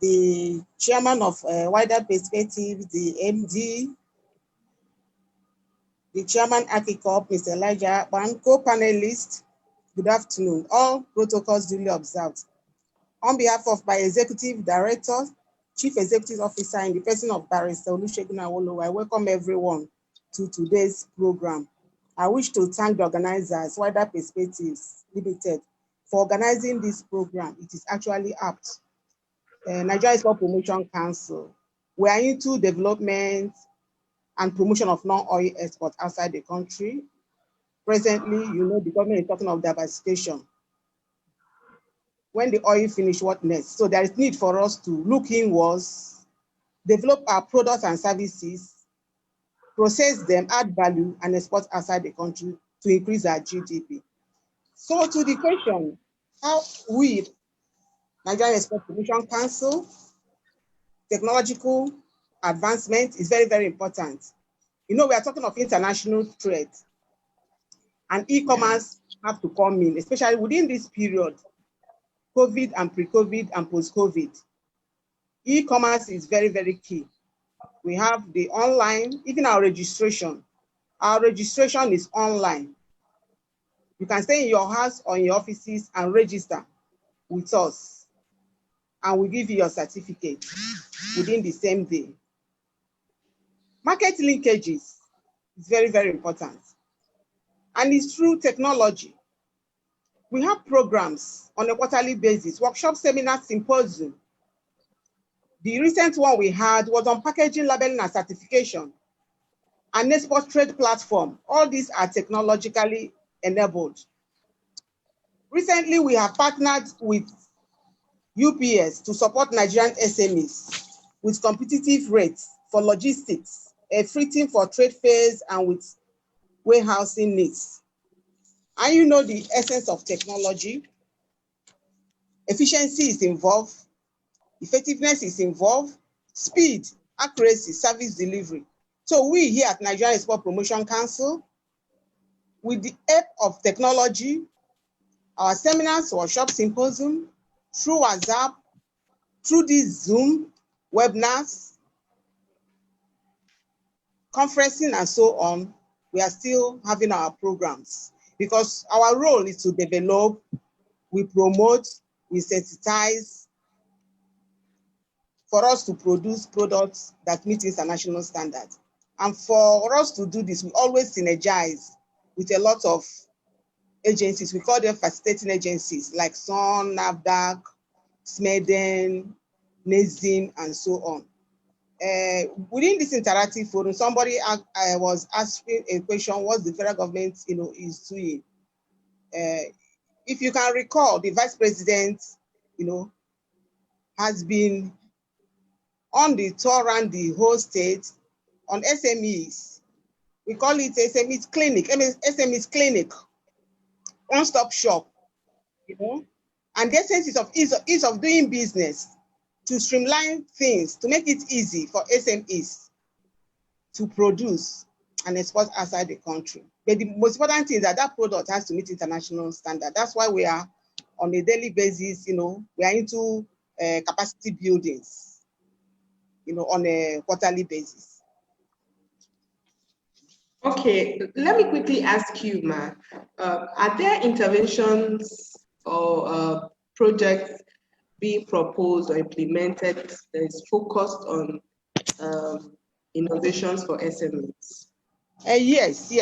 the chairman of Wider Perspective, the MD, the chairman ACICOP, Mr. Elijah, and co-panelists, good afternoon. All protocols duly observed. On behalf of my executive director, Chief Executive Officer in the person of Barrister Olusegun Awolowo, I welcome everyone to today's program. I wish to thank the organizers, Wider Perspectives Limited, for organizing this program. It is actually apt. Nigeria Export Promotion Council. We are into development and promotion of non-oil exports outside the country. Presently, you know, the government is talking of diversification. When the oil finish, what next? So there is need for us to look inwards, develop our products and services, process them, add value, and export outside the country to increase our GDP. So to the question, how we, Nigeria Export Promotion Council, technological advancement is very, very important. You know, we are talking of international trade, and e-commerce have to come in, especially within this period, COVID and pre-COVID and post-COVID. E-commerce is very, very key. We have the online, even our registration. Our registration is online. You can stay in your house or in your offices and register with us, and we give you your certificate within the same day. Market linkages is very, very important. And it's through technology. We have programs on a quarterly basis, workshop, seminar, symposium. The recent one we had was on packaging, labeling, and certification, and export trade platform. All these are technologically enabled. Recently, we have partnered with UPS to support Nigerian SMEs with competitive rates for logistics, freighting for trade fairs, and with warehousing needs. And you know the essence of technology. Efficiency is involved, effectiveness is involved, speed, accuracy, service delivery. So we here at Nigeria Export Promotion Council, with the help of technology, our seminars, workshop, symposium, through WhatsApp, through this Zoom, webinars, conferencing, and so on, we are still having our programs because our role is to develop, we promote, we sensitize for us to produce products that meet international standards. And for us to do this, we always synergize with a lot of agencies. We call them facilitating agencies like SON, NAFDAC, SMEDEN, NAZIM, and so on. Within this interactive forum, somebody was asking a question, what the federal government, is doing. If you can recall, the vice president, has been on the tour around the whole state on SMEs. We call it SMEs clinic, SMEs clinic, one-stop shop, and the essence is of ease of doing business, to streamline things, to make it easy for SMEs to produce and export outside the country. But the most important thing is that that product has to meet international standard. That's why we are on a daily basis, we are into capacity buildings, on a quarterly basis. Okay, let me quickly ask you, Ma, are there interventions or projects being proposed or implemented that is focused on innovations for SMEs? Yes.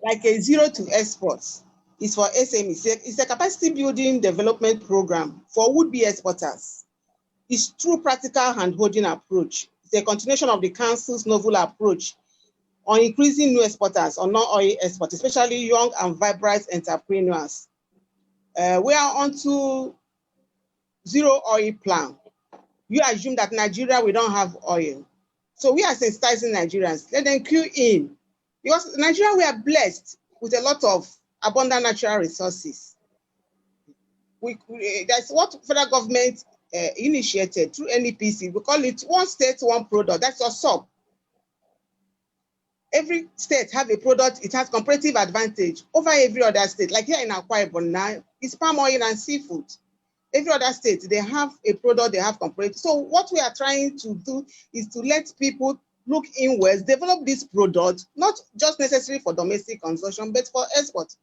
Like a zero to exports is for SMEs. It's a capacity building development program for would-be exporters. It's through practical hand-holding approach. It's a continuation of the council's novel approach on increasing new exporters or non-oil exports, especially young and vibrant entrepreneurs. We are on to zero oil plan. You assume that Nigeria, we don't have oil. So we are sensitizing Nigerians. Let them queue in. Because Nigeria, we are blessed with a lot of abundant natural resources. That's what federal government initiated through NEPC. We call it one state, one product. That's your sub. Every state have a product, it has comparative advantage over every other state. Like here in Akwa Ibom now, it's palm oil and seafood. Every other state, they have a product, they have comparative. So what we are trying to do is to let people look inwards, develop this product, not just necessary for domestic consumption, but for export,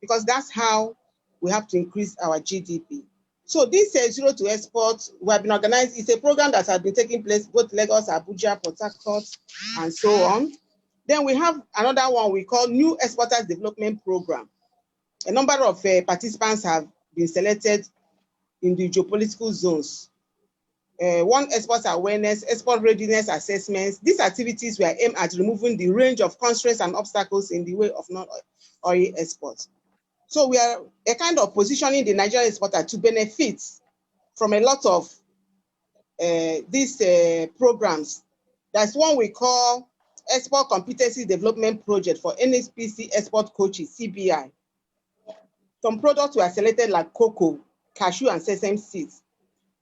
because that's how we have to increase our GDP. So this Zero to Export, we have been organized. It's a program that has been taking place both Lagos, Abuja, Port Harcourt, and so on. Then we have another one we call New Exporters Development Program. A number of participants have been selected in the geopolitical zones. One, export awareness, export readiness assessments. These activities were aimed at removing the range of constraints and obstacles in the way of non-oil exports. So we are a kind of positioning the Nigerian exporter to benefit from a lot of these programs. That's one we call Export Competency Development Project for NSPC Export Coaches, CBI. Some products were selected like cocoa, cashew, and sesame seeds.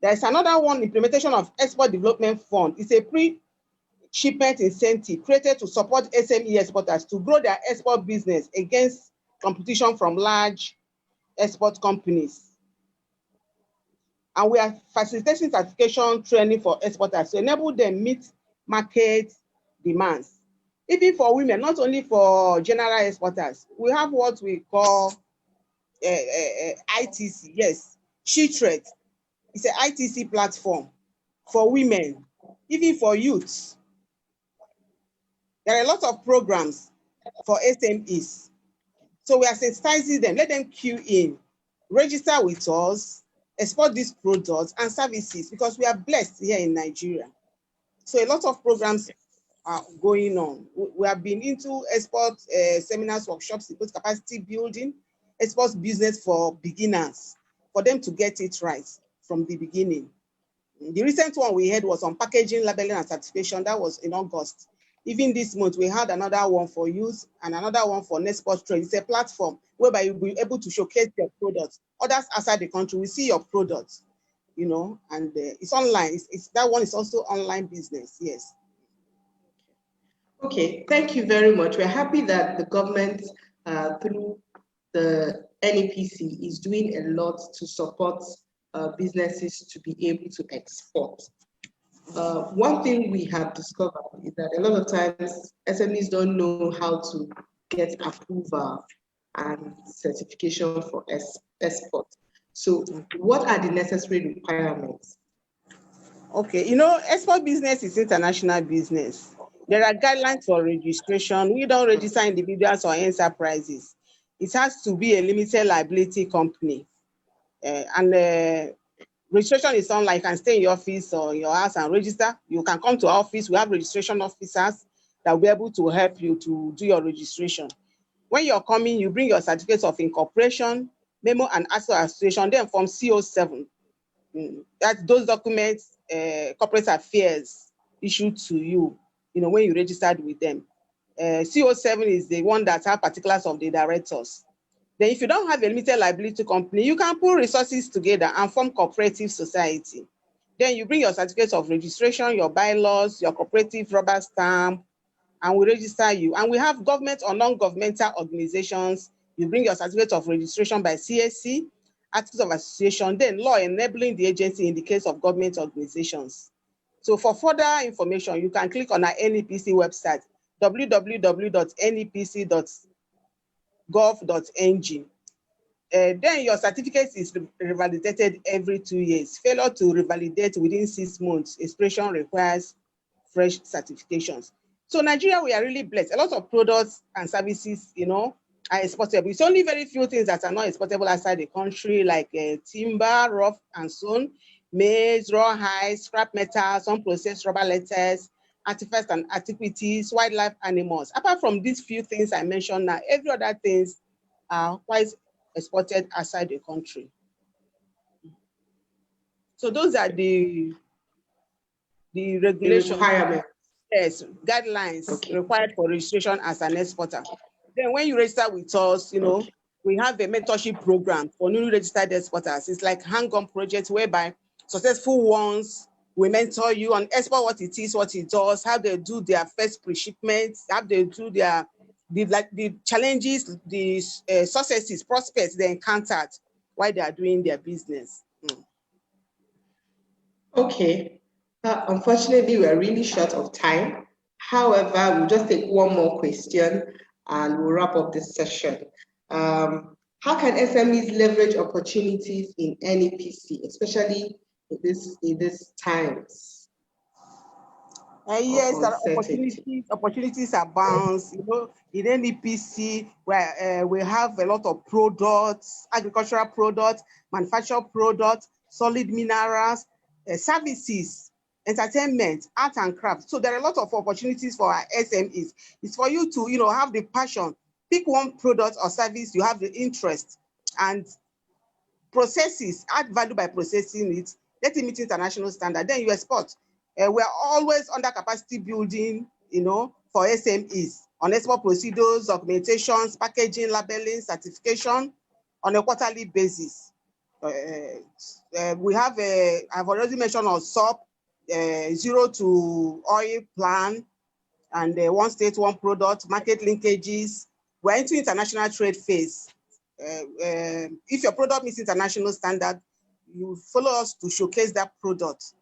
There's another one, implementation of Export Development Fund. It's a pre-shipment incentive created to support SME exporters to grow their export business against competition from large export companies. And we are facilitating certification training for exporters to enable them meet market demands. Even for women, not only for general exporters, we have what we call ITC, yes, SheTrade. It's an ITC platform for women, even for youths. There are a lot of programs for SMEs. So we are sensitizing them, let them queue in, register with us, export these products and services, because we are blessed here in Nigeria. So a lot of programs are going on. We have been into export seminars, workshops, both capacity building, export business for beginners, for them to get it right from the beginning. The recent one we had was on packaging, labeling, and certification. That was in August. Even this month, we had another one for youth and another one for Nexport Trade. It's a platform whereby you'll be able to showcase your products. Others outside the country will see your products, you know, and it's online. That one is also online business, yes. Okay, thank you very much. We're happy that the government, through the NEPC, is doing a lot to support businesses to be able to export. One thing we have discovered is that a lot of times SMEs don't know how to get approval and certification for export. So what are the necessary requirements? Okay, you know, export business is international business. There are guidelines for registration. We don't register individuals or enterprises. It has to be a limited liability company. Registration is online. You can stay in your office or your house and register. You can come to our office. We have registration officers that will be able to help you to do your registration. When you're coming, you bring your certificates of incorporation, memo and association, then Form CO7. That's those documents, corporate affairs issued to you, you know, when you registered with them. CO7 is the one that has particulars of the directors. Then if you don't have a limited liability company, you can pull resources together and form cooperative society. Then you bring your certificates of registration, your bylaws, your cooperative rubber stamp, and we register you. And we have government or non-governmental organizations. You bring your certificate of registration by CSC, Articles of Association, then law enabling the agency in the case of government organizations. So for further information, you can click on our NEPC website, www.nepc.gov.ng. Then your certificate is revalidated every 2 years. Failure to revalidate within 6 months, expiration requires fresh certifications. So Nigeria, we are really blessed. A lot of products and services, you know, are exportable. It's only very few things that are not exportable outside the country, like timber, rough and stone, maize, raw hides, scrap metals, unprocessed rubber letters, artifacts and antiquities, wildlife animals. Apart from these few things I mentioned now, every other things are quite exported outside the country. So those are the regulations, requirements, yes, guidelines required for registration as an exporter. Then when you register with us, you know, we have a mentorship program for newly registered exporters. It's like hang-on project whereby successful ones, we mentor you on export, what it is, what it does, how they do their first pre-shipment, how they do their the challenges, the successes, prospects they encountered while they are doing their business. Okay. Unfortunately, we are really short of time. However, we'll just take one more question and we'll wrap up this session. How can SMEs leverage opportunities in NEPC, especially in this times? Yes, there are opportunities abound. You know, in NEPC, where we have a lot of products, agricultural products, manufactured products, solid minerals, services, entertainment, art and craft. So there are a lot of opportunities for our SMEs. It's for you to, you know, have the passion, pick one product or service you have the interest, and processes, add value by processing it, let it meet international standard, then you export. We're always under capacity building, you know, for SMEs on export procedures, documentations, packaging, labeling, certification on a quarterly basis. We have I've already mentioned on SOP, zero to oil plan, and one state, one product, market linkages. We're into international trade phase. If your product meets international standard, you follow us to showcase that product.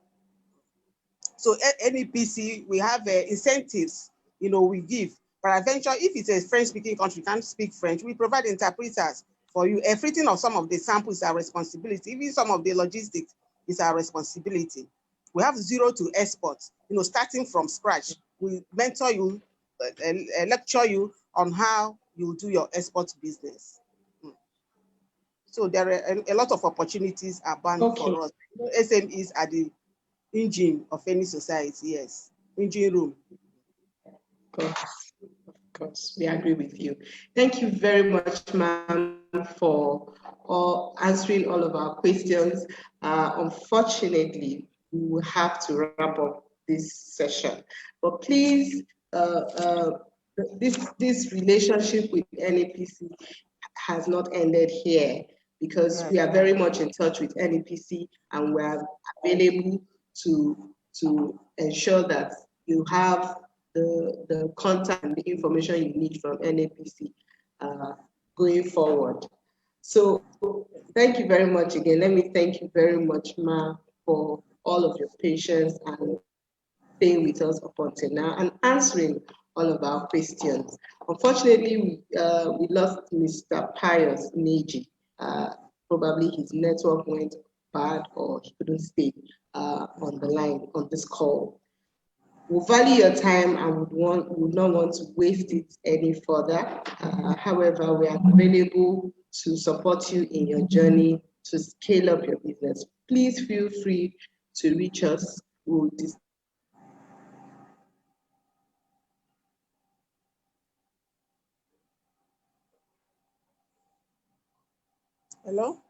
So NEPC, we have incentives, you know, we give. Peradventure, if it's a French-speaking country, can't speak French, we provide interpreters for you. Everything of some of the samples is our responsibility. Even some of the logistics is our responsibility. We have zero to export, you know, starting from scratch. We mentor you, lecture you on how you do your export business. So there are a lot of opportunities abound for us. SMEs are the engine of any society, yes, engine room. Of course, we agree with you. Thank you very much, ma'am, for answering all of our questions. Unfortunately, we will have to wrap up this session, but please, this relationship with NEPC has not ended here, because we are very much in touch with NEPC, and we are available to ensure that you have the contact and the information you need from NEPC going forward. So thank you very much again. Let me thank you very much, Ma, for all of your patience and staying with us up until now and answering all of our questions. Unfortunately, we lost Mr. Pius Neji. Probably his network went bad or he couldn't stay on the line on this call. We value your time and would not want to waste it any further. However, we are available to support you in your journey to scale up your business. Please feel free to reach us. Hello?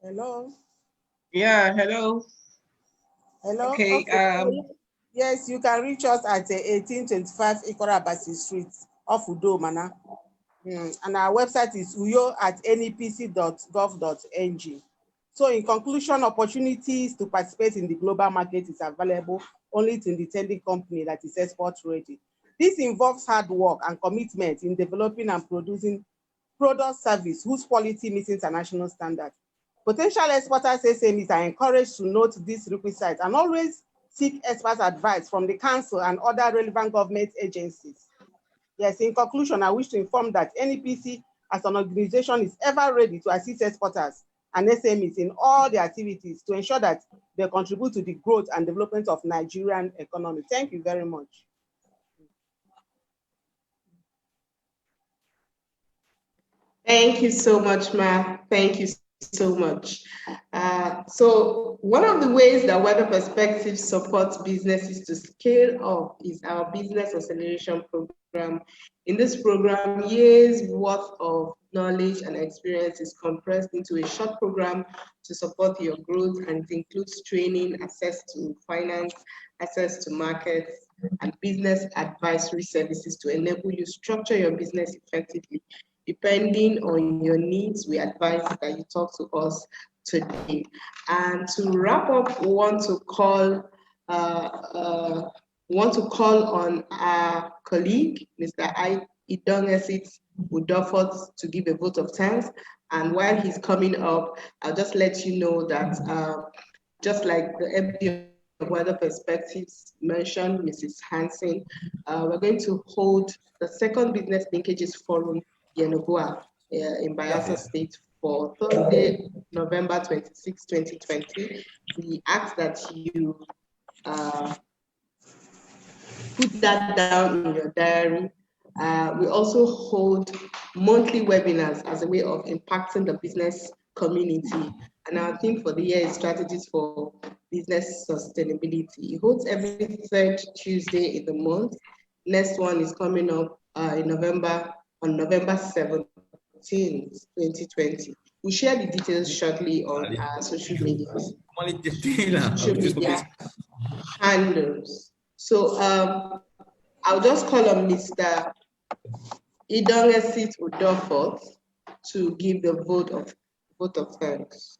Hello? Yeah, hello. Hello? Okay. Yes, you can reach us at 1825 Ikorabasi Street off Udo, Mana. And our website is uyo@nepc.gov.ng. So in conclusion, opportunities to participate in the global market is available only to the intending company that is export ready. This involves hard work and commitment in developing and producing product service whose quality meets international standards. Potential exporters SMEs are encouraged to note these requisites and always seek expert advice from the council and other relevant government agencies. Yes, in conclusion, I wish to inform that NEPC as an organization is ever ready to assist exporters and SMEs in all their activities to ensure that they contribute to the growth and development of Nigerian economy. Thank you very much. Thank you so much, Ma. Thank you so much. So one of the ways that Weather Perspective supports businesses to scale up is our Business Acceleration Program. In this program, years worth of knowledge and experience is compressed into a short program to support your growth, and it includes training, access to finance, access to markets, and business advisory services to enable you structure your business effectively. Depending on your needs, we advise that you talk to us today. And to wrap up, we want to call on our colleague, Mr. Ibom Sme, to give a vote of thanks. And while he's coming up, I'll just let you know that just like the MD of Wider Perspectives mentioned, Mrs. Hansen, we're going to hold the second Business Linkages Forum Yenagoa in Bayelsa State for Thursday, November 26, 2020. We ask that you put that down in your diary. We also hold monthly webinars as a way of impacting the business community. And our theme for the year is Strategies for Business Sustainability. It holds every third Tuesday in the month. Next one is coming up in November, on November 17th, 2020. We'll share the details shortly on our social media handles. So I'll just call on Mr. Idongesit Udofort to give the vote of thanks.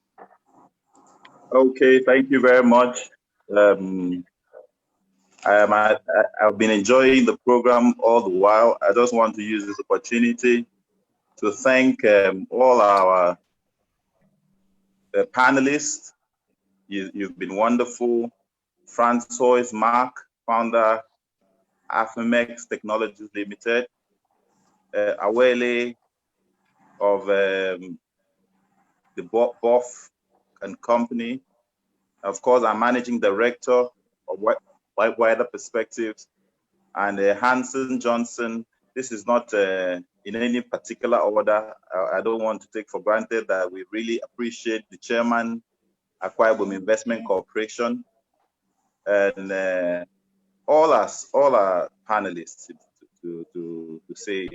Okay, thank you very much. I've been enjoying the program all the while. I just want to use this opportunity to thank all our panelists. You've been wonderful. Francois Mark, founder, Afemex Technologies Limited, Awele of the BOF and Company. Of course, I'm managing director of Wider Perspectives, and Hansen Johnson. This is not in any particular order. I don't want to take for granted that we really appreciate the chairman, Akwa Ibom Investment Corporation, and all our panelists to say.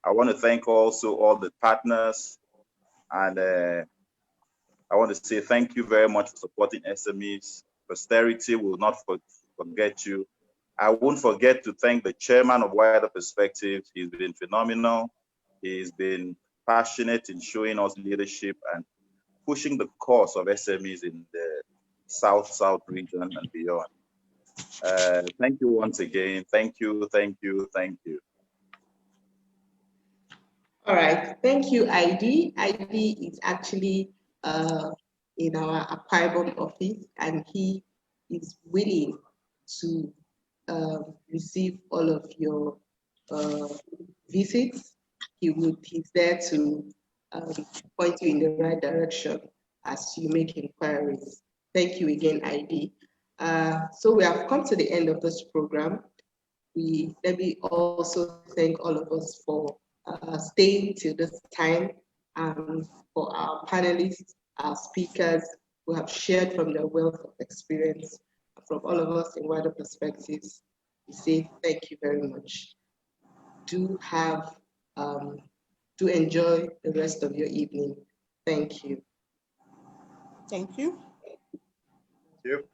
I want to thank also all the partners, and I want to say thank you very much for supporting SMEs. Posterity will not forget you. I won't forget to thank the chairman of Wider Perspectives. He's been phenomenal. He's been passionate in showing us leadership and pushing the cause of SMEs in the South region and beyond. Thank you once again. Thank you, thank you, thank you. All right, thank you, ID. ID is actually in our Akwa Ibom office, and he is willing to receive all of your visits. He's there to point you in the right direction as you make inquiries. Thank you again, ID. So we have come to the end of this program. Let me also thank all of us for staying till this time, for our panelists, our speakers who have shared from their wealth of experience. From all of us in Wider Perspectives, we say thank you very much. Do enjoy the rest of your evening. Thank you. Thank you. Thank you.